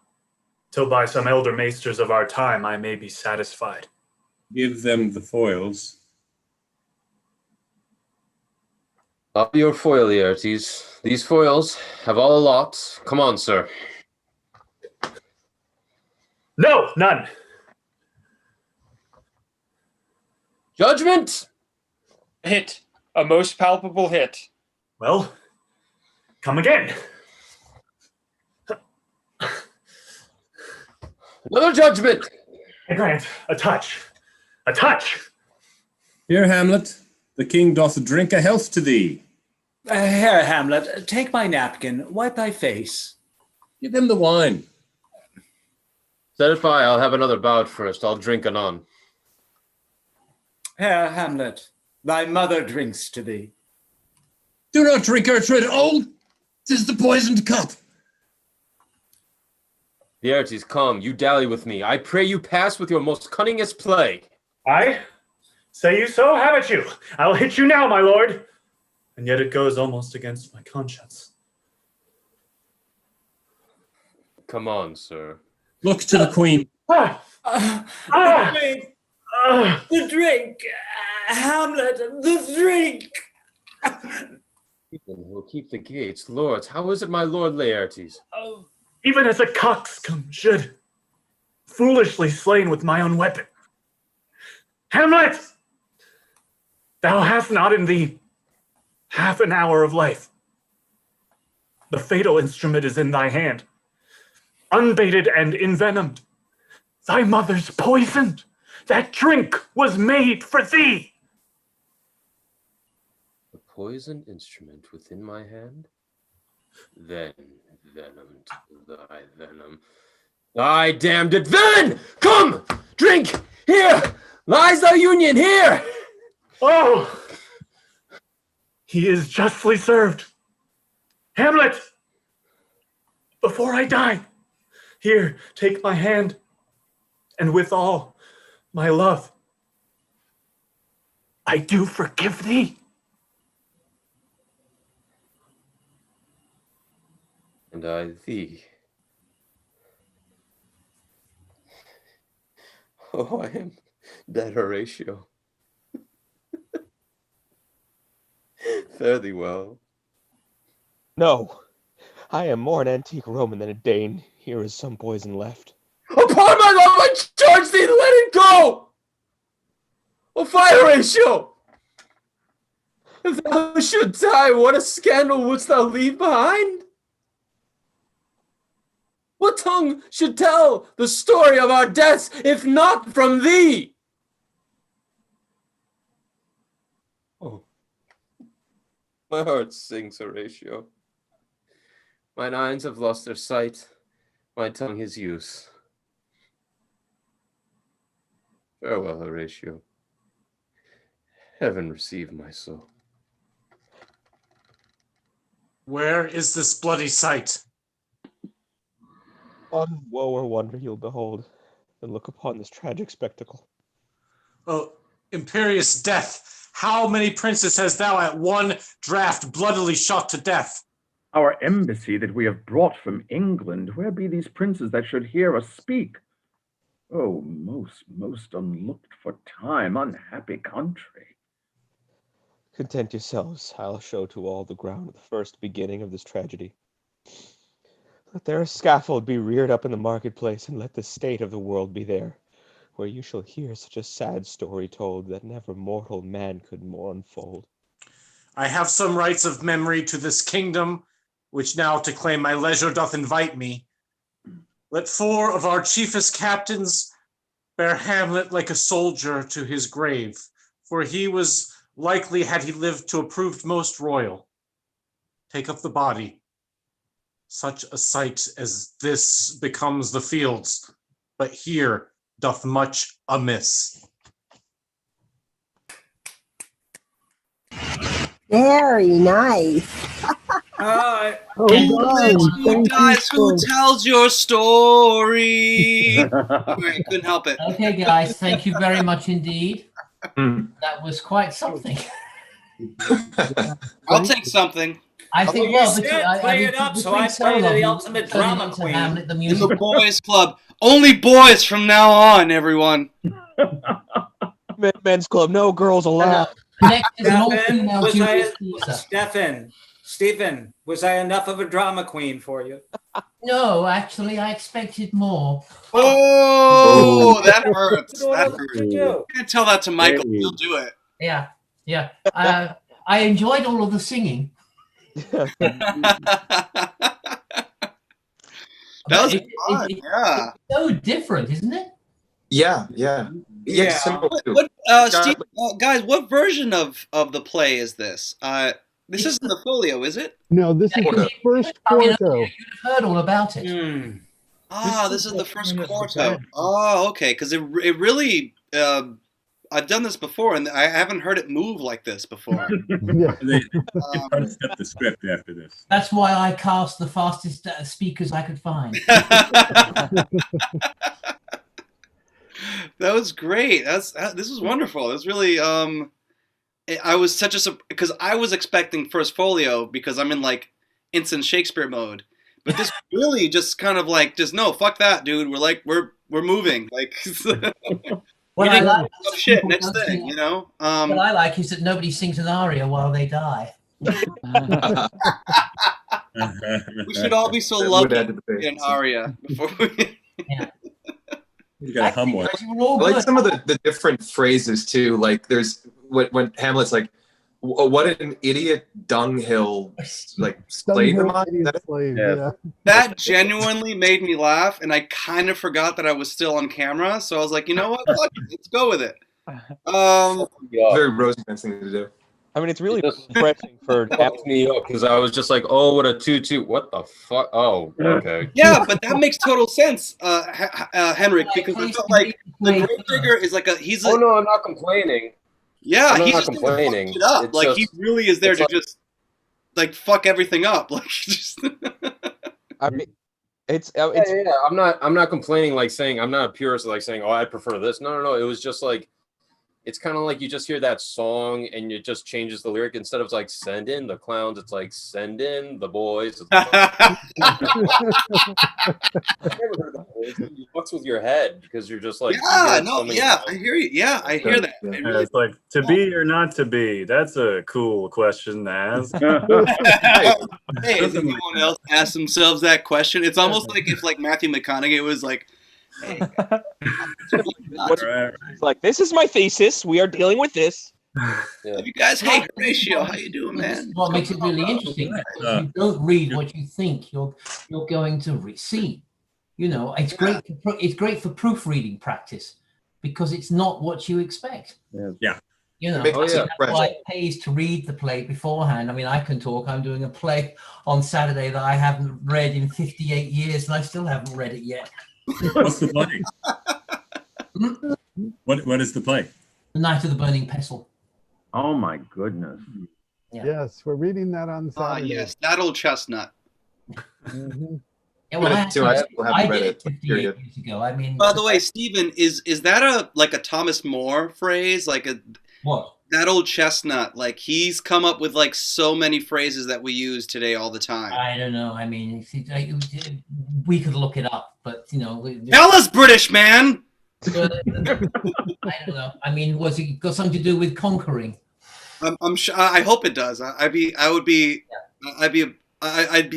till by some elder maesters of our time I may be satisfied. Give them the foils. Up your foil, Laertes. These foils have all a lot. Come on, sir. No, none. Judgment! Hit. A most palpable hit. Well, come again. Another judgment! I grant a touch. A touch. Here, Hamlet, the king doth drink a health to thee. Here, Hamlet, take my napkin, wipe thy face. Give him the wine. Set it by, I'll have another bout first. I'll drink anon. Here, Hamlet, thy mother drinks to thee. Do not drink, Gertrude. Oh, 'tis the poisoned cup. Laertes, come, you dally with me. I pray you pass with your most cunningest play. Aye? Say you so? Have it you. I'll hit you now, my lord. And yet it goes almost against my conscience. Come on, sir. Look to the queen. The drink! Hamlet, the drink! Stephen will keep the gates. Lords, how is it, my lord Laertes? Even as a coxcomb should, foolishly slain with my own weapon. Hamlet! Thou hast not in thee half an hour of life. The fatal instrument is in thy hand, unbaited and envenomed. Thy mother's poisoned. That drink was made for thee. The poisoned instrument within my hand? Then venomed thy venom. Thy damned it villain! Come! Drink! Here! Lies thy union here! Oh! He is justly served. Hamlet! Before I die, here, take my hand. and with all my love, I do forgive thee. And I thee. Oh, I am dead, Horatio. Fare thee well. No, I am more an antique Roman than a Dane. Here is some poison left. Upon my love, I charge thee to let it go! Oh, fie, Horatio! If thou should die, what a scandal wouldst thou leave behind? What tongue should tell the story of our deaths, if not from thee? Oh, my heart sings, Horatio. Mine eyes have lost their sight, my tongue his use. Farewell, Horatio. Heaven receive my soul. Where is this bloody sight? On woe or wonder you'll behold, and look upon this tragic spectacle. Oh, imperious death! How many princes hast thou at one draught bloodily shot to death? Our embassy that we have brought from England, where be these princes that should hear us speak? Oh, most unlooked for time, unhappy country. Content yourselves, I'll show to all the ground the first beginning of this tragedy. Let there a scaffold be reared up in the marketplace, and let the state of the world be there, where you shall hear such a sad story told that never mortal man could more unfold. I have some rights of memory to this kingdom, which now to claim my leisure doth invite me. Let 4 of our chiefest captains bear Hamlet like a soldier to his grave, for he was likely, had he lived, to have proved most royal. Take up the body. Such a sight as this becomes the fields, but here doth much amiss. Very nice. Guys, who tells your story? Sorry, couldn't help it. Okay, guys, thank you very much indeed. That was quite something. I'll take something. I think, you well, said play it up, so I play the ultimate drama queen. Hamlet, the In music. the boys' club. Only boys from now on, everyone. Men's club, no girls allowed. Next is an all-female Julius Caesar. Stephen, was I enough of a drama queen for you? No, actually, I expected more. Oh, that hurts. That hurts. You You can't tell that to Michael. He'll do it. Yeah, yeah. I enjoyed all of the singing. That was fun. Yeah. It's so different, isn't it? Yeah. Steve, guys, what version of the play is this? This isn't the folio, is it? No, this is the first quarto. You've heard all about it. This is the first quarto. Oh, okay. Because it really, I've done this before, and I haven't heard it move like this before. They punched up the script after this. That's why I cast the fastest speakers I could find. That was great. This was wonderful. It was really I was because I was expecting first folio because I'm in like instant Shakespeare mode, but this really just kind of like no, fuck that, dude. We're moving like. What I like shit. Next thing, you know. What I like is that nobody sings an aria while they die. We should all be so lucky to get an aria before we. You gotta hum one. I like some of the different phrases too. Like there's when Hamlet's like, "What an idiot dunghill like slayed them on." That genuinely made me laugh, and I kind of forgot that I was still on camera. So I was like, you know what? Fuck it, let's go with it. Very Rosencrantz thing to do. I mean, it's really refreshing for Fucked me up because I was just like, oh, what a 2-2. What the fuck? Oh, okay. Yeah, but that makes total sense, Henrik, because I felt like the Gravedigger is like he's. Oh no, I'm not complaining. Yeah, I'm he's not just complaining. It up. It's Like just, he really is there to just like fuck everything up. Like just. I mean, Yeah. I'm not complaining, like saying I'm not a purist, like saying, oh, I prefer this. No. It was just like, it's kind of like you just hear that song and it just changes the lyric. Instead of like send in the clowns, it's like send in the boys. I've never heard that. It fucks with your head because you're just like, you hear it so many times. I hear you. Yeah, I hear that. It really, It's like to be or not to be. That's a cool question to ask. hey, has anyone else asked themselves that question? It's almost like if like Matthew McConaughey was like, hey, It's like, this is my thesis. We are dealing with this. you guys, hey, Horatio, how you doing, man? What makes it really interesting, because you don't read what you think you're going to see. You know, it's great. It's great for proofreading practice because it's not what you expect. Yeah. You know, that's why it pays to read the play beforehand. I mean, I can talk. I'm doing a play on Saturday that I haven't read in 58 years, and I still haven't read it yet. What's the play? What is the play? The Night of the Burning Pestle. Oh my goodness. Yeah. Yes, we're reading that on Saturday. Yes, that old chestnut. Yeah, well, I did it 58 years ago. I mean, by the way, Stephen, is that a Thomas More phrase? Like what? That old chestnut, like he's come up with like so many phrases that we use today all the time. I don't know. I mean, we could look it up, but you know, tell us, British man. I don't know. I mean, was it got something to do with conquering? I'm sure. I hope it does. I'd be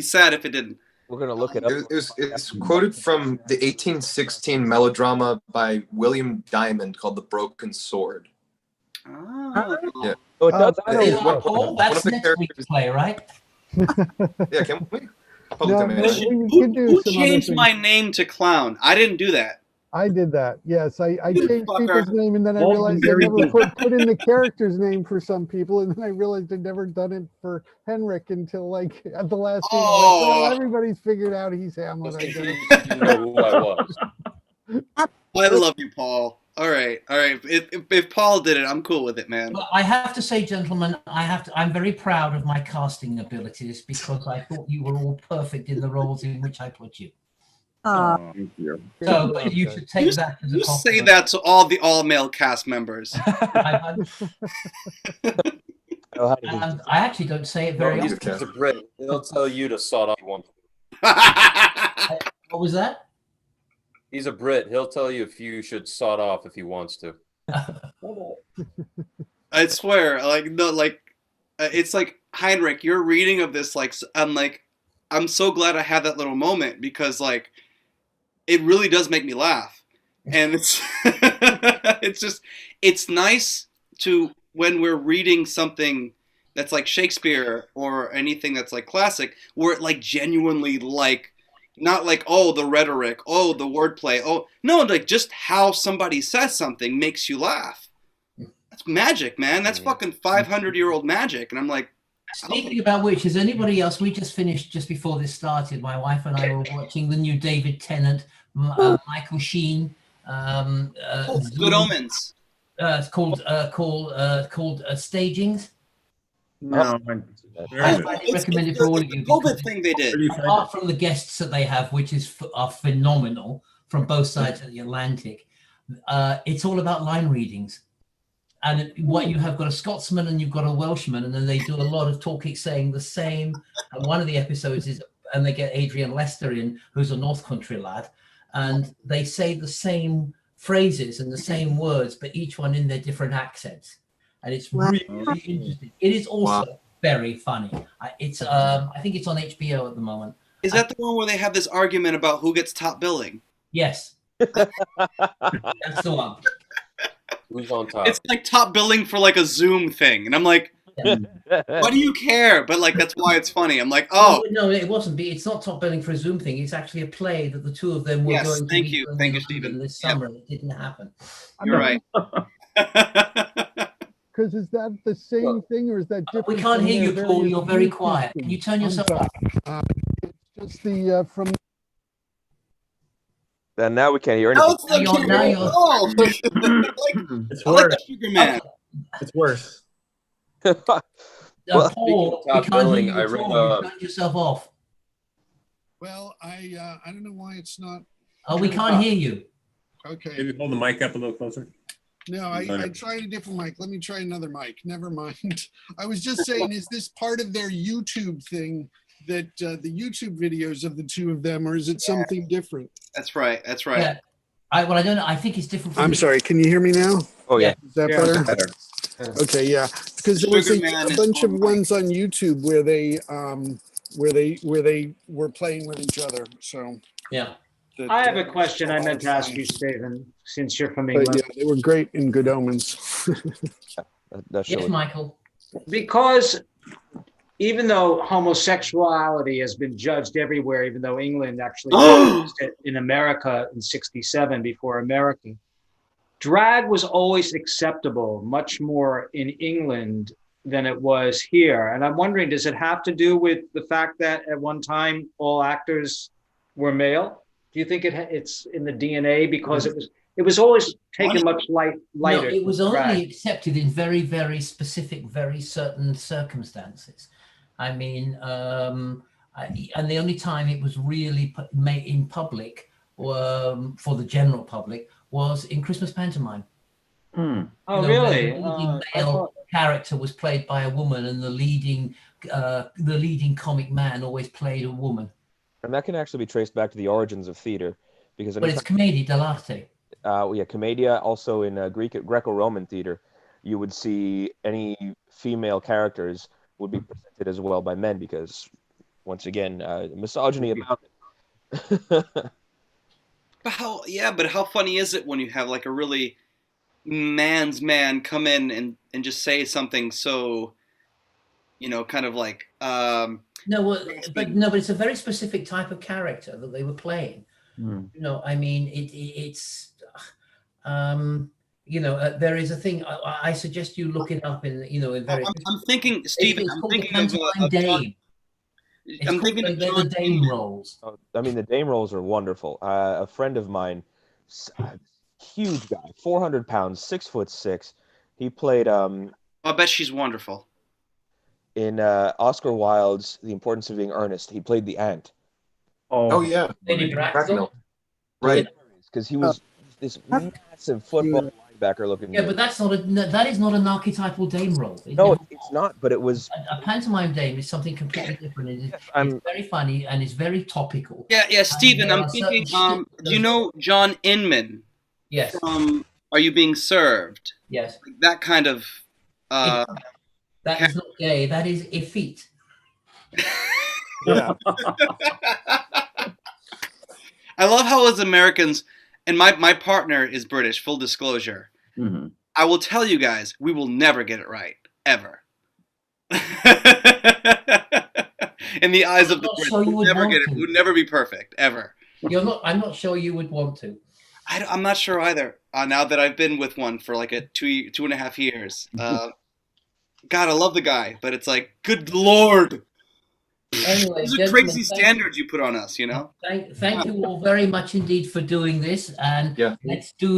sad if it didn't. We're gonna look it up. It's quoted from the 1816 melodrama by William Diamond called "The Broken Sword." Oh. Yeah. So it does. That's next week's play, right? Yeah, can we? Who changed my name to Clown? I didn't do that. I did that. Yes, I changed people's name, and then I realized I never put in the character's name for some people, and then I realized I'd never done it for Henrik until like at the last scene. Like, well, everybody's figured out he's Hamlet. I know who I was. I love you, Paul. All right. If Paul did it, I'm cool with it, man. Well, I have to say, gentlemen, I'm very proud of my casting abilities because I thought you were all perfect in the roles in which I put you. Thank you. So you should take that as a compliment. Say that to all the all-male cast members. And I actually don't say it very often. He's a Brit. He'll tell you to sod off if you want to. What was that? He's a Brit. He'll tell you if you should sod off if he wants to. I swear, it's like Heinrich. Your reading of this, I'm so glad I had that little moment because, like, it really does make me laugh, and it's it's nice to when we're reading something that's like Shakespeare or anything that's like classic, where it like genuinely like. Not like, oh, the rhetoric, oh, the wordplay, oh, no, like just how somebody says something makes you laugh. That's magic, man. That's fucking 500-year-old magic. And I'm like, speaking about which, is anybody else? We just finished just before this started. My wife and I were watching the new David Tennant, Michael Sheen. Good Omens. It's called Stagings. No, I highly recommend it for all of you. COVID thing they did. Apart from the guests that they have, which are phenomenal from both sides of the Atlantic, it's all about line readings. And what you have got a Scotsman and you've got a Welshman, and then they do a lot of talking, saying the same. And one of the episodes is, and they get Adrian Lester in, who's a North Country lad, and they say the same phrases and the same words, but each one in their different accents. And it's really, really interesting. It is also very funny. I think it's on HBO at the moment. Is that the one where they have this argument about who gets top billing? Yes. That's the one. Who's on top? It's like top billing for like a Zoom thing. And I'm like, why do you care? But like, that's why it's funny. I'm like, oh. No, it wasn't. It's not top billing for a Zoom thing. It's actually a play that the two of them were going to thank you, Stephen. This summer. It didn't happen. You're right. Because is that the same thing or is that different? We can't hear you, Paul. You're very quiet. Can you turn yourself up? It's just the from. And now we can't hear anything. It's worse. It's worse. Paul, top billing, I read turn yourself off. Well, I don't know why it's not. Oh, we can't hear you. Okay. Maybe hold the mic up a little closer. No, I tried a different mic. Let me try another mic. Never mind. I was just saying, is this part of their YouTube thing, that the YouTube videos of the two of them, or is it something different? That's right. That's right. Yeah. Well, I don't know. I think it's different. I'm sorry. Can you hear me now? Oh yeah. Is that better? Okay, yeah. Because there was a bunch of ones on YouTube where they were playing with each other. So yeah. I have a question I meant to ask you, Stephen, since you're from England. But yeah, they were great in Good Omens. Yes, Michael. Because even though homosexuality has been judged everywhere, even though England actually used it in America in '67 before America, drag was always acceptable, much more in England than it was here. And I'm wondering, does it have to do with the fact that at one time all actors were male? Do you think it's in the DNA because it was always taken much lighter? No, it was only accepted in very, very specific, very certain circumstances. I mean, and the only time it was really made in public, for the general public, was in Christmas pantomime. Oh, really? The leading male character was played by a woman, and the leading comic man always played a woman. And that can actually be traced back to the origins of theater, because But it's commedia dell'arte. Yeah, commedia. Also in Greco-Roman theater, you would see any female characters would be presented as well by men, because once again, misogyny about it. But how funny is it when you have like a really man's man come in and just say something so, kind of like but it's a very specific type of character that they were playing. I mean, there is a thing. I suggest you look it up in very. I'm thinking, Stephen. I'm thinking of Dame. I'm thinking of the Dame roles. I mean, the Dame roles are wonderful. A friend of mine, huge guy, 400 pounds, 6'6". He played. I bet she's wonderful. In Oscar Wilde's The Importance of Being Earnest, he played the ant. Oh yeah, right? Because he was this massive football linebacker looking. Yeah, but that is not an archetypal Dame role. No, it's not. But it was a pantomime Dame is something completely different. It's very funny and it's very topical. Yeah, Stephen. I'm thinking. Do you know John Inman? Yes. From Are You Being Served? Yes. That kind of. That is not gay. That is effete. Yeah. I love how as Americans, and my partner is British, full disclosure. Mm-hmm. I will tell you guys, we will never get it right, ever. In the eyes of the Brits, we'll never get it. We'll never be perfect, ever. I'm not sure you would want to. I'm not sure either. Now that I've been with one for like 2.5 years. God, I love the guy, but it's like, good Lord. Anyway, those are crazy standards you put on us, Thank you all very much indeed for doing this, and let's do